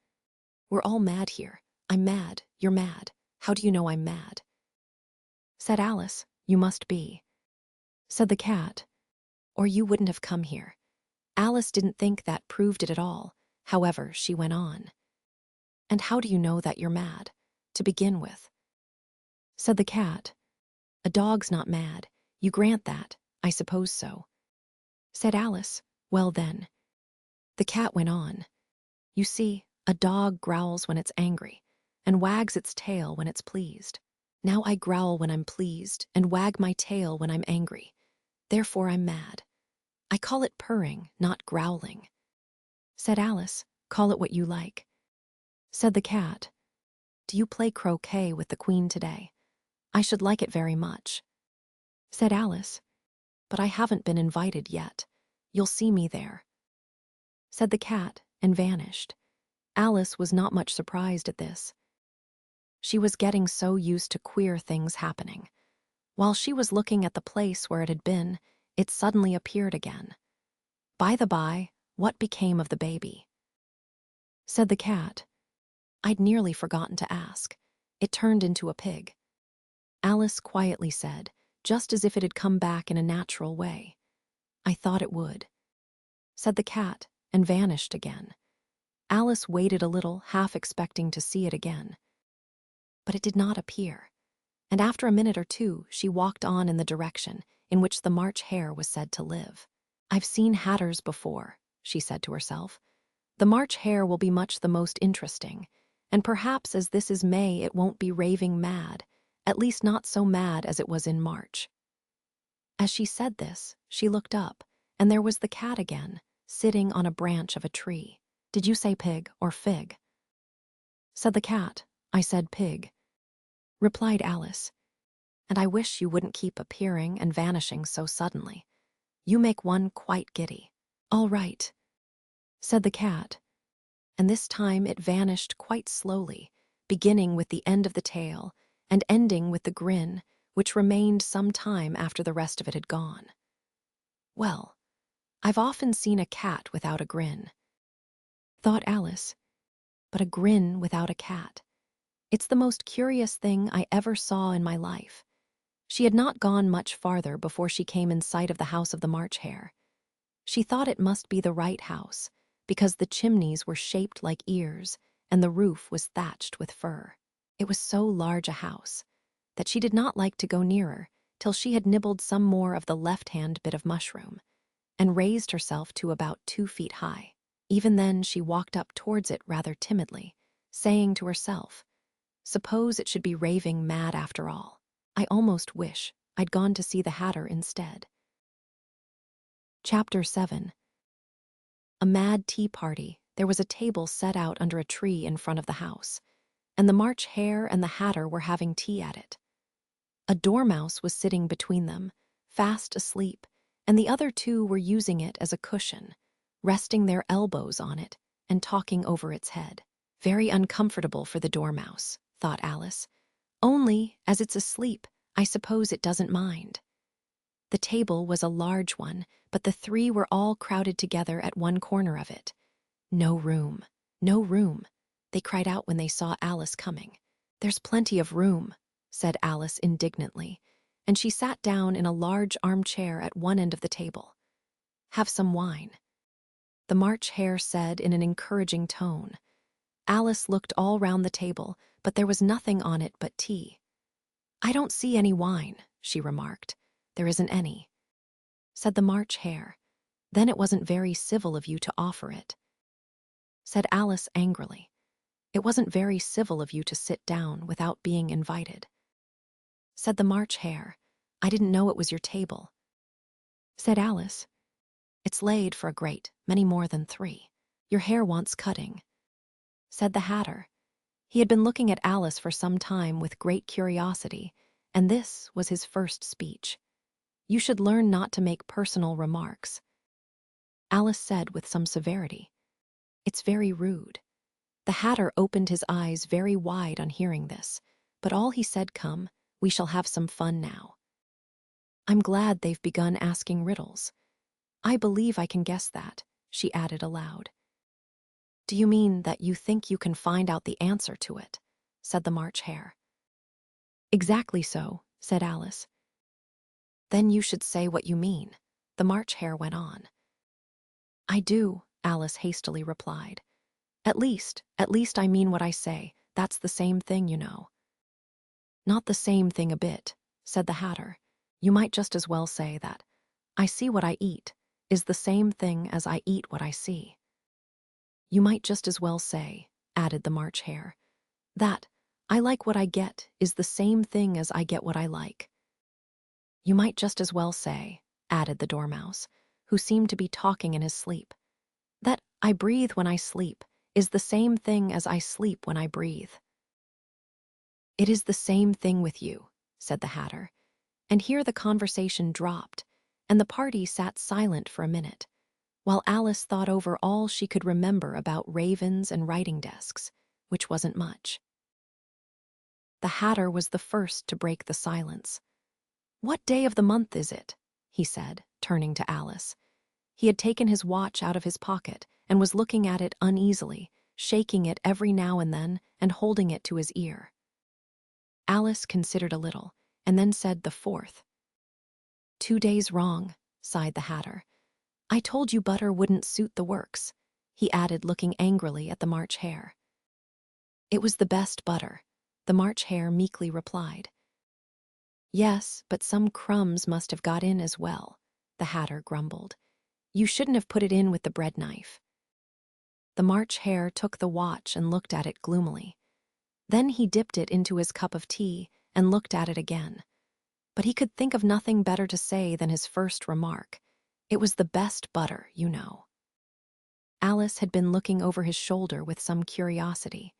We're all mad here. I'm mad, you're mad. How do you know I'm mad? Said Alice, You must be. Said the cat, Or you wouldn't have come here. Alice didn't think that proved it at all. However, she went on. And how do you know that you're mad, to begin with? Said the cat, A dog's not mad. You grant that, I suppose so. said Alice. Well then, the cat went on. You see, a dog growls when it's angry and wags its tail when it's pleased. Now I growl when I'm pleased and wag my tail when I'm angry. Therefore I'm mad. I call it purring, not growling. Said Alice. Call it what you like. Said the cat. Do you play croquet with the queen today? I should like it very much. Said Alice. But I haven't been invited yet. You'll see me there. Said the cat and vanished. Alice was not much surprised at this. She was getting so used to queer things happening. While she was looking at the place where it had been, it suddenly appeared again. By the by, what became of the baby? Said the cat. I'd nearly forgotten to ask. It turned into a pig. Alice quietly said, just as if it had come back in a natural way. I thought it would. Said the cat, and vanished again. Alice waited a little, half expecting to see it again. But it did not appear, and after a minute or two she walked on in the direction in which the March Hare was said to live. I've seen hatters before, she said to herself. The March Hare will be much the most interesting, and perhaps as this is May it won't be raving mad, at least not so mad as it was in March. As she said this, she looked up, and there was the cat again, sitting on a branch of a tree. Did you say pig or fig? Said the cat. I said pig. Replied Alice. And I wish you wouldn't keep appearing and vanishing so suddenly. You make one quite giddy. All right, said the cat. And this time it vanished quite slowly, beginning with the end of the tail and ending with the grin, which remained some time after the rest of it had gone. Well, I've often seen a cat without a grin, thought Alice, but a grin without a cat. It's the most curious thing I ever saw in my life. She had not gone much farther before she came in sight of the house of the March Hare. She thought it must be the right house, because the chimneys were shaped like ears and the roof was thatched with fur. It was so large a house that she did not like to go nearer till she had nibbled some more of the left-hand bit of mushroom and raised herself to about 2 feet high. Even then she walked up towards it rather timidly, saying to herself, suppose it should be raving mad after all. I almost wish I'd gone to see the Hatter instead. Chapter 7. A mad tea party. There was a table set out under a tree in front of the house, and the March Hare and the Hatter were having tea at it. A dormouse was sitting between them, fast asleep, and the other two were using it as a cushion, resting their elbows on it and talking over its head. Very uncomfortable for the dormouse, thought Alice. Only, as it's asleep, I suppose it doesn't mind. The table was a large one, but the three were all crowded together at one corner of it. No room, no room, they cried out when they saw Alice coming. There's plenty of room, said Alice indignantly, and she sat down in a large armchair at one end of the table. Have some wine, the March Hare said in an encouraging tone. Alice looked all round the table, but there was nothing on it but tea. I don't see any wine, she remarked. There isn't any, said the March Hare. Then it wasn't very civil of you to offer it, said Alice angrily. It wasn't very civil of you to sit down without being invited, said the March Hare. I didn't know it was your table, said Alice. It's laid for a great many more than 3. Your hair wants cutting, said the Hatter. He had been looking at Alice for some time with great curiosity, and this was his first speech. You should learn not to make personal remarks, Alice said with some severity. It's very rude. The Hatter opened his eyes very wide on hearing this, but all he said, come, we shall have some fun now. I'm glad they've begun asking riddles. I believe I can guess that, she added aloud. Do you mean that you think you can find out the answer to it? Said the March Hare. Exactly so, said Alice. Then you should say what you mean, the March Hare went on. I do, Alice hastily replied. At least I mean what I say. That's the same thing, you know. Not the same thing a bit, said the Hatter. You might just as well say that I see what I eat is the same thing as I eat what I see. You might just as well say, added the March Hare, that I like what I get is the same thing as I get what I like. You might just as well say, added the Dormouse, who seemed to be talking in his sleep, that I breathe when I sleep is the same thing as I sleep when I breathe. It is the same thing with you, said the Hatter, and here the conversation dropped, and the party sat silent for a minute, while Alice thought over all she could remember about ravens and writing desks, which wasn't much. The Hatter was the first to break the silence. "What day of the month is it?" he said, turning to Alice. He had taken his watch out of his pocket and was looking at it uneasily, shaking it every now and then and holding it to his ear. Alice considered a little, and then said the 4th. "2 days wrong," sighed the Hatter. "I told you butter wouldn't suit the works," he added, looking angrily at the March Hare. "It was the best butter," the March Hare meekly replied. "Yes, but some crumbs must have got in as well," the Hatter grumbled. "You shouldn't have put it in with the bread knife." The March Hare took the watch and looked at it gloomily. Then he dipped it into his cup of tea and looked at it again. But he could think of nothing better to say than his first remark. It was the best butter, you know. Alice had been looking over his shoulder with some curiosity.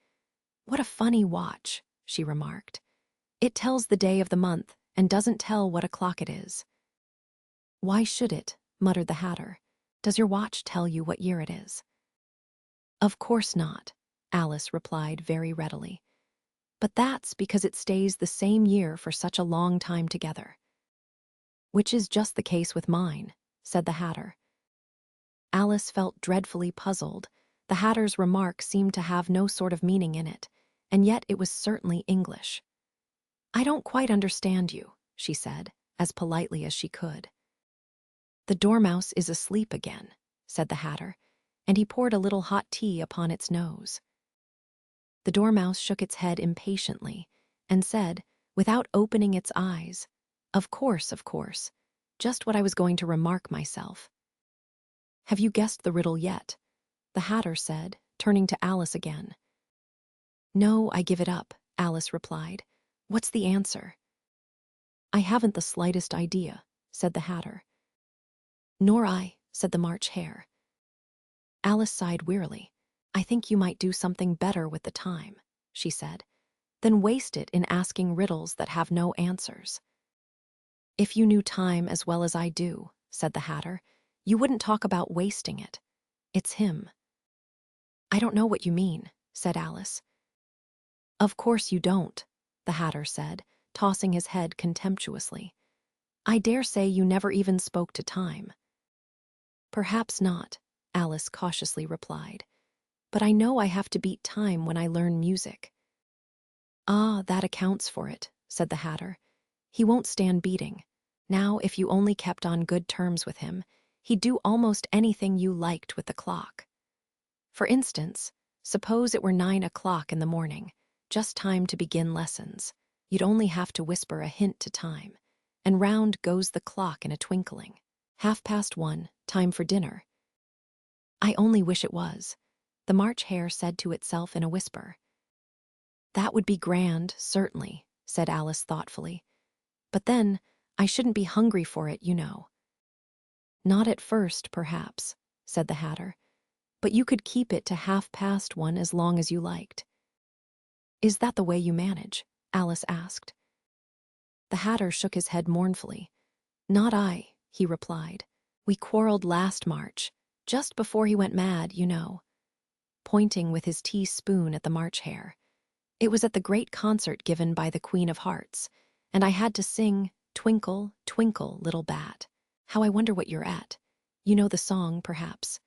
"What a funny watch," she remarked. "It tells the day of the month and doesn't tell what o'clock it is." "Why should it?" muttered the Hatter. "Does your watch tell you what year it is?" "Of course not," Alice replied very readily. "But that's because it stays the same year for such a long time together." "Which is just the case with mine," said the Hatter. Alice felt dreadfully puzzled. The Hatter's remark seemed to have no sort of meaning in it, and yet it was certainly English. "I don't quite understand you," she said, as politely as she could. "The Dormouse is asleep again," said the Hatter, and he poured a little hot tea upon its nose. The Dormouse shook its head impatiently and said, without opening its eyes, of course, just what I was going to remark myself." "Have you guessed the riddle yet?" the Hatter said, turning to Alice again. "No, I give it up," Alice replied. "What's the answer?" "I haven't the slightest idea," said the Hatter. "Nor I," said the March Hare. Alice sighed wearily. "I think you might do something better with the time," she said, "than waste it in asking riddles that have no answers." "If you knew time as well as I do," said the Hatter, "you wouldn't talk about wasting it. It's him." "I don't know what you mean," said Alice. "Of course you don't," the Hatter said, tossing his head contemptuously. "I dare say you never even spoke to time." "Perhaps not," Alice cautiously replied. "But I know I have to beat time when I learn music." "Ah, that accounts for it," said the Hatter. "He won't stand beating. Now, if you only kept on good terms with him, he'd do almost anything you liked with the clock. For instance, suppose it were 9 o'clock in the morning, just time to begin lessons. You'd only have to whisper a hint to time, and round goes the clock in a twinkling. 1:30, time for dinner." "I only wish it was," the March Hare said to itself in a whisper. "That would be grand, certainly," said Alice thoughtfully. "But then, I shouldn't be hungry for it, you know." "Not at first, perhaps," said the Hatter. "But you could keep it to 1:30 as long as you liked." "Is that the way you manage?" Alice asked. The Hatter shook his head mournfully. "Not I," he replied. "We quarreled last March, just before he went mad, you know," pointing with his teaspoon at the March Hare. "It was at the great concert given by the Queen of Hearts, and I had to sing 'Twinkle, Twinkle, Little Bat.' How I wonder what you're at. You know the song, perhaps."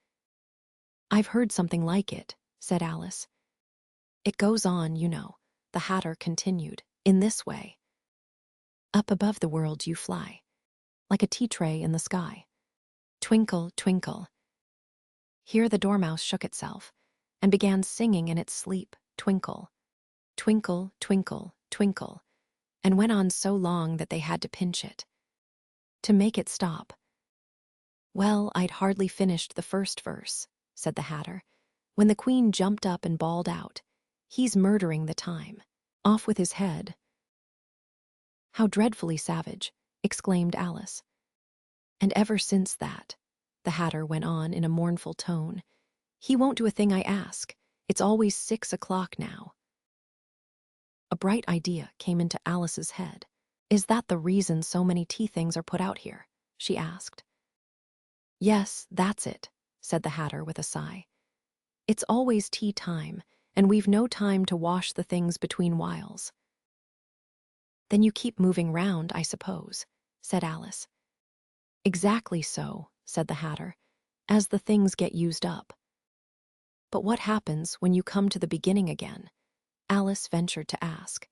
"I've heard something like it," said Alice. "It goes on, you know," the Hatter continued, "in this way. Up above the world you fly, like a tea tray in the sky. Twinkle, twinkle." Here the Dormouse shook itself and began singing in its sleep, "Twinkle, twinkle, twinkle, twinkle," and went on so long that they had to pinch it to make it stop. Well, I'd hardly finished the first verse, said the Hatter, when the Queen jumped up and bawled out, "He's murdering the time. Off with his head." "How dreadfully savage," exclaimed Alice. "And ever since that," the Hatter went on in a mournful tone, "he won't do a thing I ask. It's always 6 o'clock now." A bright idea came into Alice's head. "Is that the reason so many tea things are put out here?" she asked. "Yes, that's it," said the Hatter with a sigh. "It's always tea time, and we've no time to wash the things between whiles." "Then you keep moving round, I suppose," said Alice. "Exactly so," said the Hatter, "as the things get used up." "But what happens when you come to the beginning again?" Alice ventured to ask.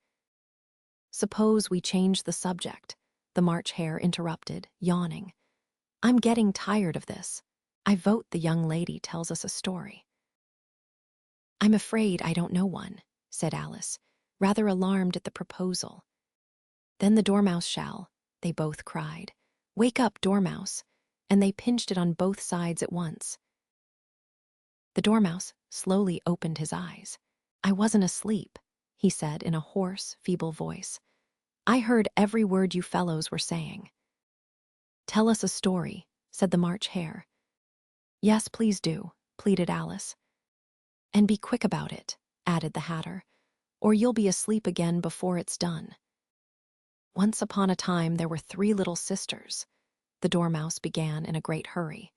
"Suppose we change the subject," the March Hare interrupted, yawning. "I'm getting tired of this. I vote the young lady tells us a story." "I'm afraid I don't know one," said Alice, rather alarmed at the proposal. "Then the Dormouse shall," they both cried. "Wake up, Dormouse!" And they pinched it on both sides at once. The Dormouse slowly opened his eyes. "I wasn't asleep," he said in a hoarse, feeble voice. "I heard every word you fellows were saying." "Tell us a story," said the March Hare. "Yes, please do," pleaded Alice. "And be quick about it," added the Hatter, "or you'll be asleep again before it's done." "Once upon a time there were 3 little sisters," the Dormouse began in a great hurry.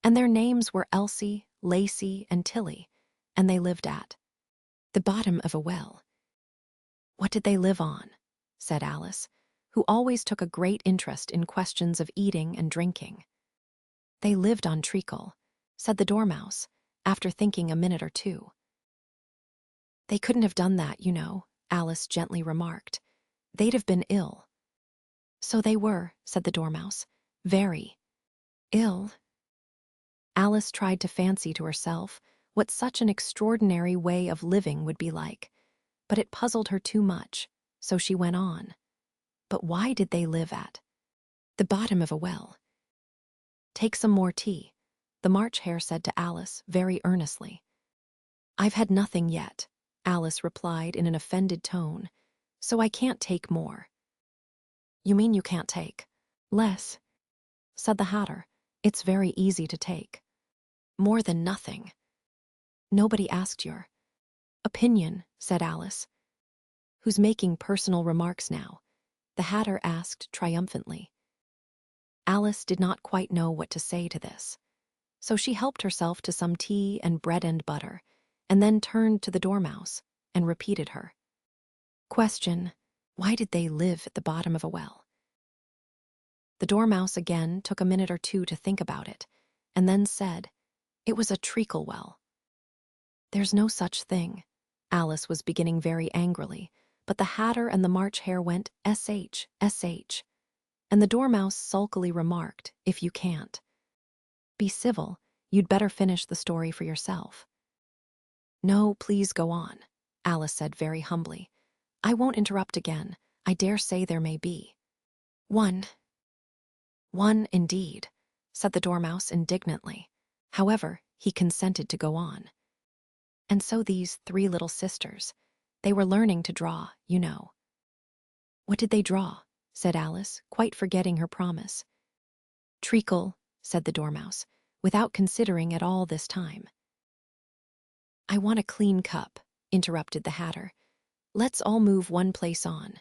"And their names were Elsie, Lacey, and Tilly, and they lived at the bottom of a well." "What did they live on?" said Alice, who always took a great interest in questions of eating and drinking. "They lived on treacle," said the Dormouse, after thinking a minute or two. "They couldn't have done that, you know," Alice gently remarked. "They'd have been ill." "So they were," said the Dormouse. "Very ill." Alice tried to fancy to herself what such an extraordinary way of living would be like, but it puzzled her too much, so she went on. "But why did they live at the bottom of a well?" "Take some more tea," the March Hare said to Alice very earnestly. "I've had nothing yet," Alice replied in an offended tone, "so I can't take more." "You mean you can't take less?" said the Hatter. "It's very easy to take more than nothing." "Nobody asked your opinion," said Alice. "Who's making personal remarks now?" the Hatter asked triumphantly. Alice did not quite know what to say to this, so she helped herself to some tea and bread and butter, and then turned to the Dormouse and repeated her question, "Why did they live at the bottom of a well?" The Dormouse again took a minute or two to think about it, and then said, "It was a treacle well." "There's no such thing." Alice was beginning very angrily, but the Hatter and the March Hare went "sh, sh," and the Dormouse sulkily remarked, "If you can't be civil, you'd better finish the story for yourself." "No, please go on," Alice said very humbly. "I won't interrupt again. I dare say there may be one." "One, indeed," said the Dormouse indignantly. However, he consented to go on. "And so these 3 little sisters, they were learning to draw, you know." "What did they draw?" said Alice, quite forgetting her promise. "Treacle," said the Dormouse, without considering at all this time. "I want a clean cup," interrupted the Hatter. "Let's all move one place on."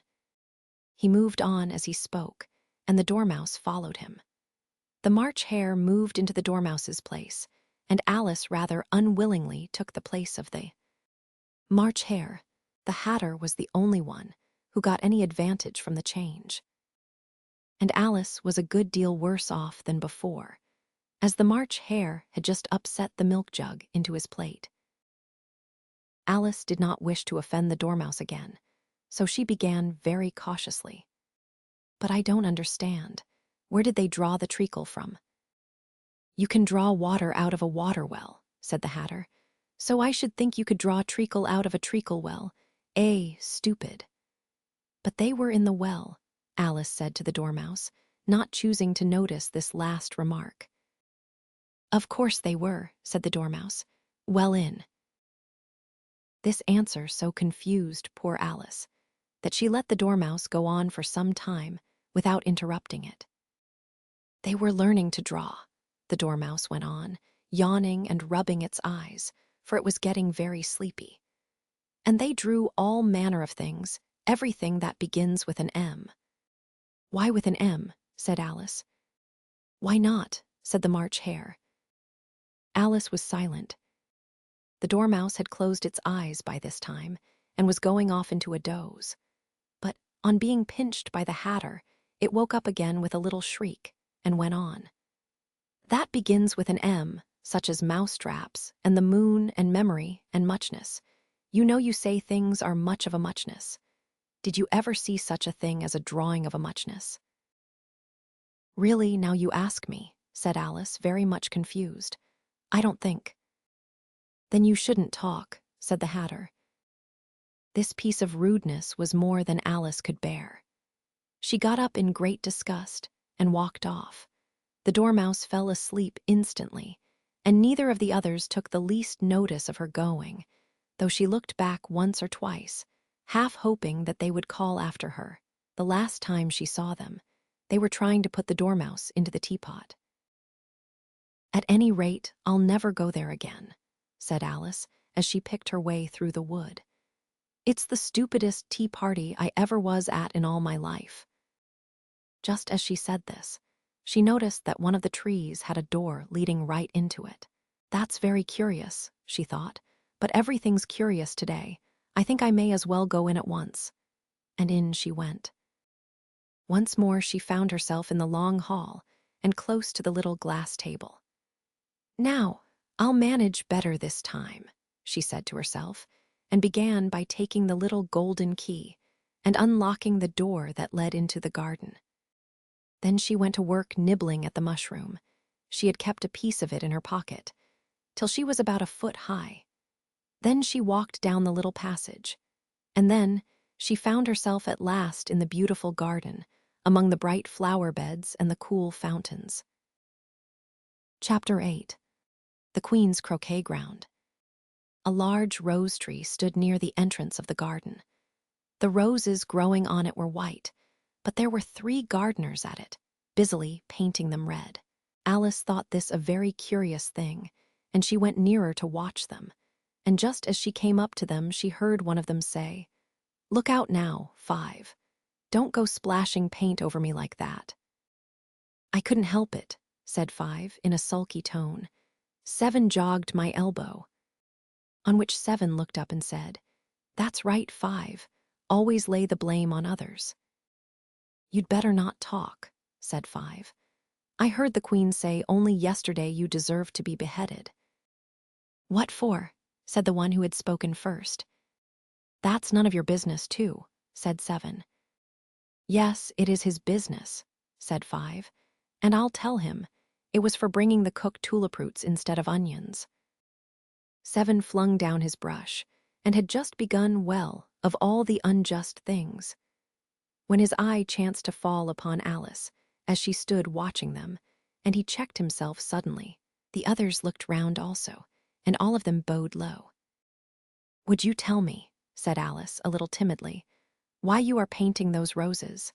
He moved on as he spoke, and the Dormouse followed him. The March Hare moved into the Dormouse's place, and Alice rather unwillingly took the place of the March Hare. The Hatter was the only one who got any advantage from the change. And Alice was a good deal worse off than before, as the March Hare had just upset the milk jug into his plate. Alice did not wish to offend the Dormouse again, so she began very cautiously. "But I don't understand. Where did they draw the treacle from?" "You can draw water out of a water well," said the Hatter. "So I should think you could draw treacle out of a treacle well. Stupid." "But they were in the well," Alice said to the Dormouse, not choosing to notice this last remark. "Of course they were," said the Dormouse. "Well in." This answer so confused poor Alice that she let the Dormouse go on for some time without interrupting it. "They were learning to draw," the Dormouse went on, yawning and rubbing its eyes, for it was getting very sleepy. "And they drew all manner of things, everything that begins with an M." "Why with an M?" said Alice. "Why not?" said the March Hare. Alice was silent. The Dormouse had closed its eyes by this time and was going off into a doze. But on being pinched by the Hatter, it woke up again with a little shriek and went on. "That begins with an M, such as mousetraps and the moon and memory and muchness. You know you say things are much of a muchness. Did you ever see such a thing as a drawing of a muchness?" "Really, now you ask me," said Alice, very much confused. "I don't think." "Then you shouldn't talk," said the Hatter. This piece of rudeness was more than Alice could bear. She got up in great disgust and walked off. The Dormouse fell asleep instantly, and neither of the others took the least notice of her going, though she looked back once or twice, half hoping that they would call after her. The last time she saw them, they were trying to put the Dormouse into the teapot. "At any rate, I'll never go there again," said Alice as she picked her way through the wood. "It's the stupidest tea party I ever was at in all my life." Just as she said this, she noticed that one of the trees had a door leading right into it. "That's very curious," she thought, "but everything's curious today. I think I may as well go in at once." And in she went. Once more she found herself in the long hall and close to the little glass table. "Now, I'll manage better this time," she said to herself, and began by taking the little golden key and unlocking the door that led into the garden. Then she went to work nibbling at the mushroom. She had kept a piece of it in her pocket, till she was about a foot high. Then she walked down the little passage, and then she found herself at last in the beautiful garden, among the bright flower beds and the cool fountains. Chapter 8. The Queen's Croquet-Ground. A large rose tree stood near the entrance of the garden. The roses growing on it were white, but there were 3 gardeners at it, busily painting them red. Alice thought this a very curious thing, and she went nearer to watch them, and just as she came up to them she heard one of them say, "Look out now, 5. Don't go splashing paint over me like that." "I couldn't help it," said 5 in a sulky tone. "7 jogged my elbow." On which 7 looked up and said, "That's right, 5. Always lay the blame on others." "You'd better not talk," said 5. "I heard the Queen say only yesterday you deserved to be beheaded." "What for?" said the one who had spoken first. "That's none of your business, too," said 7. "Yes, it is his business," said 5, "and I'll tell him. It was for bringing the cooked tulip roots instead of onions." 7 flung down his brush, and had just begun, well, of all the unjust things, when his eye chanced to fall upon Alice, as she stood watching them, and he checked himself suddenly. The others looked round also, and all of them bowed low. "Would you tell me," said Alice, a little timidly, "why you are painting those roses?"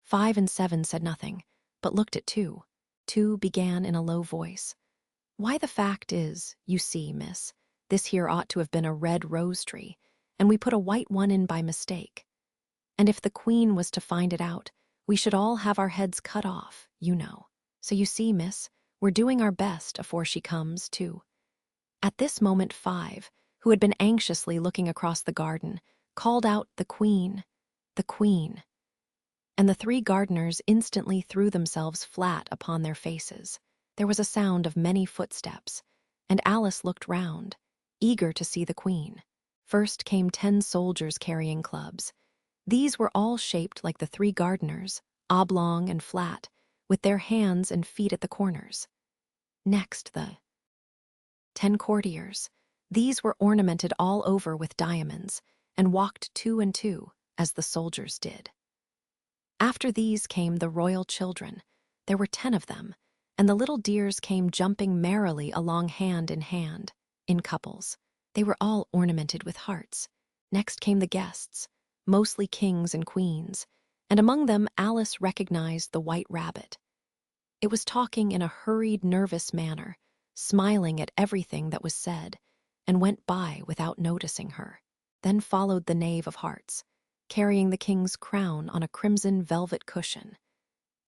5 and 7 said nothing, but looked at 2. 2 began in a low voice. "Why, the fact is, you see, miss, this here ought to have been a red rose tree, and we put a white one in by mistake. And if the Queen was to find it out, we should all have our heads cut off, you know. So you see, miss, we're doing our best afore she comes, too." At this moment 5, who had been anxiously looking across the garden, called out, "The Queen, the Queen." And the 3 gardeners instantly threw themselves flat upon their faces. There was a sound of many footsteps, and Alice looked round, eager to see the Queen. First came 10 soldiers carrying clubs. These were all shaped like the 3 gardeners, oblong and flat, with their hands and feet at the corners. Next, the 10 courtiers. These were ornamented all over with diamonds, and walked 2 and 2, as the soldiers did. After these came the royal children. There were 10 of them, and the little deers came jumping merrily along hand in hand, in couples. They were all ornamented with hearts. Next came the guests, mostly kings and queens, and among them Alice recognized the white rabbit. It was talking in a hurried, nervous manner, smiling at everything that was said, and went by without noticing her. Then followed the Knave of Hearts, carrying the king's crown on a crimson velvet cushion.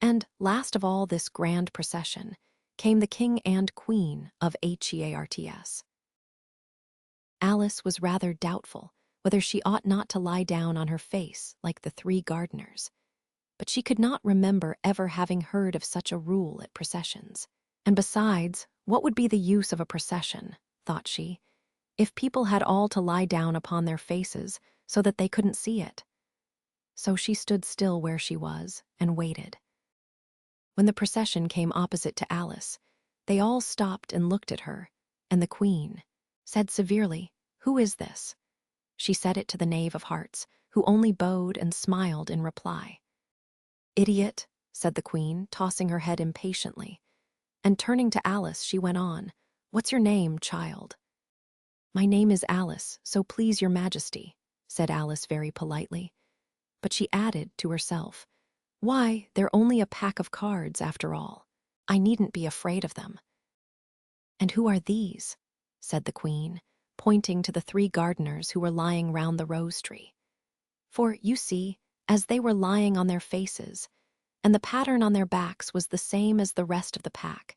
And, last of all this grand procession, came the king and queen of Hearts. Alice was rather doubtful whether she ought not to lie down on her face like the three gardeners, but she could not remember ever having heard of such a rule at processions. And besides, what would be the use of a procession, thought she, if people had all to lie down upon their faces so that they couldn't see it? So she stood still where she was and waited. When the procession came opposite to Alice, they all stopped and looked at her, and the queen said severely, "Who is this?" She said it to the Knave of Hearts, who only bowed and smiled in reply. "Idiot," said the queen, tossing her head impatiently. And turning to Alice, she went on, "What's your name, child?" "My name is Alice, so please your majesty," said Alice very politely. But she added to herself, "Why, they're only a pack of cards, after all. I needn't be afraid of them." "And who are these?" said the queen, pointing to the three gardeners who were lying round the rose tree. For, you see, as they were lying on their faces, and the pattern on their backs was the same as the rest of the pack,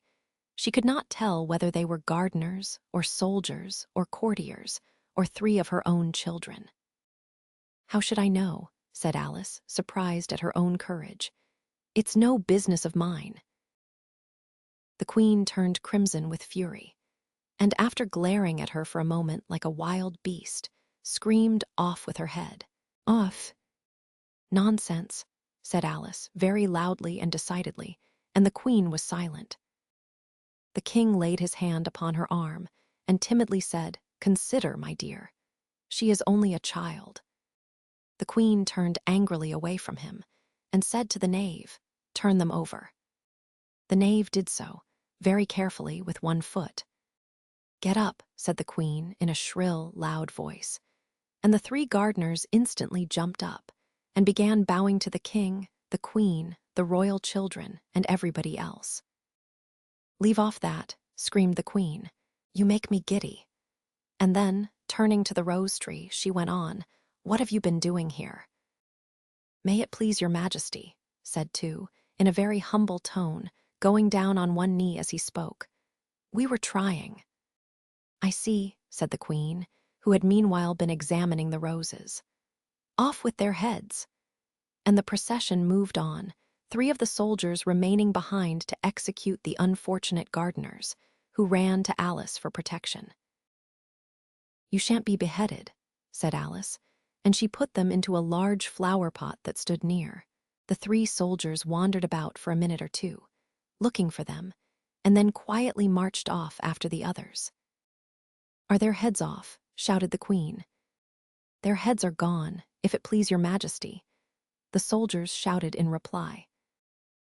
she could not tell whether they were gardeners, or soldiers, or courtiers, or three of her own children. "How should I know?" said Alice, surprised at her own courage. "It's no business of mine." The queen turned crimson with fury, and after glaring at her for a moment like a wild beast, screamed off with her head. "Off!" "Nonsense," said Alice, very loudly and decidedly, and the queen was silent. The king laid his hand upon her arm and timidly said, "Consider, my dear. She is only a child." The queen turned angrily away from him and said to the knave, "Turn them over." The knave did so, very carefully with one foot. "Get up," said the queen in a shrill, loud voice, and the three gardeners instantly jumped up and began bowing to the king, the queen, the royal children, and everybody else. "Leave off that," screamed the queen. "You make me giddy." And then, turning to the rose tree, she went on, "What have you been doing here?" "May it please your majesty," said two, in a very humble tone, going down on one knee as he spoke. "We were trying." "I see," said the queen, who had meanwhile been examining the roses. "Off with their heads." And the procession moved on, three of the soldiers remaining behind to execute the unfortunate gardeners, who ran to Alice for protection. "You shan't be beheaded," said Alice, and she put them into a large flower pot that stood near. The three soldiers wandered about for a minute or two, looking for them, and then quietly marched off after the others. "Are their heads off?" shouted the queen. "Their heads are gone, if it please your majesty," the soldiers shouted in reply.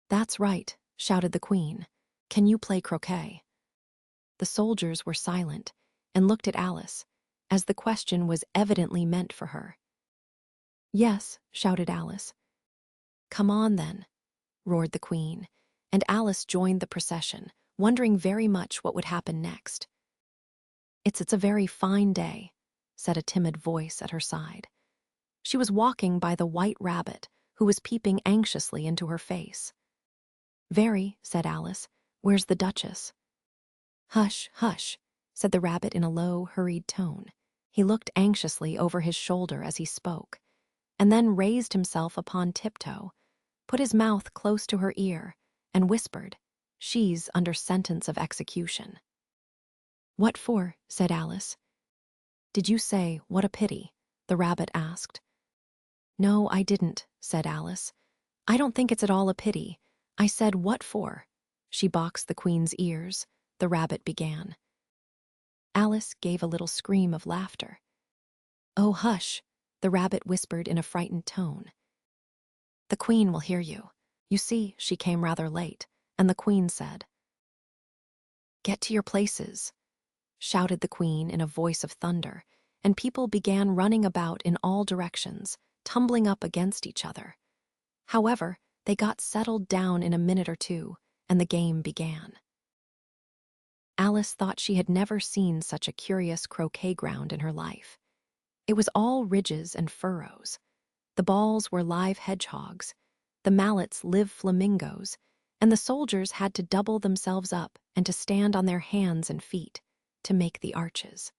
"That's right," shouted the queen. "Can you play croquet?" The soldiers were silent and looked at Alice, as the question was evidently meant for her. "Yes," shouted Alice. "Come on, then," roared the queen, and Alice joined the procession, wondering very much what would happen next. It's a very fine day," said a timid voice at her side. She was walking by the white rabbit, who was peeping anxiously into her face. "Very," said Alice. "Where's the Duchess?" "Hush, hush," said the rabbit in a low, hurried tone. He looked anxiously over his shoulder as he spoke, and then raised himself upon tiptoe, put his mouth close to her ear, and whispered, "She's under sentence of execution." "What for?" said Alice. "Did you say, 'What a pity'?" the rabbit asked. "No, I didn't," said Alice. "I don't think it's at all a pity. I said, 'What for?'" She boxed the queen's ears. The rabbit began. Alice gave a little scream of laughter. "Oh, hush," the rabbit whispered in a frightened tone. "The queen will hear you. You see, she came rather late," and the queen said, "Get to your places," shouted the queen in a voice of thunder, and people began running about in all directions, tumbling up against each other. However, they got settled down in a minute or two, and the game began. Alice thought she had never seen such a curious croquet ground in her life. It was all ridges and furrows. The balls were live hedgehogs, the mallets live flamingos, and the soldiers had to double themselves up and to stand on their hands and feet to make the arches.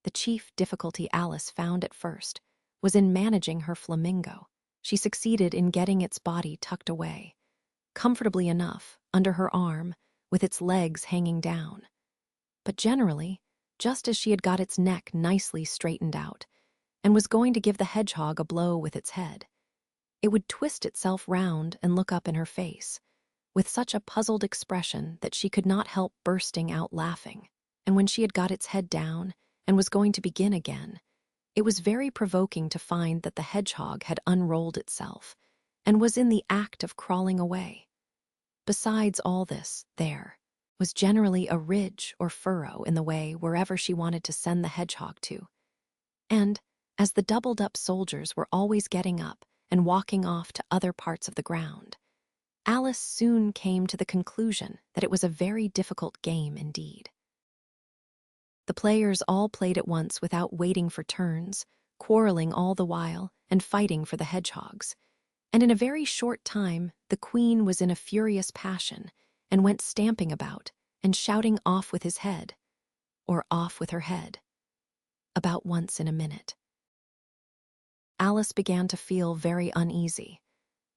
The chief difficulty Alice found at first was in managing her flamingo. She succeeded in getting its body tucked away, comfortably enough, under her arm, with its legs hanging down. But generally, just as she had got its neck nicely straightened out and was going to give the hedgehog a blow with its head, it would twist itself round and look up in her face, with such a puzzled expression that she could not help bursting out laughing. And when she had got its head down and was going to begin again, it was very provoking to find that the hedgehog had unrolled itself and was in the act of crawling away. Besides all this, there was generally a ridge or furrow in the way wherever she wanted to send the hedgehog to. And, as the doubled-up soldiers were always getting up and walking off to other parts of the ground, Alice soon came to the conclusion that it was a very difficult game indeed. The players all played at once without waiting for turns, quarreling all the while and fighting for the hedgehogs. And in a very short time, the queen was in a furious passion and went stamping about and shouting off with his head, or off with her head, about once in a minute. Alice began to feel very uneasy.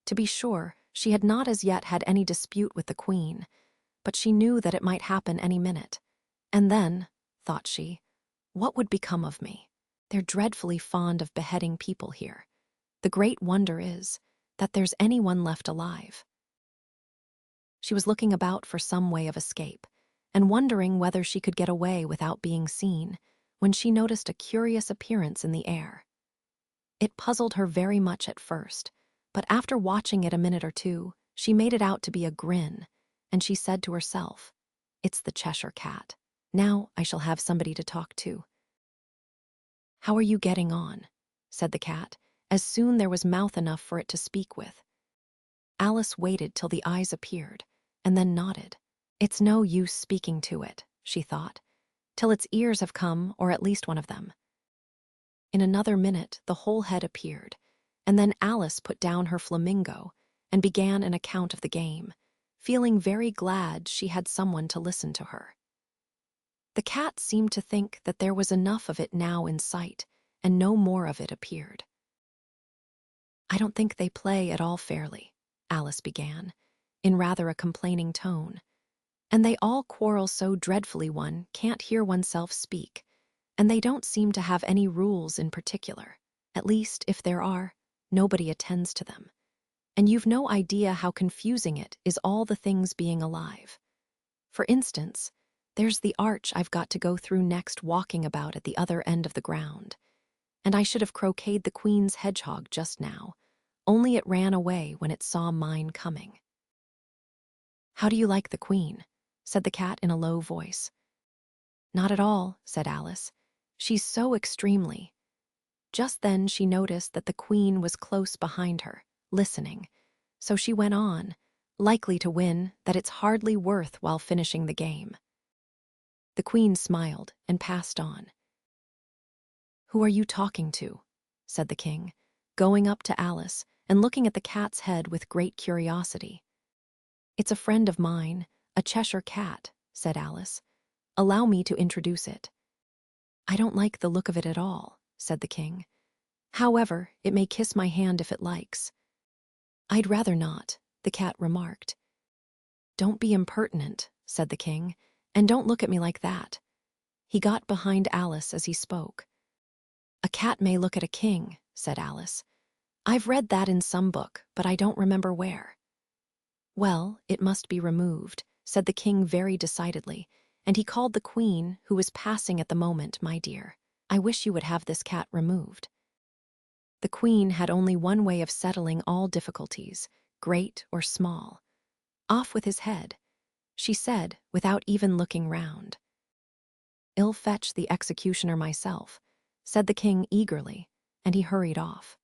To be sure, she had not as yet had any dispute with the queen, but she knew that it might happen any minute. And then, thought she, what would become of me? They're dreadfully fond of beheading people here. The great wonder is that there's anyone left alive. She was looking about for some way of escape, and wondering whether she could get away without being seen, when she noticed a curious appearance in the air. It puzzled her very much at first, but after watching it a minute or two, she made it out to be a grin, and she said to herself, "It's the Cheshire Cat. Now I shall have somebody to talk to." "How are you getting on?" said the cat, as soon there was mouth enough for it to speak with. Alice waited till the eyes appeared, and then nodded. "It's no use speaking to it," she thought, "till its ears have come, or at least one of them." In another minute the whole head appeared, and then Alice put down her flamingo and began an account of the game, feeling very glad she had someone to listen to her. The cat seemed to think that there was enough of it now in sight, and no more of it appeared. "I don't think they play at all fairly," Alice began, in rather a complaining tone. "And they all quarrel so dreadfully one can't hear oneself speak, and they don't seem to have any rules in particular. At least, if there are, nobody attends to them. And you've no idea how confusing it is, all the things being alive. For instance, there's the arch I've got to go through next, walking about at the other end of the ground. And I should have croqueted the queen's hedgehog just now, only it ran away when it saw mine coming." "How do you like the queen?" said the cat in a low voice. "Not at all," said Alice. "She's so extremely—" Just then she noticed that the queen was close behind her, listening, so she went on, likely to win, that it's hardly worth while finishing the game. The queen smiled and passed on. "Who are you talking to?" said the king, going up to Alice and looking at the cat's head with great curiosity. "It's a friend of mine, a Cheshire Cat," said Alice. "Allow me to introduce it." "I don't like the look of it at all," said the king. "However, it may kiss my hand if it likes." "I'd rather not," the cat remarked. "Don't be impertinent," said the king, "and don't look at me like that." He got behind Alice as he spoke. "A cat may look at a king," said Alice. "I've read that in some book, but I don't remember where." "Well, it must be removed," said the king very decidedly, and he called the queen, who was passing at the moment, "My dear, I wish you would have this cat removed." The queen had only one way of settling all difficulties, great or small. Off with his head. she said without even looking round. "I'll fetch the executioner myself," said the king eagerly, and he hurried off.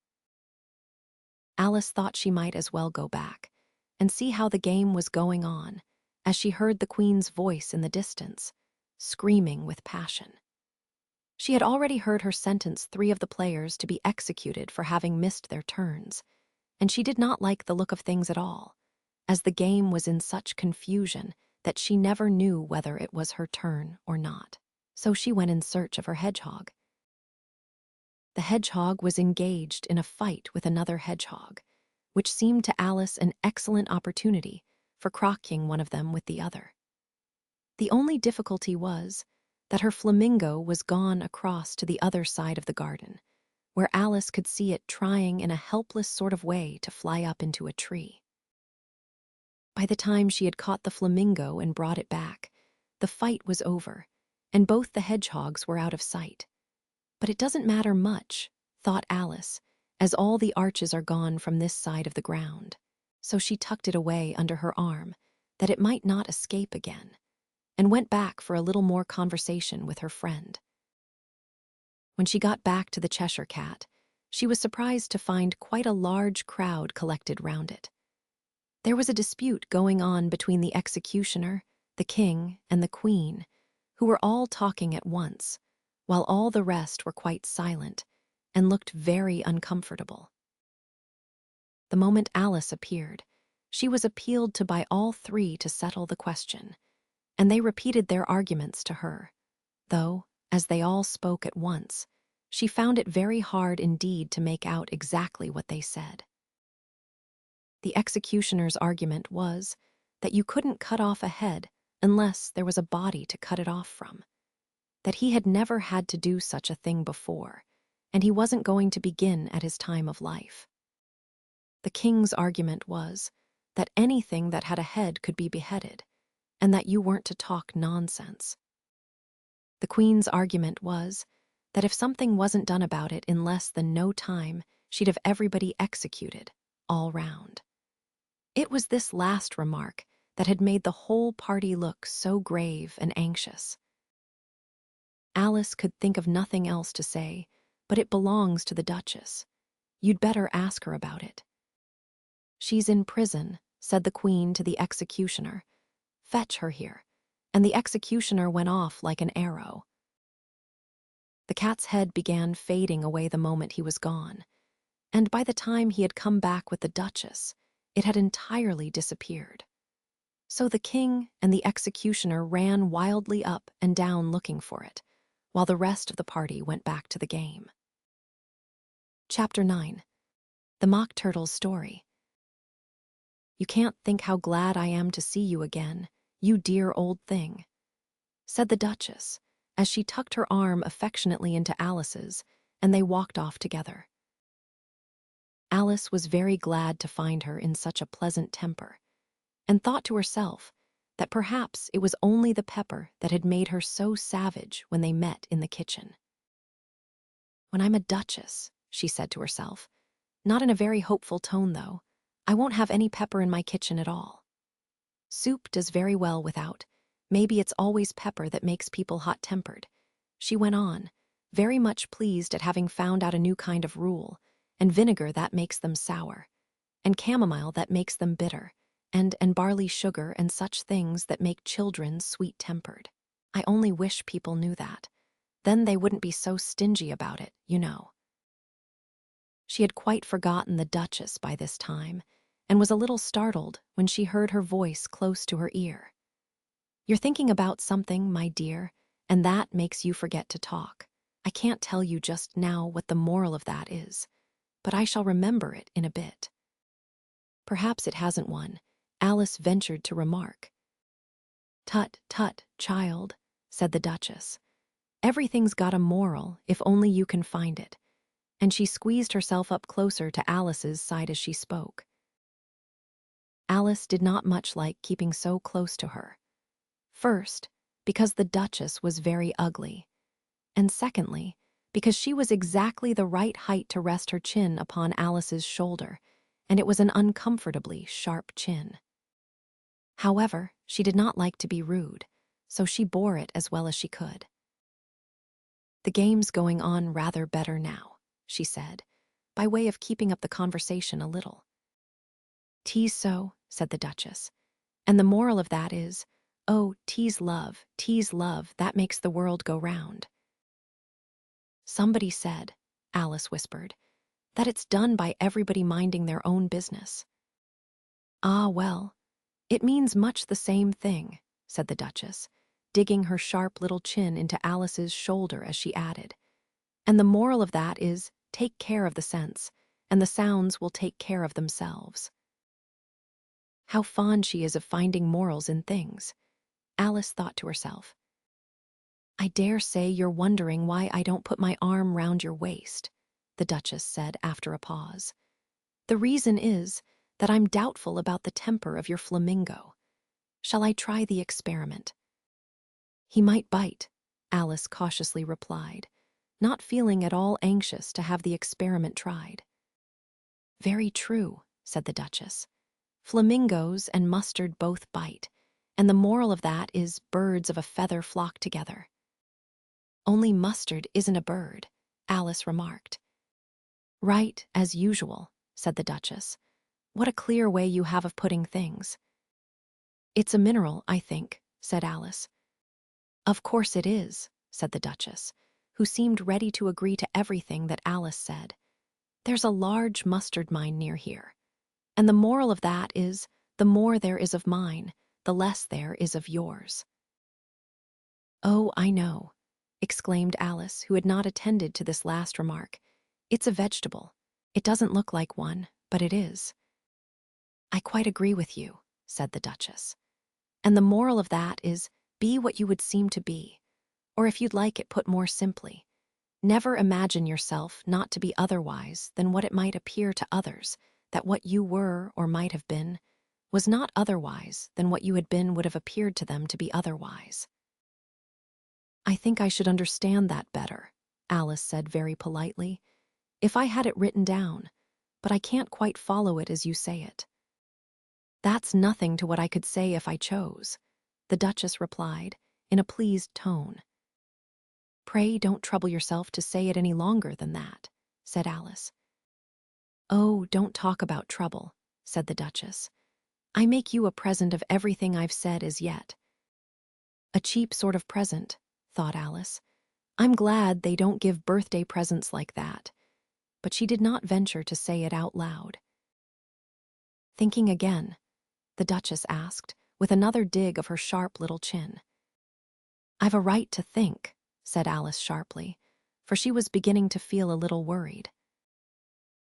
Alice thought she might as well go back and see how the game was going on as she heard the queen's voice in the distance, screaming with passion. She had already heard her sentence 3 of the players to be executed for having missed their turns, and she did not like the look of things at all, as the game was in such confusion that she never knew whether it was her turn or not. So she went in search of her hedgehog. The hedgehog was engaged in a fight with another hedgehog, which seemed to Alice an excellent opportunity for crocking one of them with the other. The only difficulty was that her flamingo was gone across to the other side of the garden, where Alice could see it trying in a helpless sort of way to fly up into a tree. By the time she had caught the flamingo and brought it back, the fight was over, and both the hedgehogs were out of sight. But it doesn't matter much, thought Alice, as all the arches are gone from this side of the ground. So she tucked it away under her arm, that it might not escape again, and went back for a little more conversation with her friend. When she got back to the Cheshire Cat, she was surprised to find quite a large crowd collected round it. There was a dispute going on between the executioner, the king, and the queen, who were all talking at once, while all the rest were quite silent and looked very uncomfortable. The moment Alice appeared, she was appealed to by all 3 to settle the question, and they repeated their arguments to her, though, as they all spoke at once, she found it very hard indeed to make out exactly what they said. The executioner's argument was that you couldn't cut off a head unless there was a body to cut it off from, that he had never had to do such a thing before, and he wasn't going to begin at his time of life. The king's argument was that anything that had a head could be beheaded, and that you weren't to talk nonsense. The queen's argument was that if something wasn't done about it in less than no time, she'd have everybody executed, all round. It was this last remark that had made the whole party look so grave and anxious. Alice could think of nothing else to say, but it belongs to the Duchess. You'd better ask her about it. She's in prison, said the Queen to the executioner. Fetch her here. And the executioner went off like an arrow. The cat's head began fading away the moment he was gone, and by the time he had come back with the Duchess, it had entirely disappeared. So the king and the executioner ran wildly up and down looking for it, while the rest of the party went back to the game. Chapter 9. The Mock Turtle's Story. You can't think how glad I am to see you again, you dear old thing, said the Duchess, as she tucked her arm affectionately into Alice's, and they walked off together. Alice was very glad to find her in such a pleasant temper, and thought to herself that perhaps it was only the pepper that had made her so savage when they met in the kitchen. When I'm a duchess, she said to herself, not in a very hopeful tone though, I won't have any pepper in my kitchen at all. Soup does very well without. Maybe it's always pepper that makes people hot-tempered, she went on, very much pleased at having found out a new kind of rule, and vinegar that makes them sour, and chamomile that makes them bitter, and barley sugar and such things that make children sweet-tempered. I only wish people knew that. Then they wouldn't be so stingy about it, you know. She had quite forgotten the Duchess by this time, and was a little startled when she heard her voice close to her ear. You're thinking about something, my dear, and that makes you forget to talk. I can't tell you just now what the moral of that is, but I shall remember it in a bit. Perhaps it hasn't one, Alice ventured to remark. Tut, tut, child, said the Duchess. Everything's got a moral if only you can find it, and she squeezed herself up closer to Alice's side as she spoke. Alice did not much like keeping so close to her. First, because the Duchess was very ugly, and secondly, because she was exactly the right height to rest her chin upon Alice's shoulder, and it was an uncomfortably sharp chin. However, She did not like to be rude, so she bore it as well as she could. "The game's going on rather better now," she said, by way of keeping up the conversation a little. "'Tis so," said the Duchess, "and the moral of that is, oh, 'tis love, that makes the world go round." "Somebody said," Alice whispered, "that it's done by everybody minding their own business." "Ah, well, it means much the same thing," said the Duchess, digging her sharp little chin into Alice's shoulder as she added, "and the moral of that is, take care of the sense, and the sounds will take care of themselves." How fond she is of finding morals in things, Alice thought to herself. "I dare say you're wondering why I don't put my arm round your waist," the Duchess said after a pause. "The reason is that I'm doubtful about the temper of your flamingo. Shall I try the experiment?" "He might bite," Alice cautiously replied, not feeling at all anxious to have the experiment tried. "Very true," said the Duchess. "Flamingos and mustard both bite, and the moral of that is birds of a feather flock together." "Only mustard isn't a bird," Alice remarked. "Right, as usual," said the Duchess. "What a clear way you have of putting things." "It's a mineral, I think," said Alice. "Of course it is," said the Duchess, who seemed ready to agree to everything that Alice said. "There's a large mustard mine near here, and the moral of that is, the more there is of mine, the less there is of yours." "Oh, I know," exclaimed Alice, who had not attended to this last remark. "It's a vegetable. It doesn't look like one, but it is." "I quite agree with you," said the Duchess. "And the moral of that is, be what you would seem to be, or if you'd like it put more simply, never imagine yourself not to be otherwise than what it might appear to others, that what you were or might have been was not otherwise than what you had been would have appeared to them to be otherwise." "I think I should understand that better," Alice said very politely, "if I had it written down, but I can't quite follow it as you say it." "That's nothing to what I could say if I chose," the Duchess replied, in a pleased tone. "Pray don't trouble yourself to say it any longer than that," said Alice. "Oh, don't talk about trouble," said the Duchess. "I make you a present of everything I've said as yet." A cheap sort of present, thought Alice. I'm glad they don't give birthday presents like that. But she did not venture to say it out loud. "Thinking again?" the Duchess asked, with another dig of her sharp little chin. "I've a right to think," said Alice sharply, for she was beginning to feel a little worried.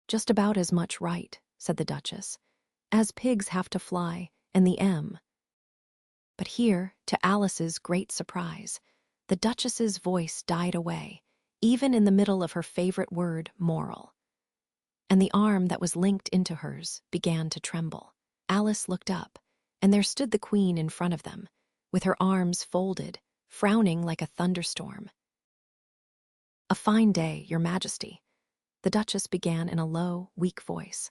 "Just about as much right," said the Duchess, "as pigs have to fly, and the M." But here, to Alice's great surprise, the Duchess's voice died away, even in the middle of her favorite word, moral. And the arm that was linked into hers began to tremble. Alice looked up, and there stood the Queen in front of them, with her arms folded, frowning like a thunderstorm. "A fine day, Your Majesty," the Duchess began in a low, weak voice.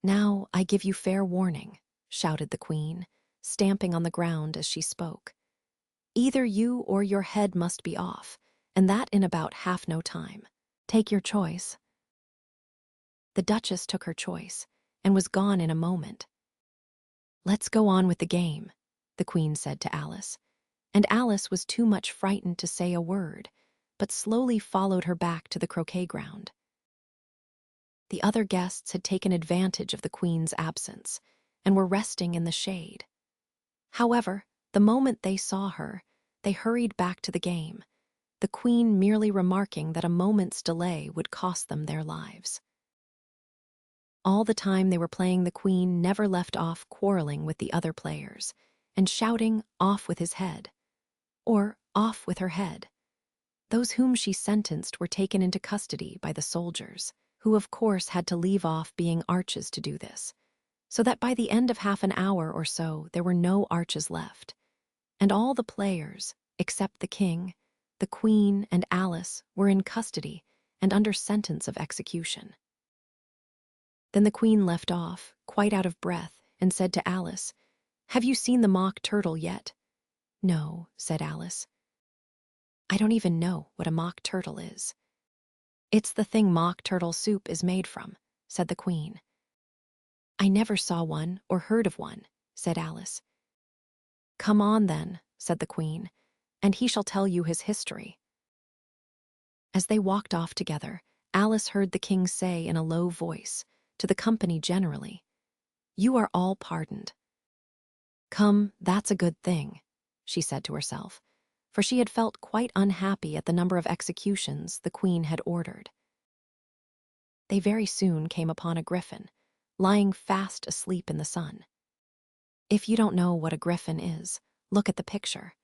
"Now I give you fair warning," shouted the Queen, stamping on the ground as she spoke. "Either you or your head must be off, and that in about half no time. Take your choice." The Duchess took her choice, and was gone in a moment. "Let's go on with the game," the Queen said to Alice, and Alice was too much frightened to say a word, but slowly followed her back to the croquet-ground. The other guests had taken advantage of the Queen's absence, and were resting in the shade. However, the moment they saw her, they hurried back to the game, the Queen merely remarking that a moment's delay would cost them their lives. All the time they were playing, the Queen never left off quarreling with the other players, and shouting, "Off with his head," or "Off with her head." Those whom she sentenced were taken into custody by the soldiers, who of course had to leave off being arches to do this, so that by the end of half an hour or so there were no arches left, and all the players, except the King, the Queen, and Alice, were in custody and under sentence of execution. Then the Queen left off, quite out of breath, and said to Alice, Have you seen the mock turtle yet? No, said Alice. I don't even know what a mock turtle is. It's the thing mock turtle soup is made from, said the Queen. I never saw one or heard of one, said Alice. Come on then, said the Queen, and he shall tell you his history. As they walked off together, Alice heard the King say in a low voice, to the company generally, You are all pardoned. Come, that's a good thing, she said to herself, for she had felt quite unhappy at the number of executions the Queen had ordered. They very soon came upon a griffin, lying fast asleep in the sun. If you don't know what a griffin is, look at the picture.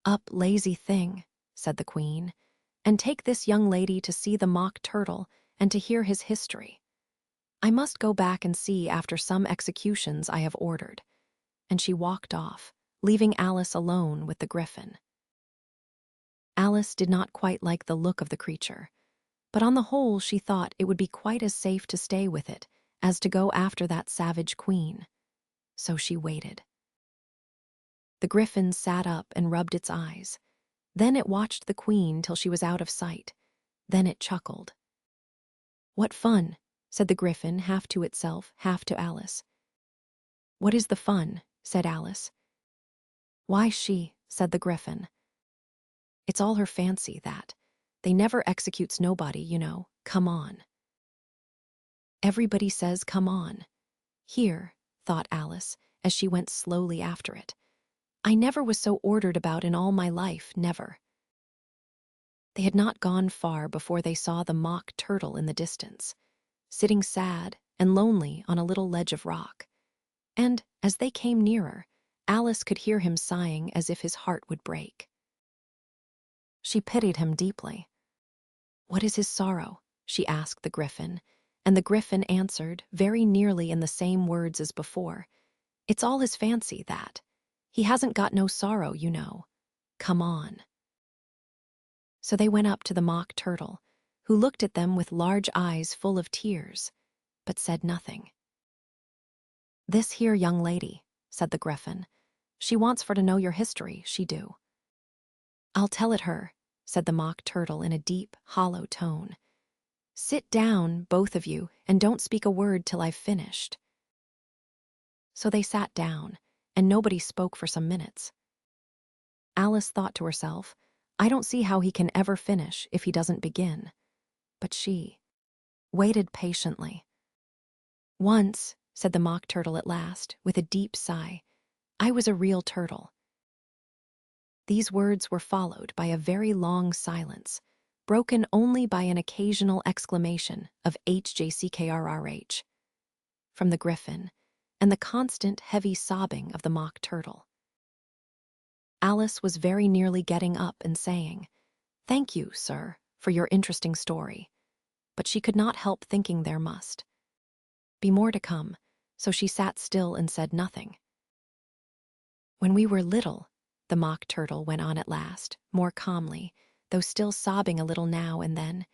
Up, lazy thing, said the Queen, and take this young lady to see the mock turtle and to hear his history. I must go back and see after some executions I have ordered. And she walked off, leaving Alice alone with the griffin. Alice did not quite like the look of the creature, but on the whole she thought it would be quite as safe to stay with it as to go after that savage Queen. So she waited. The griffin sat up and rubbed its eyes. Then it watched the Queen till she was out of sight. Then it chuckled. What fun, said the griffin, half to itself, half to Alice. What is the fun, said Alice. Why, she, said the griffin. It's all her fancy, that. They never executes nobody, you know. Come on. Everybody says come on. Here, thought Alice, as she went slowly after it. I never was so ordered about in all my life, never. They had not gone far before they saw the mock turtle in the distance, sitting sad and lonely on a little ledge of rock. And, as they came nearer, Alice could hear him sighing as if his heart would break. She pitied him deeply. What is his sorrow? She asked the griffin, and the griffin answered, very nearly in the same words as before. It's all his fancy, that. He hasn't got no sorrow, you know. Come on. So they went up to the mock turtle, who looked at them with large eyes full of tears, but said nothing. This here young lady, said the griffin, she wants for to know your history, she do. I'll tell it her, said the mock turtle in a deep, hollow tone. Sit down, both of you, and don't speak a word till I've finished. So they sat down, and nobody spoke for some minutes. Alice thought to herself, I don't see how he can ever finish if he doesn't begin. But she waited patiently. Once, said the mock turtle at last, with a deep sigh, I was a real turtle. These words were followed by a very long silence, broken only by an occasional exclamation of HJCKRRH from the griffin, and the constant heavy sobbing of the mock turtle. Alice was very nearly getting up and saying, Thank you, sir, for your interesting story, but she could not help thinking there must be more to come, so she sat still and said nothing. When we were little, the mock turtle went on at last, more calmly, though still sobbing a little now and then,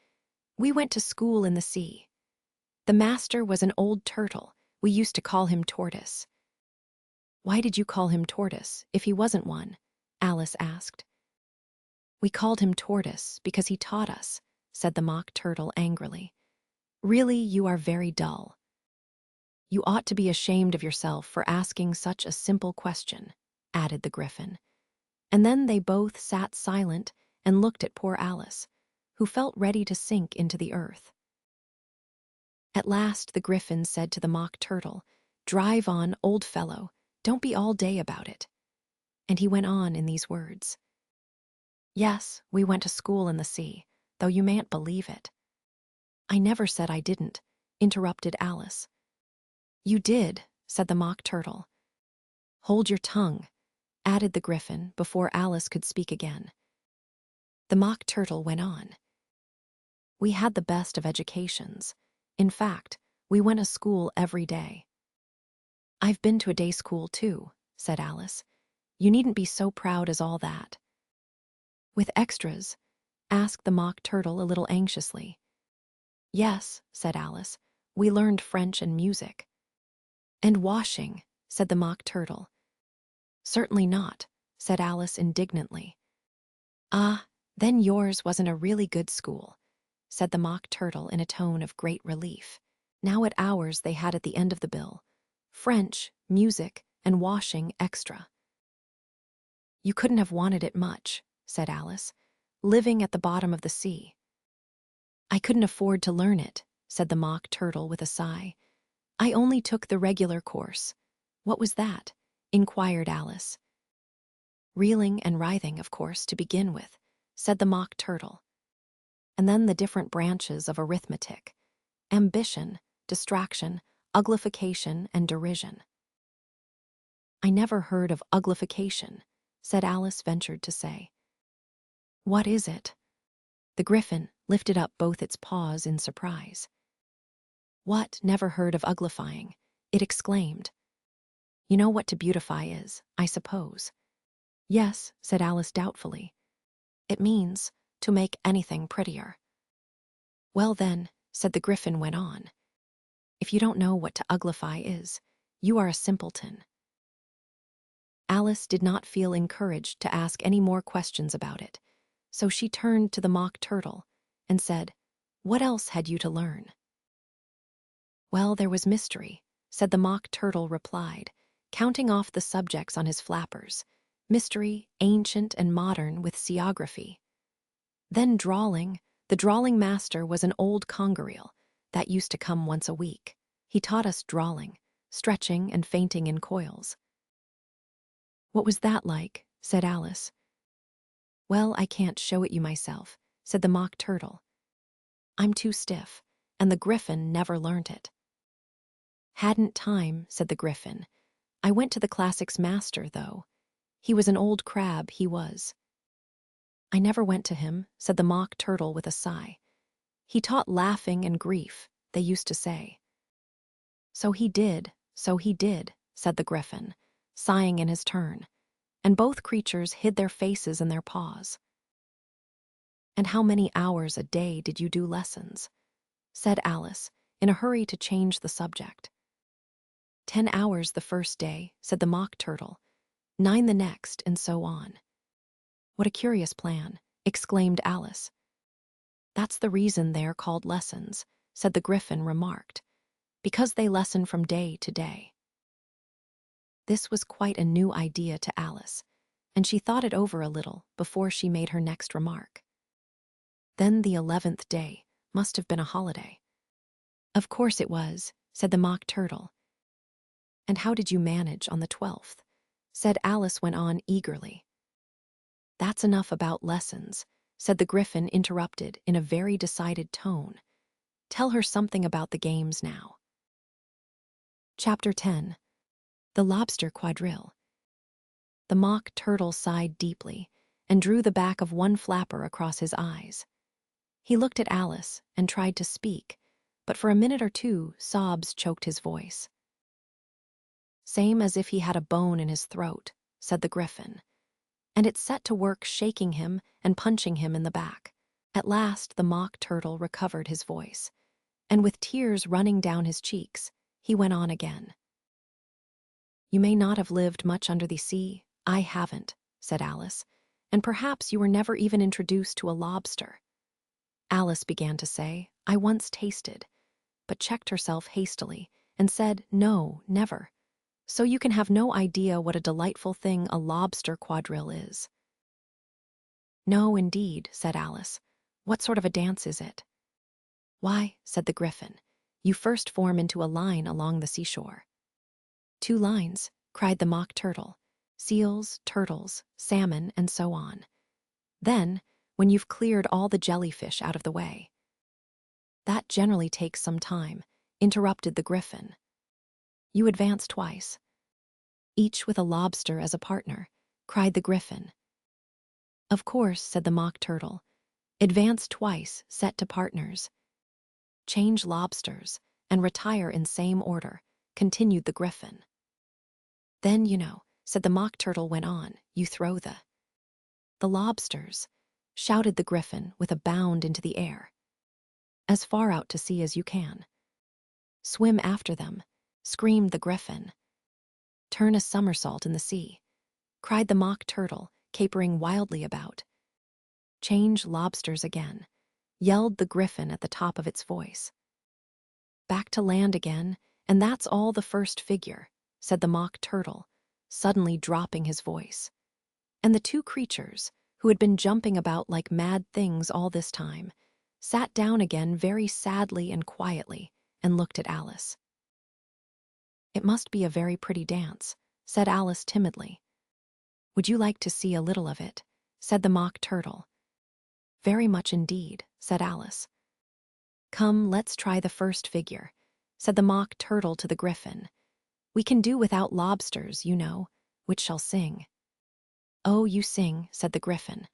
we went to school in the sea. The master was an old turtle. We used to call him Tortoise. Why did you call him Tortoise, if he wasn't one? Alice asked. We called him Tortoise because he taught us, said the mock turtle angrily. Really, you are very dull. You ought to be ashamed of yourself for asking such a simple question, added the griffin. And then they both sat silent and looked at poor Alice, who felt ready to sink into the earth. At last the griffin said to the mock turtle, Drive on, old fellow, don't be all day about it. And he went on in these words. Yes, we went to school in the sea, though you mayn't believe it. I never said I didn't, interrupted Alice. You did, said the mock turtle. Hold your tongue, added the griffin before Alice could speak again. The mock turtle went on. We had the best of educations. In fact, we went to school every day. I've been to a day school too, said Alice. You needn't be so proud as all that. With extras? Asked the mock turtle a little anxiously. Yes, said Alice. We learned French and music. And washing, said the mock turtle. "Certainly not," said Alice indignantly. "Ah, then yours wasn't a really good school," said the Mock Turtle in a tone of great relief. Now at ours they had at the end of the bill, French, music, and washing extra. "You couldn't have wanted it much," said Alice, "living at the bottom of the sea." "I couldn't afford to learn it," said the Mock Turtle with a sigh. "I only took the regular course." "What was that?" inquired Alice. "Reeling and writhing, of course, to begin with," said the Mock Turtle. "And then the different branches of arithmetic: ambition, distraction, uglification, and derision." "I never heard of uglification," said Alice ventured to say. "What is it?" The Griffin lifted up both its paws in surprise. "What, never heard of uglifying?" it exclaimed. "You know what to beautify is, I suppose." "Yes," said Alice doubtfully. "It means to make anything prettier." "Well then," said the Griffin went on, "if you don't know what to uglify is, you are a simpleton." Alice did not feel encouraged to ask any more questions about it, so she turned to the Mock Turtle and said, "What else had you to learn?" "Well, there was mystery," said the Mock Turtle replied, counting off the subjects on his flappers. "Mystery, ancient and modern, with seaography. Then drawling. The drawling master was an old Congareel that used to come once a week. He taught us drawling, stretching and fainting in coils." "What was that like?" said Alice. "Well, I can't show it you myself," said the Mock Turtle. "I'm too stiff, and the Griffin never learnt it." "Hadn't time," said the Griffin. "I went to the classics master, though. He was an old crab, he was." "I never went to him," said the Mock Turtle with a sigh. "He taught laughing and grief, they used to say." So he did," said the Griffin, sighing in his turn, and both creatures hid their faces in their paws. "And how many hours a day did you do lessons?" said Alice, in a hurry to change the subject. 10 hours the first day," said the Mock Turtle, 9 the next, and so on. "What a curious plan," exclaimed Alice. "That's the reason they're called lessons," said the Griffin remarked, "because they lesson from day to day." This was quite a new idea to Alice, and she thought it over a little before she made her next remark. "Then the 11th day must have been a holiday." "Of course it was," said the Mock Turtle. "And how did you manage on the 12th?" said Alice went on eagerly. "That's enough about lessons," said the Griffin interrupted in a very decided tone. "Tell her something about the games now." Chapter 10. The Lobster Quadrille. The Mock Turtle sighed deeply and drew the back of one flapper across his eyes. He looked at Alice and tried to speak, but for a minute or two sobs choked his voice. "Same as if he had a bone in his throat," said the Griffin, and it set to work shaking him and punching him in the back. At last the Mock Turtle recovered his voice, and with tears running down his cheeks, he went on again. "You may not have lived much under the sea. I haven't," said Alice, "and perhaps you were never even introduced to a lobster." Alice began to say, "I once tasted," but checked herself hastily and said, "No, never. So you can have no idea what a delightful thing a lobster quadrille is." "No, indeed," said Alice. "What sort of a dance is it?" "Why," said the Griffin, "you first form into a line along the seashore." "2 lines," cried the Mock Turtle. "Seals, turtles, salmon, and so on. Then, when you've cleared all the jellyfish out of the way." "That generally takes some time," interrupted the Griffin. "You advance twice." "Each with a lobster as a partner," cried the Griffin. "Of course," said the Mock Turtle. "Advance twice, set to partners." "Change lobsters, and retire in same order," continued the Griffin. "Then, you know," said the Mock Turtle went on, "you throw the lobsters," shouted the Griffin with a bound into the air, "as far out to sea as you can." "Swim after them," screamed the Griffin. "Turn a somersault in the sea." cried the Mock Turtle, capering wildly about. Change lobsters again, yelled the Griffin at the top of its voice. Back to land again, and that's all the first figure, said the Mock Turtle, suddenly dropping his voice. And the two creatures, who had been jumping about like mad things all this time, sat down again very sadly and quietly and looked at Alice. It must be a very pretty dance, said Alice timidly. Would you like to see a little of it? Said the Mock Turtle. Very much indeed, said Alice. Come, let's try the first figure, said the Mock Turtle to the Griffin. We can do without lobsters, you know, which shall sing. Oh, you sing, said the Griffin.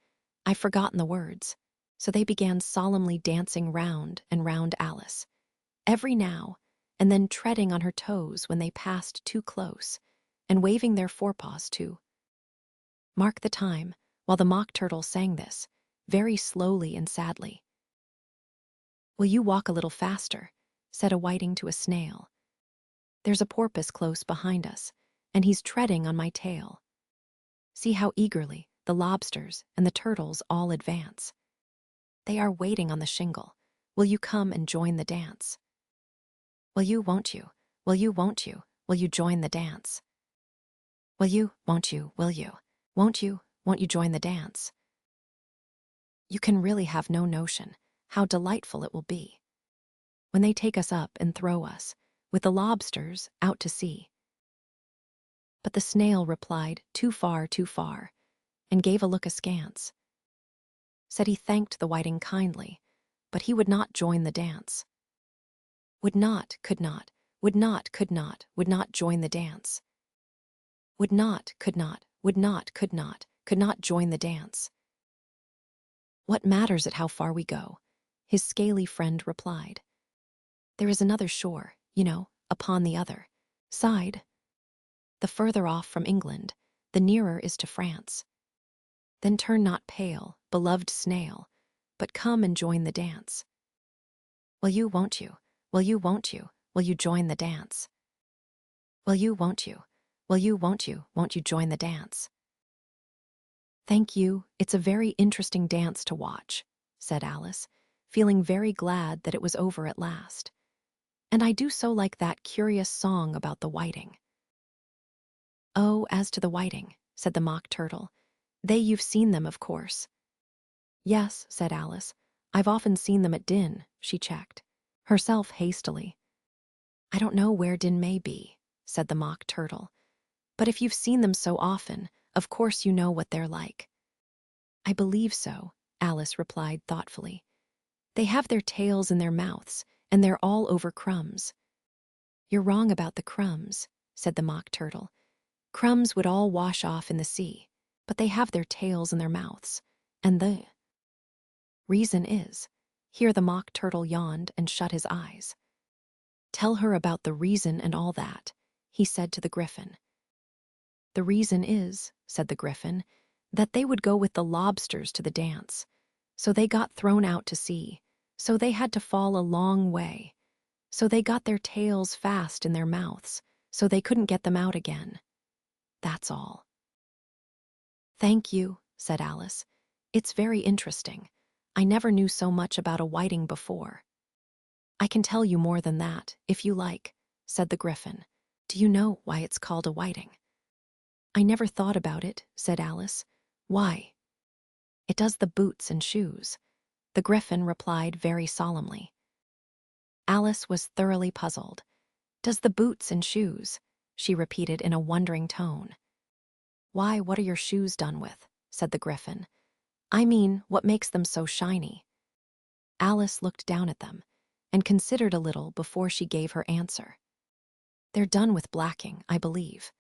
I've forgotten the words. So they began solemnly dancing round and round Alice, every now and then treading on her toes when they passed too close, and waving their forepaws to mark the time while the Mock Turtle sang this, very slowly and sadly. Will you walk a little faster? Said a whiting to a snail. There's a porpoise close behind us, and he's treading on my tail. See how eagerly the lobsters and the turtles all advance. They are waiting on the shingle. Will you come and join the dance? Will you, won't you? Will you, won't you? Will you join the dance? Will you, won't you? Will you? Won't you? Won't you join the dance? You can really have no notion how delightful it will be when they take us up and throw us, with the lobsters, out to sea. But the snail replied, too far, and gave a look askance. Said he thanked the whiting kindly, but he would not join the dance. Would not, could not, would not, could not, would not join the dance. Would not, could not, would not, could not join the dance. What matters it how far we go? His scaly friend replied. There is another shore, you know, upon the other side. The further off from England, the nearer is to France. Then turn not pale, beloved snail, but come and join the dance. Will you, won't you? Will you, won't you? Will you join the dance? Will you, won't you? Will you, won't you? Won't you join the dance? Thank you, it's a very interesting dance to watch, said Alice, feeling very glad that it was over at last. And I do so like that curious song about the whiting. Oh, as to the whiting, said the Mock Turtle, you've seen them, of course. Yes, said Alice, I've often seen them at Din, she checked, herself hastily. I don't know where Din may be, said the Mock Turtle, but if you've seen them so often, of course you know what they're like. I believe so, Alice replied thoughtfully. They have their tails in their mouths, and they're all over crumbs. You're wrong about the crumbs, said the Mock Turtle. Crumbs would all wash off in the sea, but they have their tails in their mouths, and the reason is, here the Mock Turtle yawned and shut his eyes. Tell her about the reason and all that, he said to the Griffin. The reason is, said the Griffin, that they would go with the lobsters to the dance, so they got thrown out to sea, so they had to fall a long way, so they got their tails fast in their mouths, so they couldn't get them out again. That's all. Thank you, said Alice. It's very interesting. I never knew so much about a whiting before. I can tell you more than that, if you like, said the Griffin. Do you know why it's called a whiting? I never thought about it, said Alice. Why? It does the boots and shoes, the Griffin replied very solemnly. Alice was thoroughly puzzled. Does the boots and shoes, she repeated in a wondering tone. Why, what are your shoes done with? Said the Griffin. I mean, what makes them so shiny? Alice looked down at them and considered a little before she gave her answer. They're done with blacking, I believe.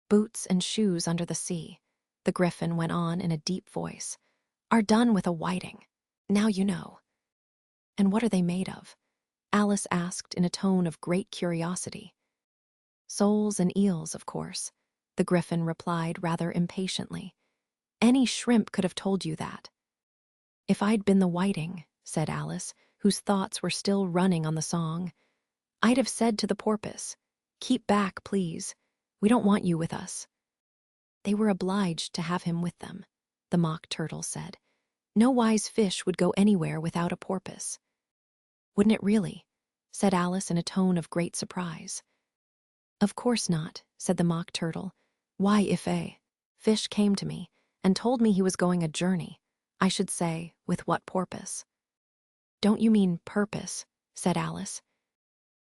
Boots and shoes under the sea, the Griffin went on in a deep voice, are done with a whiting. Now you know. And what are they made of? Alice asked in a tone of great curiosity. Soles and eels, of course, the Griffin replied rather impatiently. Any shrimp could have told you that. If I'd been the whiting, said Alice, whose thoughts were still running on the song, I'd have said to the porpoise, keep back, please. We don't want you with us. They were obliged to have him with them, the Mock Turtle said. No wise fish would go anywhere without a porpoise. Wouldn't it really? Said Alice in a tone of great surprise. Of course not, said the Mock Turtle. Why, if a fish came to me and told me he was going a journey, I should say, with what porpoise? Don't you mean purpose? Said Alice.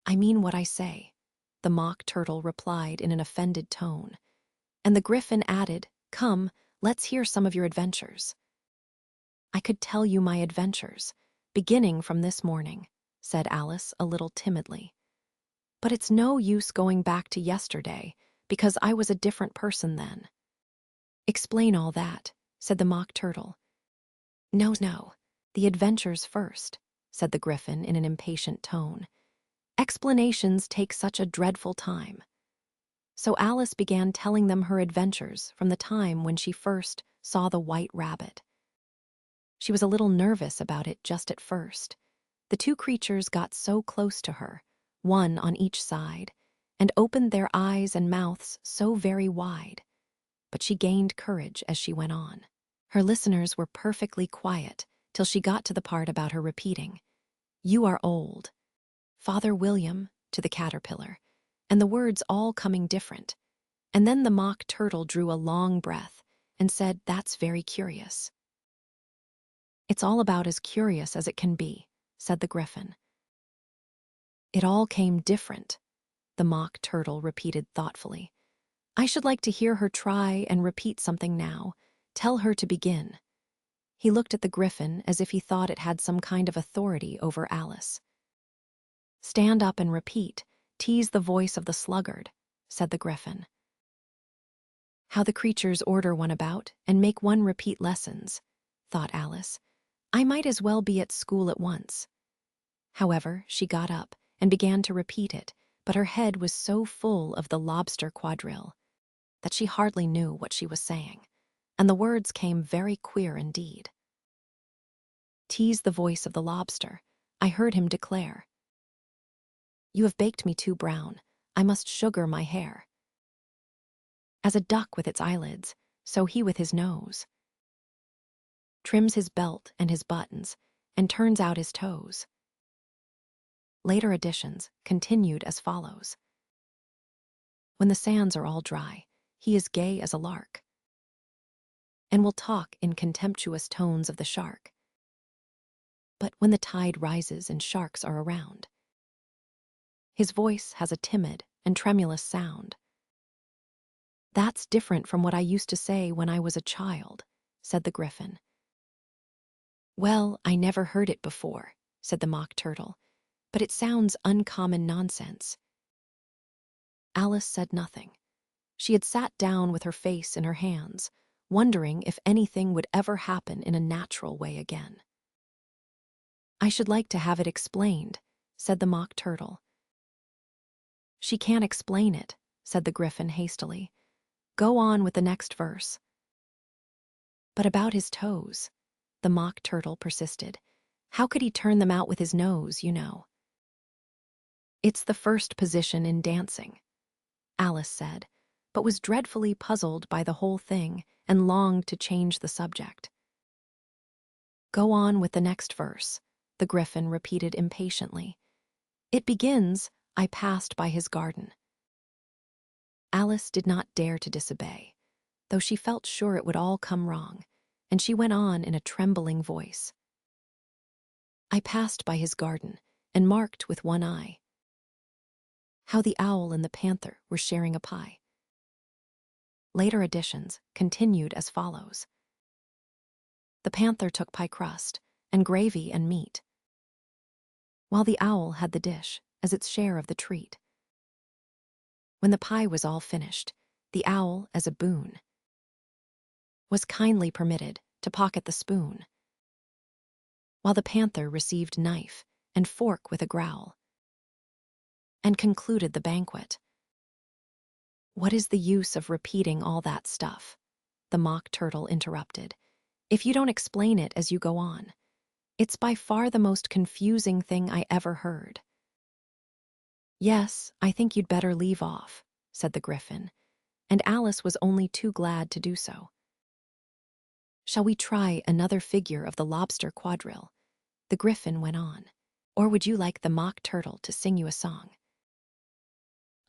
I mean what I say, the Mock Turtle replied in an offended tone. And the Gryphon added, Come, let's hear some of your adventures. I could tell you my adventures, beginning from this morning, said Alice a little timidly. But it's no use going back to yesterday, because I was a different person then. Explain all that, said the Mock Turtle. No, the adventures first, said the Gryphon in an impatient tone. Explanations take such a dreadful time. So Alice began telling them her adventures from the time when she first saw the white rabbit. She was a little nervous about it just at first. The two creatures got so close to her, one on each side, and opened their eyes and mouths so very wide. But she gained courage as she went on. Her listeners were perfectly quiet till she got to the part about her repeating, You are old, Father William, to the caterpillar, and the words all coming different. And then the Mock Turtle drew a long breath and said, That's very curious. It's all about as curious as it can be, said the Gryphon. It all came different, the Mock Turtle repeated thoughtfully. I should like to hear her try and repeat something now. Tell her to begin. He looked at the Gryphon as if he thought it had some kind of authority over Alice. Stand up and repeat, tease the voice of the sluggard, said the Gryphon. How the creatures order one about and make one repeat lessons, thought Alice. I might as well be at school at once. However, she got up and began to repeat it, but her head was so full of the Lobster quadrille that she hardly knew what she was saying, and the words came very queer indeed. Tease the voice of the lobster, I heard him declare. You have baked me too brown, I must sugar my hair. As a duck with its eyelids, so he with his nose. Trims his belt and his buttons, and turns out his toes. Later editions continued as follows. When the sands are all dry, he is gay as a lark, and will talk in contemptuous tones of the shark. But when the tide rises and sharks are around, his voice has a timid and tremulous sound. That's different from what I used to say when I was a child, said the Gryphon. Well, I never heard it before, said the Mock Turtle, but it sounds uncommon nonsense. Alice said nothing. She had sat down with her face in her hands, wondering if anything would ever happen in a natural way again. I should like to have it explained, said the Mock Turtle. She can't explain it, said the Gryphon hastily. Go on with the next verse. But about his toes, the Mock Turtle persisted. How could he turn them out with his nose, you know? It's the first position in dancing, Alice said, but was dreadfully puzzled by the whole thing and longed to change the subject. Go on with the next verse, the Gryphon repeated impatiently. It begins, I passed by his garden. Alice did not dare to disobey, though she felt sure it would all come wrong, and she went on in a trembling voice. I passed by his garden and marked with one eye how the owl and the panther were sharing a pie. Later editions continued as follows. The panther took pie crust and gravy and meat, while the owl had the dish as its share of the treat. When the pie was all finished, the owl, as a boon, was kindly permitted to pocket the spoon, while the panther received knife and fork with a growl, and concluded the banquet. What is the use of repeating all that stuff? The Mock Turtle interrupted. If you don't explain it as you go on, it's by far the most confusing thing I ever heard. Yes, I think you'd better leave off, said the Gryphon, and Alice was only too glad to do so. "Shall we try another figure of the lobster quadrille?" the Griffin went on. "Or would you like the mock turtle to sing you a song?"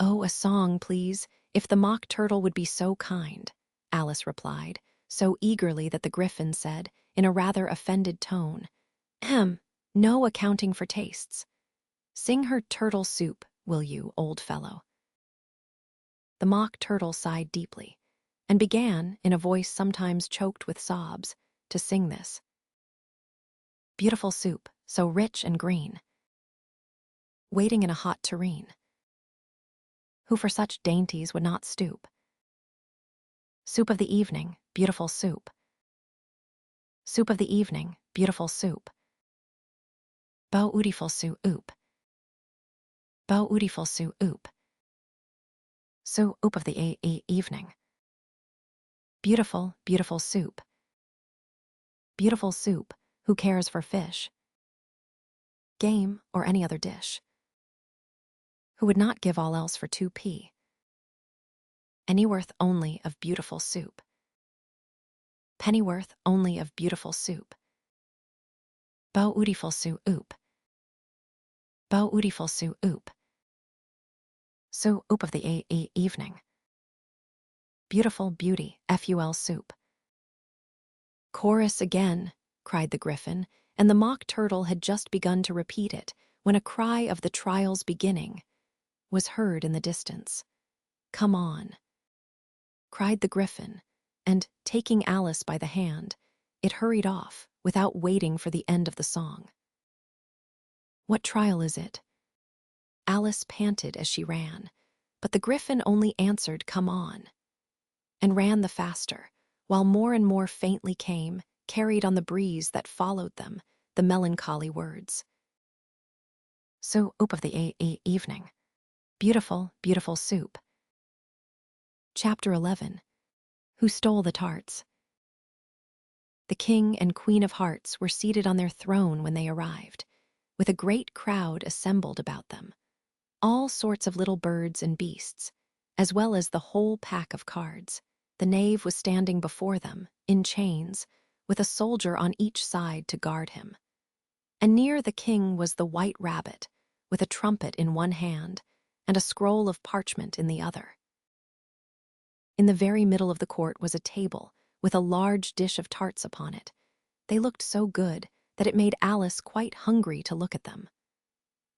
"Oh, a song, please, if the mock turtle would be so kind," Alice replied, so eagerly that the Griffin said, in a rather offended tone, no accounting for tastes. Sing her turtle soup, will you, old fellow?" The mock turtle sighed deeply, and began, in a voice sometimes choked with sobs, to sing this. "Beautiful soup, so rich and green, waiting in a hot tureen. Who for such dainties would not stoop? Soup of the evening, beautiful soup. Soup of the evening, beautiful soup. Beautiful soup, oop. Beautiful soup, oop. Soup of the evening. Beautiful, beautiful soup. Beautiful soup, who cares for fish, game, or any other dish? Who would not give all else for 2p? Pennyworth only of beautiful soup. Pennyworth only of beautiful soup. Beautiful soup, oop. Beautiful soup, oop. Soup of the evening. Beautiful beauty, ful soup. "Chorus again," cried the Griffin, and the mock turtle had just begun to repeat it when a cry of the trial's beginning was heard in the distance. "Come on," cried the Griffin, and, taking Alice by the hand, it hurried off without waiting for the end of the song. "What trial is it?" Alice panted as she ran, but the Griffin only answered, "Come on," and ran the faster, while more and more faintly came, carried on the breeze that followed them, the melancholy words. Soup of the evening. Beautiful, beautiful soup. Chapter 11. Who Stole the Tarts? The King and Queen of Hearts were seated on their throne when they arrived, with a great crowd assembled about them. All sorts of little birds and beasts, as well as the whole pack of cards. The knave was standing before them, in chains, with a soldier on each side to guard him. And near the king was the white rabbit, with a trumpet in one hand and a scroll of parchment in the other. In the very middle of the court was a table with a large dish of tarts upon it. They looked so good that it made Alice quite hungry to look at them.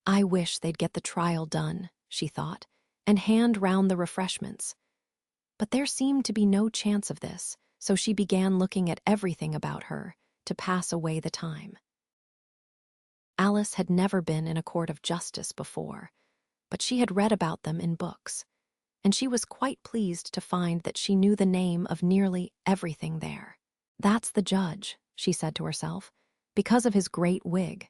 "I wish they'd get the trial done," she thought, and hand round the refreshments. But there seemed to be no chance of this, so she began looking at everything about her to pass away the time. Alice had never been in a court of justice before, but she had read about them in books, and she was quite pleased to find that she knew the name of nearly everything there. "That's the judge," she said to herself, because of his great wig.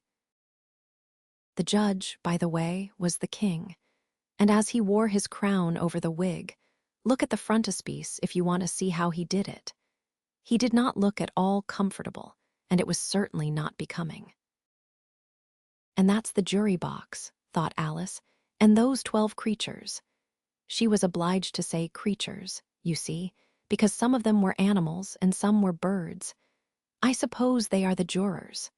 The judge, by the way, was the king, and as he wore his crown over the wig, look at the frontispiece if you want to see how he did it. He did not look at all comfortable, and it was certainly not becoming. "And that's the jury box," thought Alice, "and those 12 creatures." She was obliged to say creatures, you see, because some of them were animals and some were birds. "I suppose they are the jurors."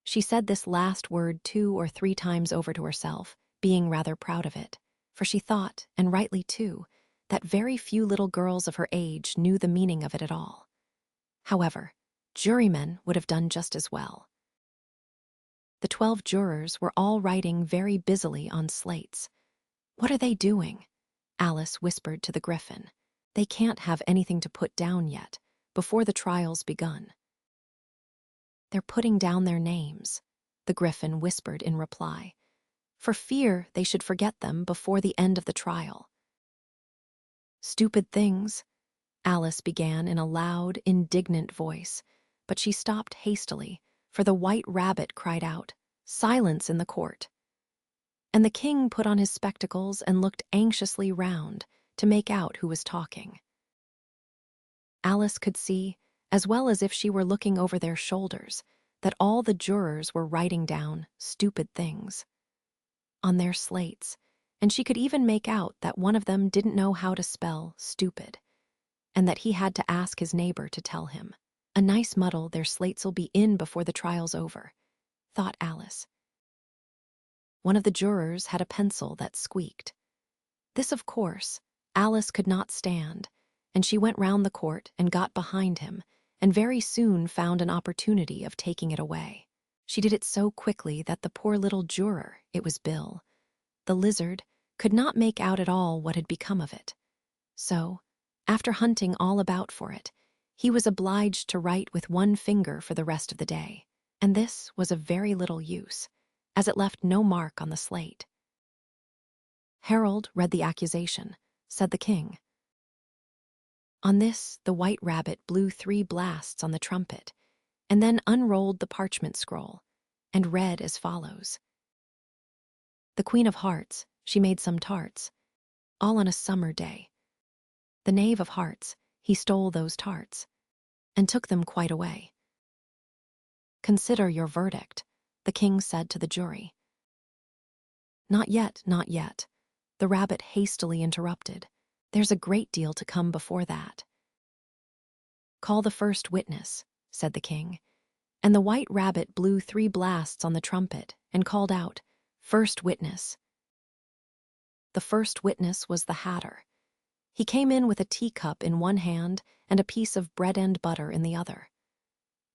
She said this last word 2 or 3 times over to herself, being rather proud of it, for she thought, and rightly too, that very few little girls of her age knew the meaning of it at all. However, jurymen would have done just as well. The 12 jurors were all writing very busily on slates. "What are they doing?" Alice whispered to the Griffin. "They can't have anything to put down yet, before the trial's begun." "They're putting down their names," the Griffin whispered in reply, for fear they should forget them before the end of the trial. "Stupid things," Alice began in a loud, indignant voice, but she stopped hastily, for the white rabbit cried out, "Silence in the court!" And the king put on his spectacles and looked anxiously round to make out who was talking. Alice could see, as well as if she were looking over their shoulders, that all the jurors were writing down "stupid things" on their slates, and she could even make out that one of them didn't know how to spell stupid, and that he had to ask his neighbor to tell him. A nice muddle their slates'll be in before the trial's over, thought Alice. One of the jurors had a pencil that squeaked. This, of course, Alice could not stand, and she went round the court and got behind him, and very soon found an opportunity of taking it away. She did it so quickly that the poor little juror, it was Bill, the lizard, could not make out at all what had become of it. So, after hunting all about for it, he was obliged to write with one finger for the rest of the day, and this was of very little use, as it left no mark on the slate. Harold read the accusation, said the king. On this, the white rabbit blew 3 blasts on the trumpet, and then unrolled the parchment scroll, and read as follows. The Queen of Hearts, she made some tarts, all on a summer day. The Knave of Hearts, he stole those tarts, and took them quite away. Consider your verdict, the king said to the jury. Not yet, not yet, the rabbit hastily interrupted. There's a great deal to come before that. Call the first witness, said the king, and the white rabbit blew 3 blasts on the trumpet and called out, First witness. The first witness was the Hatter. He came in with a teacup in one hand and a piece of bread and butter in the other.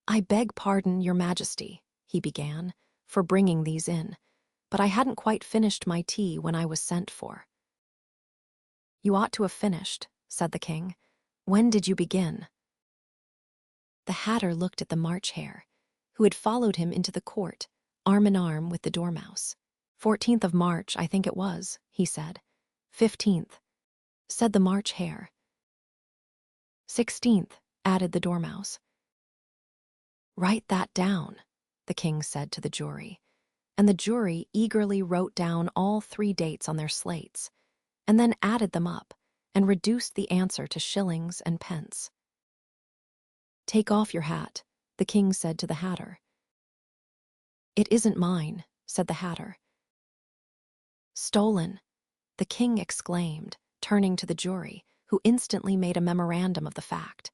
I beg pardon, Your Majesty, he began, for bringing these in, but I hadn't quite finished my tea when I was sent for. You ought to have finished, said the king. When did you begin? The Hatter looked at the March Hare, who had followed him into the court, arm in arm with the Dormouse. 14th of March, I think it was, he said. 15th, said the March Hare. 16th, added the Dormouse. Write that down, the king said to the jury, and the jury eagerly wrote down all 3 dates on their slates, and then added them up and reduced the answer to shillings and pence. Take off your hat, the king said to the Hatter. It isn't mine, said the Hatter. Stolen, the king exclaimed, turning to the jury, who instantly made a memorandum of the fact.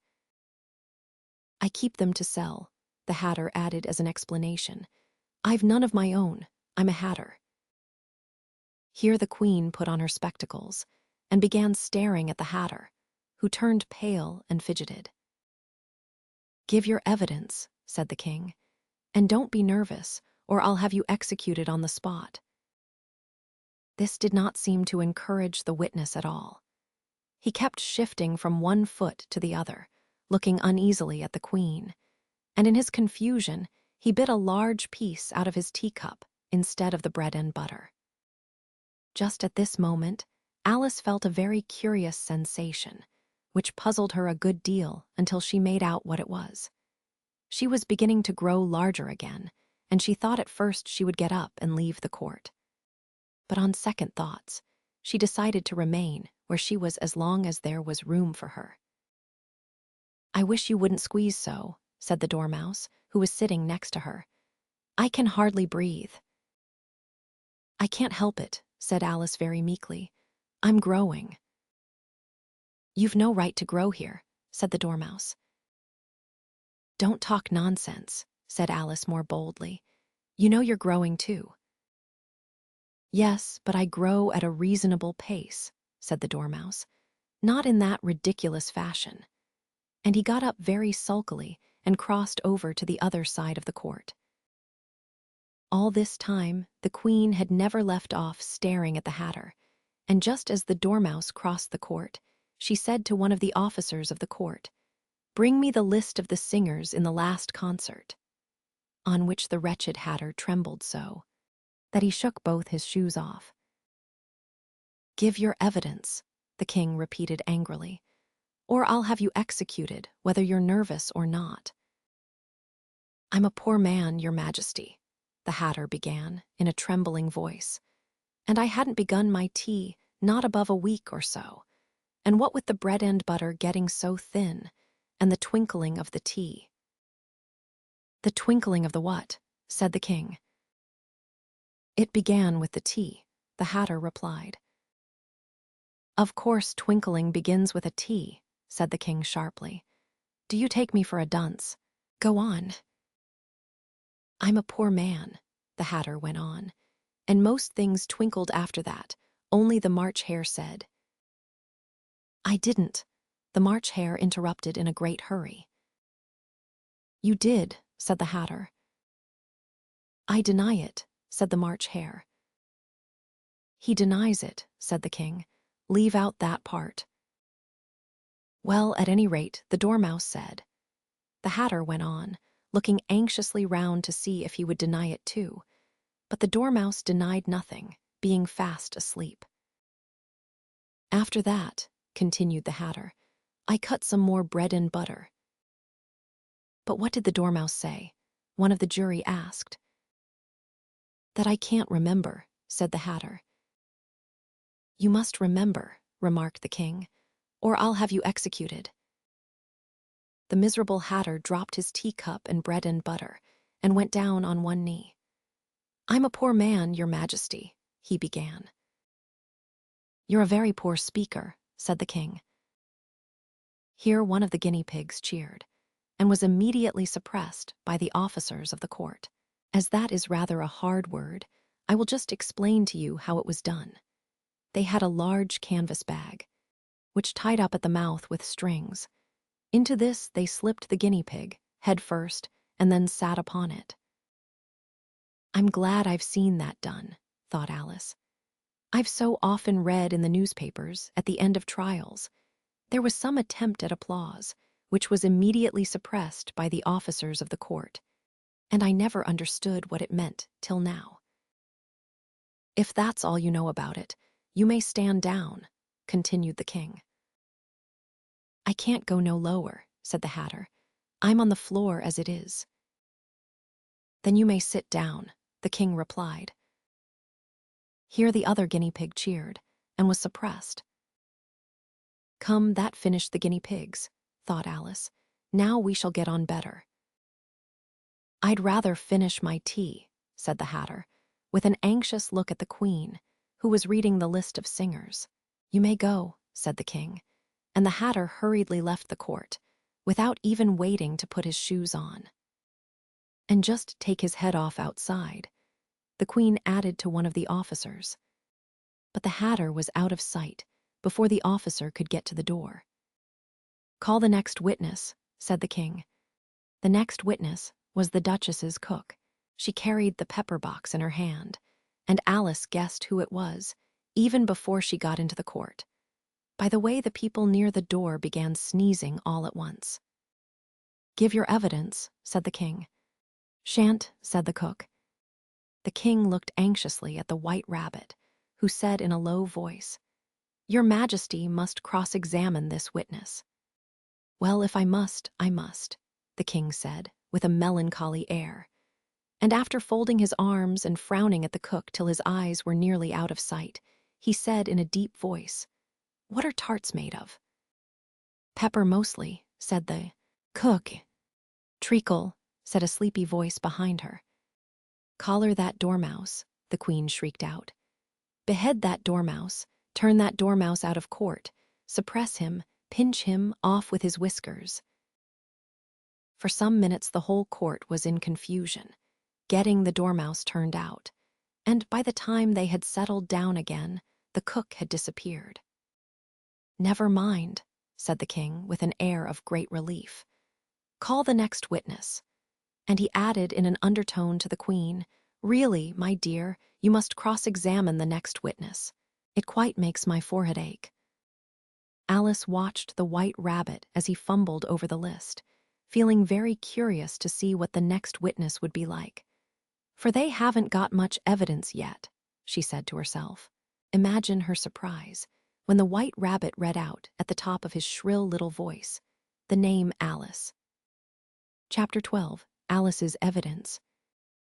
I keep them to sell, the Hatter added as an explanation. I've none of my own, I'm a Hatter. Here the queen put on her spectacles and began staring at the Hatter, who turned pale and fidgeted. Give your evidence, said the king, and don't be nervous, or I'll have you executed on the spot. This did not seem to encourage the witness at all. He kept shifting from one foot to the other, looking uneasily at the queen, and in his confusion, he bit a large piece out of his teacup instead of the bread and butter. Just at this moment, Alice felt a very curious sensation, which puzzled her a good deal until she made out what it was. She was beginning to grow larger again, and she thought at first she would get up and leave the court. But on second thoughts, she decided to remain where she was as long as there was room for her. I wish you wouldn't squeeze so, said the Dormouse, who was sitting next to her. I can hardly breathe. I can't help it, said Alice very meekly. I'm growing. You've no right to grow here, said the Dormouse. Don't talk nonsense, said Alice more boldly. You know you're growing too. Yes, but I grow at a reasonable pace, said the Dormouse, not in that ridiculous fashion. And he got up very sulkily and crossed over to the other side of the court. All this time, the queen had never left off staring at the Hatter, and just as the Dormouse crossed the court, she said to one of the officers of the court, Bring me the list of the singers in the last concert. On which the wretched Hatter trembled so that he shook both his shoes off. Give your evidence, the king repeated angrily, or I'll have you executed, whether you're nervous or not. I'm a poor man, Your Majesty, the Hatter began in a trembling voice, and I hadn't begun my tea not above a week or so, and what with the bread and butter getting so thin, and the twinkling of the tea. The twinkling of the what? Said the king. It began with the tea, the Hatter replied. Of course twinkling begins with a T, said the king sharply. Do you take me for a dunce? Go on. I'm a poor man, the Hatter went on, and most things twinkled after that, only the March Hare said. I didn't, the March Hare interrupted in a great hurry. You did, said the Hatter. I deny it, said the March Hare. He denies it, said the king. Leave out that part. Well, at any rate, the Dormouse said. The Hatter went on, looking anxiously round to see if he would deny it too, but the Dormouse denied nothing, being fast asleep. After that, continued the Hatter, I cut some more bread and butter. But what did the Dormouse say? One of the jury asked. That I can't remember, said the Hatter. You must remember, remarked the king, or I'll have you executed. The miserable Hatter dropped his teacup and bread and butter, and went down on one knee. I'm a poor man, your majesty, he began. You're a very poor speaker, said the king. Here one of the guinea pigs cheered, and was immediately suppressed by the officers of the court. As that is rather a hard word, I will just explain to you how it was done. They had a large canvas bag, which tied up at the mouth with strings. Into this they slipped the guinea pig, head first, and then sat upon it. I'm glad I've seen that done, thought Alice. I've so often read in the newspapers, at the end of trials, there was some attempt at applause, which was immediately suppressed by the officers of the court, and I never understood what it meant till now. If that's all you know about it, you may stand down, continued the king. I can't go no lower, said the Hatter. I'm on the floor as it is. Then you may sit down, the king replied. Here the other guinea pig cheered, and was suppressed. Come, that finished the guinea pigs, thought Alice. Now we shall get on better. I'd rather finish my tea, said the Hatter, with an anxious look at the queen, who was reading the list of singers. You may go, said the king, and the Hatter hurriedly left the court, without even waiting to put his shoes on. And just take his head off outside, the queen added to one of the officers. But the Hatter was out of sight before the officer could get to the door. Call the next witness, said the king. The next witness was the Duchess's cook. She carried the pepper box in her hand, and Alice guessed who it was, even before she got into the court, by the way the people near the door began sneezing all at once. Give your evidence, said the king. Shan't, said the cook. The king looked anxiously at the White Rabbit, who said in a low voice, Your Majesty must cross-examine this witness. Well, if I must, I must, the king said, with a melancholy air. And after folding his arms and frowning at the cook till his eyes were nearly out of sight, he said in a deep voice, What are tarts made of? Pepper mostly, said the cook. Treacle, said a sleepy voice behind her. Collar that dormouse, the queen shrieked out. Behead that dormouse, turn that dormouse out of court, suppress him, pinch him off with his whiskers. For some minutes the whole court was in confusion, getting the dormouse turned out, and by the time they had settled down again, the cook had disappeared. Never mind, said the king with an air of great relief. Call the next witness. And he added in an undertone to the queen, Really, my dear, you must cross-examine the next witness. It quite makes my forehead ache. Alice watched the White Rabbit as he fumbled over the list, feeling very curious to see what the next witness would be like. For they haven't got much evidence yet, she said to herself. Imagine her surprise when the White Rabbit read out, at the top of his shrill little voice, the name Alice. Chapter 12. Alice's Evidence.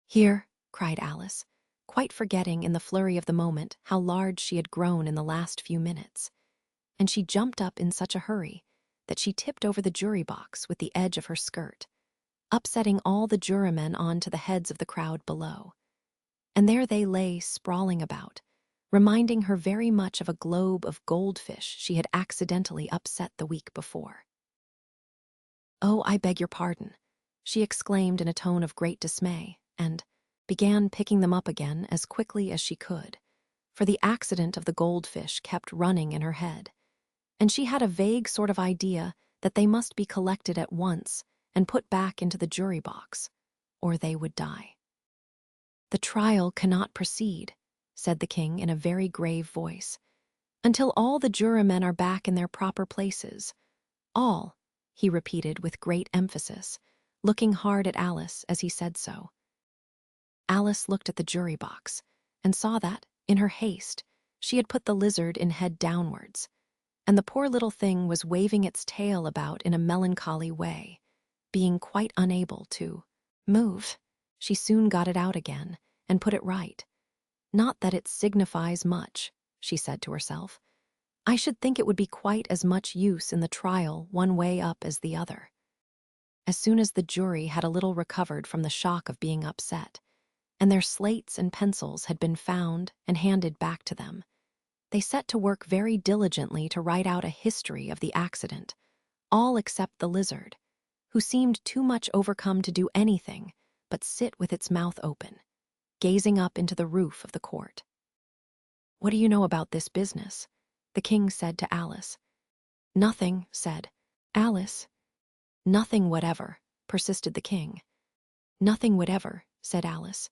Here, cried Alice, quite forgetting in the flurry of the moment how large she had grown in the last few minutes. And she jumped up in such a hurry that she tipped over the jury box with the edge of her skirt, upsetting all the jurymen on to the heads of the crowd below. And there they lay sprawling about, reminding her very much of a globe of goldfish she had accidentally upset the week before. "Oh, I beg your pardon," she exclaimed in a tone of great dismay, and began picking them up again as quickly as she could, for the accident of the goldfish kept running in her head, and she had a vague sort of idea that they must be collected at once and put back into the jury box, or they would die. "The trial cannot proceed," said the king in a very grave voice, "until all the jurymen are back in their proper places. All," he repeated with great emphasis, looking hard at Alice as he said so. Alice looked at the jury box and saw that, in her haste, she had put the lizard in head downwards, and the poor little thing was waving its tail about in a melancholy way, being quite unable to move. She soon got it out again and put it right. "Not that it signifies much," she said to herself. "I should think it would be quite as much use in the trial one way up as the other." As soon as the jury had a little recovered from the shock of being upset, and their slates and pencils had been found and handed back to them, they set to work very diligently to write out a history of the accident, all except the lizard, who seemed too much overcome to do anything but sit with its mouth open, gazing up into the roof of the court. "What do you know about this business?" the king said to Alice. "Nothing," said Alice. "Nothing whatever," persisted the king. "Nothing whatever," said Alice.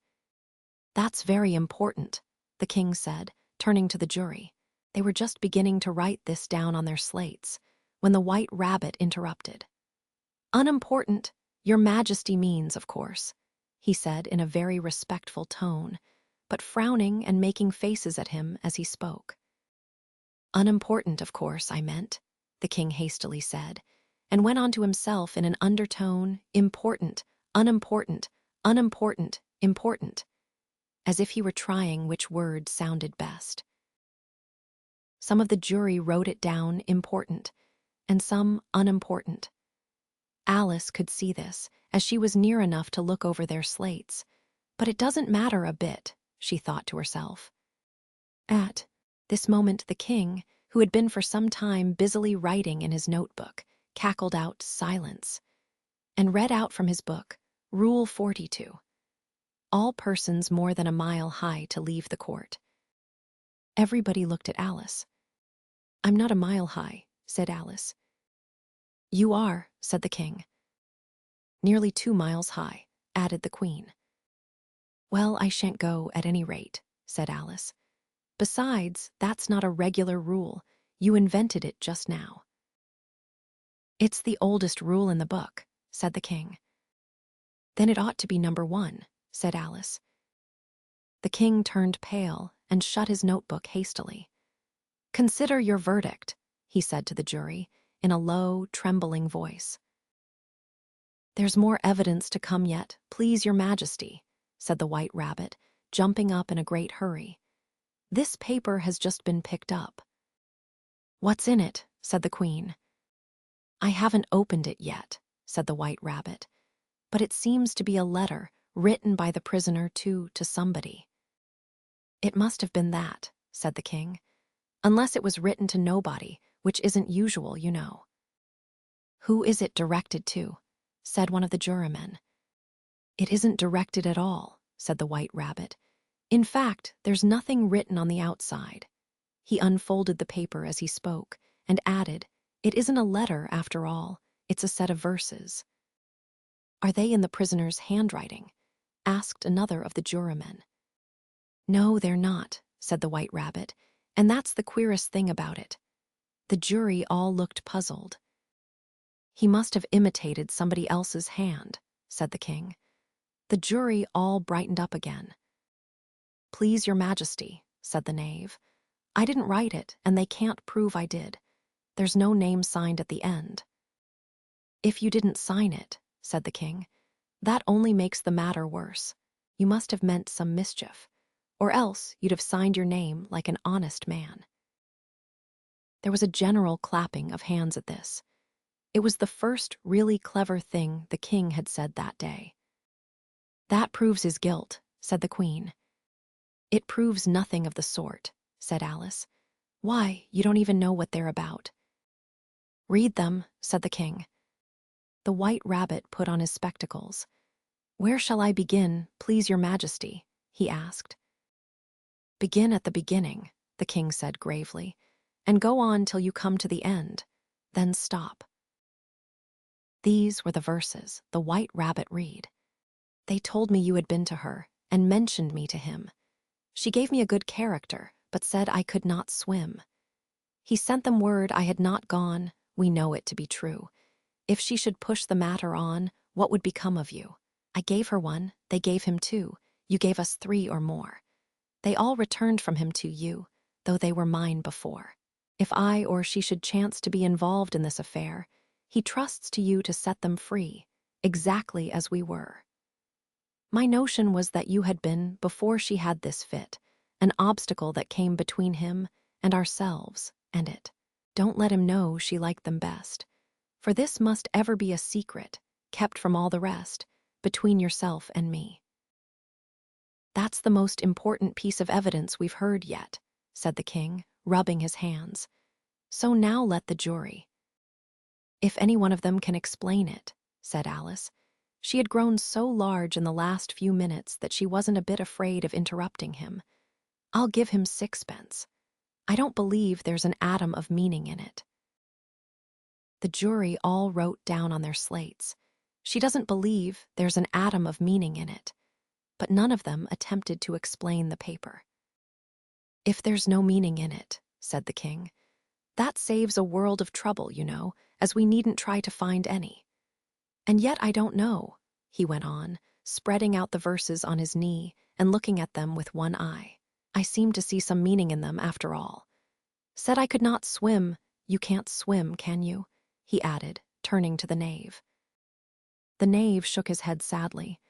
"That's very important," the king said, turning to the jury. They were just beginning to write this down on their slates when the White Rabbit interrupted. "Unimportant, your Majesty means, of course," he said in a very respectful tone, but frowning and making faces at him as he spoke. "Unimportant, of course, I meant," the king hastily said, and went on to himself in an undertone, "important, unimportant, unimportant, important," as if he were trying which word sounded best. Some of the jury wrote it down important, and some unimportant. Alice could see this, as she was near enough to look over their slates. But it doesn't matter a bit, she thought to herself. At this moment the king, who had been for some time busily writing in his notebook, cackled out silence, and read out from his book, Rule 42. All persons more than a mile high to leave the court. Everybody looked at Alice. "I'm not a mile high," said Alice. "You are," said the king. "Nearly 2 miles high," added the queen. "Well, I shan't go at any rate," said Alice. "Besides, that's not a regular rule. You invented it just now." "It's the oldest rule in the book," said the king. "Then it ought to be number 1, said Alice. The king turned pale and shut his notebook hastily. "Consider your verdict," he said to the jury, in a low, trembling voice. "There's more evidence to come yet, please your Majesty," said the White Rabbit, jumping up in a great hurry. "This paper has just been picked up." "What's in it?" said the Queen. "I haven't opened it yet," said the White Rabbit, "but it seems to be a letter written by the prisoner to somebody." "It must have been that," said the king, "unless it was written to nobody, which isn't usual, you know." "Who is it directed to?" said one of the jurymen. "It isn't directed at all," said the White Rabbit. "In fact, there's nothing written on the outside." He unfolded the paper as he spoke, and added, "It isn't a letter, after all. It's a set of verses." "Are they in the prisoner's handwriting?" asked another of the jurymen. "No, they're not," said the White Rabbit, "and that's the queerest thing about it." The jury all looked puzzled. "He must have imitated somebody else's hand," said the king. The jury all brightened up again. "Please your Majesty," said the knave, "I didn't write it, and they can't prove I did. There's no name signed at the end." "If you didn't sign it," said the king, "that only makes the matter worse. You must have meant some mischief, or else you'd have signed your name like an honest man." There was a general clapping of hands at this. It was the first really clever thing the king had said that day. "That proves his guilt," said the Queen. "It proves nothing of the sort," said Alice. "Why, you don't even know what they're about." "Read them," said the king. The White Rabbit put on his spectacles. "Where shall I begin, please your majesty?" he asked. "Begin at the beginning," the king said gravely, "and go on till you come to the end. Then stop." These were the verses the White Rabbit read. "They told me you had been to her, and mentioned me to him. She gave me a good character, but said I could not swim. He sent them word I had not gone, we know it to be true. If she should push the matter on, what would become of you? I gave her one, they gave him two, you gave us three or more. They all returned from him to you, though they were mine before. If I or she should chance to be involved in this affair, he trusts to you to set them free, exactly as we were. My notion was that you had been, before she had this fit, an obstacle that came between him and ourselves and it. Don't let him know she liked them best, for this must ever be a secret, kept from all the rest, between yourself and me." "That's the most important piece of evidence we've heard yet," said the king, rubbing his hands. "So now let the jury." "If any one of them can explain it," said Alice. She had grown so large in the last few minutes that she wasn't a bit afraid of interrupting him. "I'll give him 6 pence. I don't believe there's an atom of meaning in it." The jury all wrote down on their slates, "She doesn't believe there's an atom of meaning in it," but none of them attempted to explain the paper. "If there's no meaning in it," said the king, "that saves a world of trouble, you know, as we needn't try to find any. And yet I don't know," he went on, spreading out the verses on his knee and looking at them with one eye. "I seem to see some meaning in them after all. Said I could not swim, you can't swim, can you?" he added, turning to the knave. The knave shook his head sadly.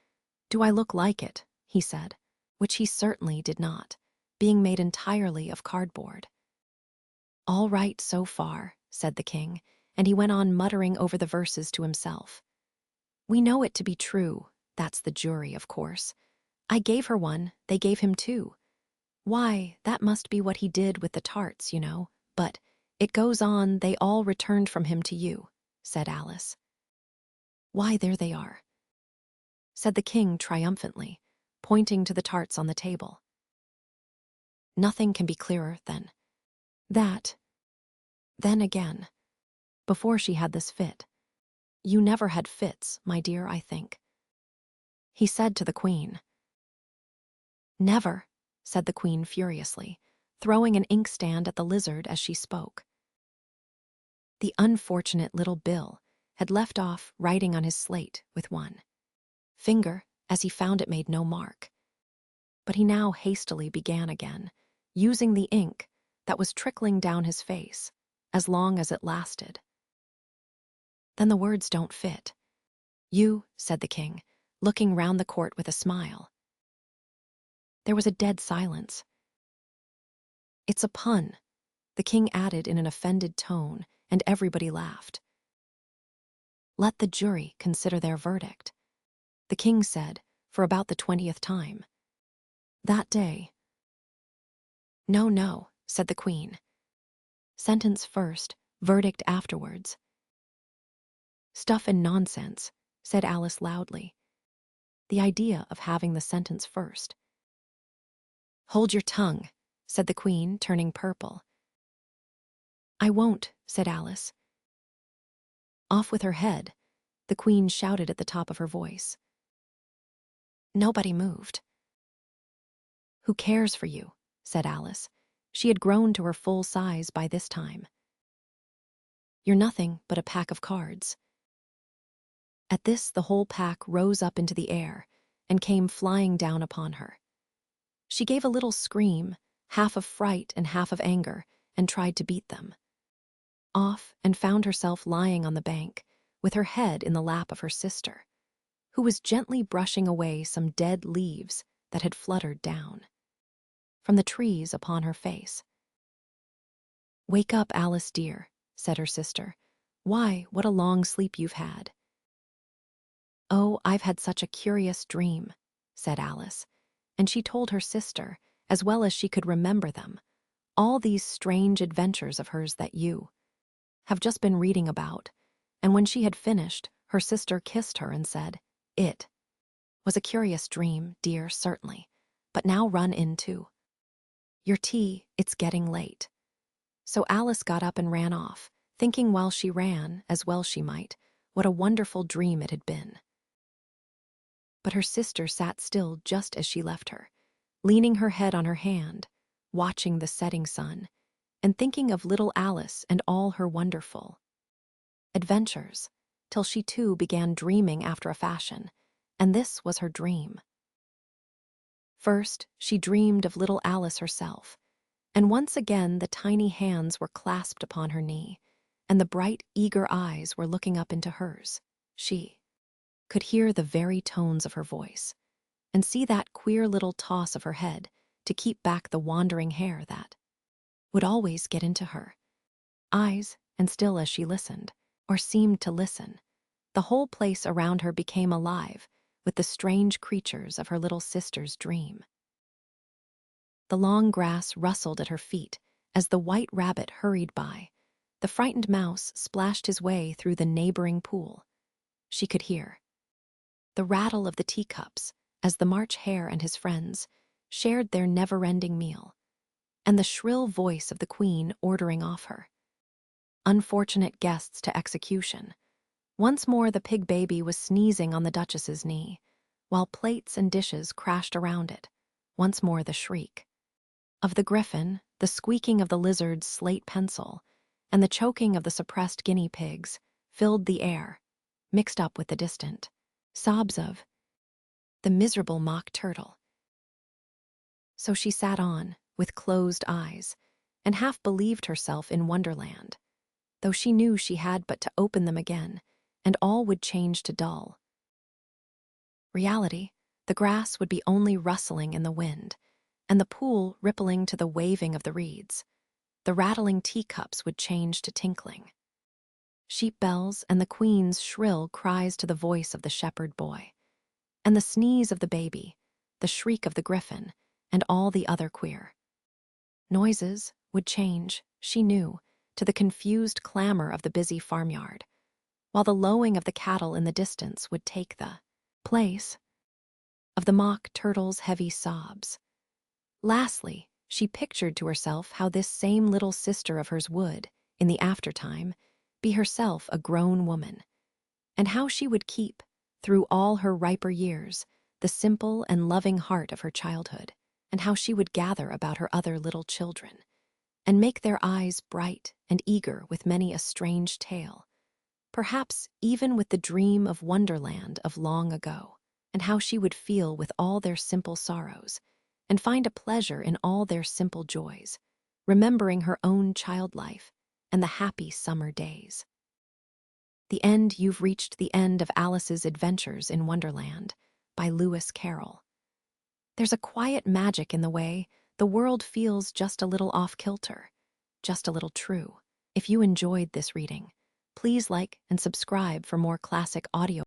"Do I look like it?" he said, which he certainly did not, being made entirely of cardboard. "All right so far," said the king, and he went on muttering over the verses to himself. "We know it to be true, that's the jury, of course. I gave her one, they gave him two. Why, that must be what he did with the tarts, you know. But it goes on, they all returned from him to you," said Alice. "Why, there they are," said the king triumphantly, pointing to the tarts on the table. "Nothing can be clearer than that. Then again, before she had this fit. You never had fits, my dear, I think," he said to the queen. "Never," said the queen furiously, throwing an inkstand at the lizard as she spoke. The unfortunate little Bill had left off writing on his slate with one finger, as he found it made no mark. But he now hastily began again, using the ink that was trickling down his face, as long as it lasted. "Then the words don't fit. You," said the king, looking round the court with a smile. There was a dead silence. "It's a pun," the king added in an offended tone, and everybody laughed. "Let the jury consider their verdict," the king said for about the 20th time. "That day—" "No, no," said the queen. "Sentence first, verdict afterwards." "Stuff and nonsense," said Alice loudly. "The idea of having the sentence first." "Hold your tongue," said the queen, turning purple. "I won't," said Alice. "Off with her head," the queen shouted at the top of her voice. Nobody moved. "Who cares for you?" said Alice. She had grown to her full size by this time. "You're nothing but a pack of cards." At this, the whole pack rose up into the air and came flying down upon her. She gave a little scream, half of fright and half of anger, and tried to beat them off, and found herself lying on the bank, with her head in the lap of her sister, who was gently brushing away some dead leaves that had fluttered down from the trees upon her face. "Wake up, Alice dear," said her sister. "Why, what a long sleep you've had." "Oh, I've had such a curious dream," said Alice, and she told her sister, as well as she could remember them, all these strange adventures of hers that you have just been reading about. And when she had finished, her sister kissed her and said, "It was a curious dream, dear, certainly. But now run in too. Your tea, it's getting late." So Alice got up and ran off, thinking while she ran, as well she might, what a wonderful dream it had been. But her sister sat still just as she left her, leaning her head on her hand, watching the setting sun, and thinking of little Alice and all her wonderful adventures, till she too began dreaming after a fashion, and this was her dream. First, she dreamed of little Alice herself, and once again the tiny hands were clasped upon her knee, and the bright, eager eyes were looking up into hers. She could hear the very tones of her voice, and see that queer little toss of her head to keep back the wandering hair that would always get into her eyes. And still as she listened, or seemed to listen, the whole place around her became alive with the strange creatures of her little sister's dream. The long grass rustled at her feet as the white rabbit hurried by. The frightened mouse splashed his way through the neighboring pool. She could hear the rattle of the teacups as the March Hare and his friends shared their never-ending meal, and the shrill voice of the queen ordering off her unfortunate guests to execution. Once more the pig baby was sneezing on the Duchess's knee, while plates and dishes crashed around it. Once more the shriek of the griffin, the squeaking of the lizard's slate pencil, and the choking of the suppressed guinea pigs filled the air, mixed up with the distant sobs of the miserable mock turtle. So she sat on, with closed eyes, and half believed herself in Wonderland, though she knew she had but to open them again, and all would change to dull reality. The grass would be only rustling in the wind, and the pool rippling to the waving of the reeds. The rattling teacups would change to tinkling sheep bells, and the queen's shrill cries to the voice of the shepherd boy, and the sneeze of the baby, the shriek of the griffin, and all the other queer noises would change, she knew, to the confused clamor of the busy farmyard, while the lowing of the cattle in the distance would take the place of the mock turtle's heavy sobs. Lastly, she pictured to herself how this same little sister of hers would, in the aftertime, be herself a grown woman, and how she would keep, through all her riper years, the simple and loving heart of her childhood, and how she would gather about her other little children, and make their eyes bright and eager with many a strange tale, perhaps even with the dream of Wonderland of long ago, and how she would feel with all their simple sorrows, and find a pleasure in all their simple joys, remembering her own child life and the happy summer days. The end. You've reached the end of Alice's Adventures in Wonderland by Lewis Carroll. There's a quiet magic in the way the world feels just a little off-kilter, just a little true. If you enjoyed this reading, please like and subscribe for more classic audio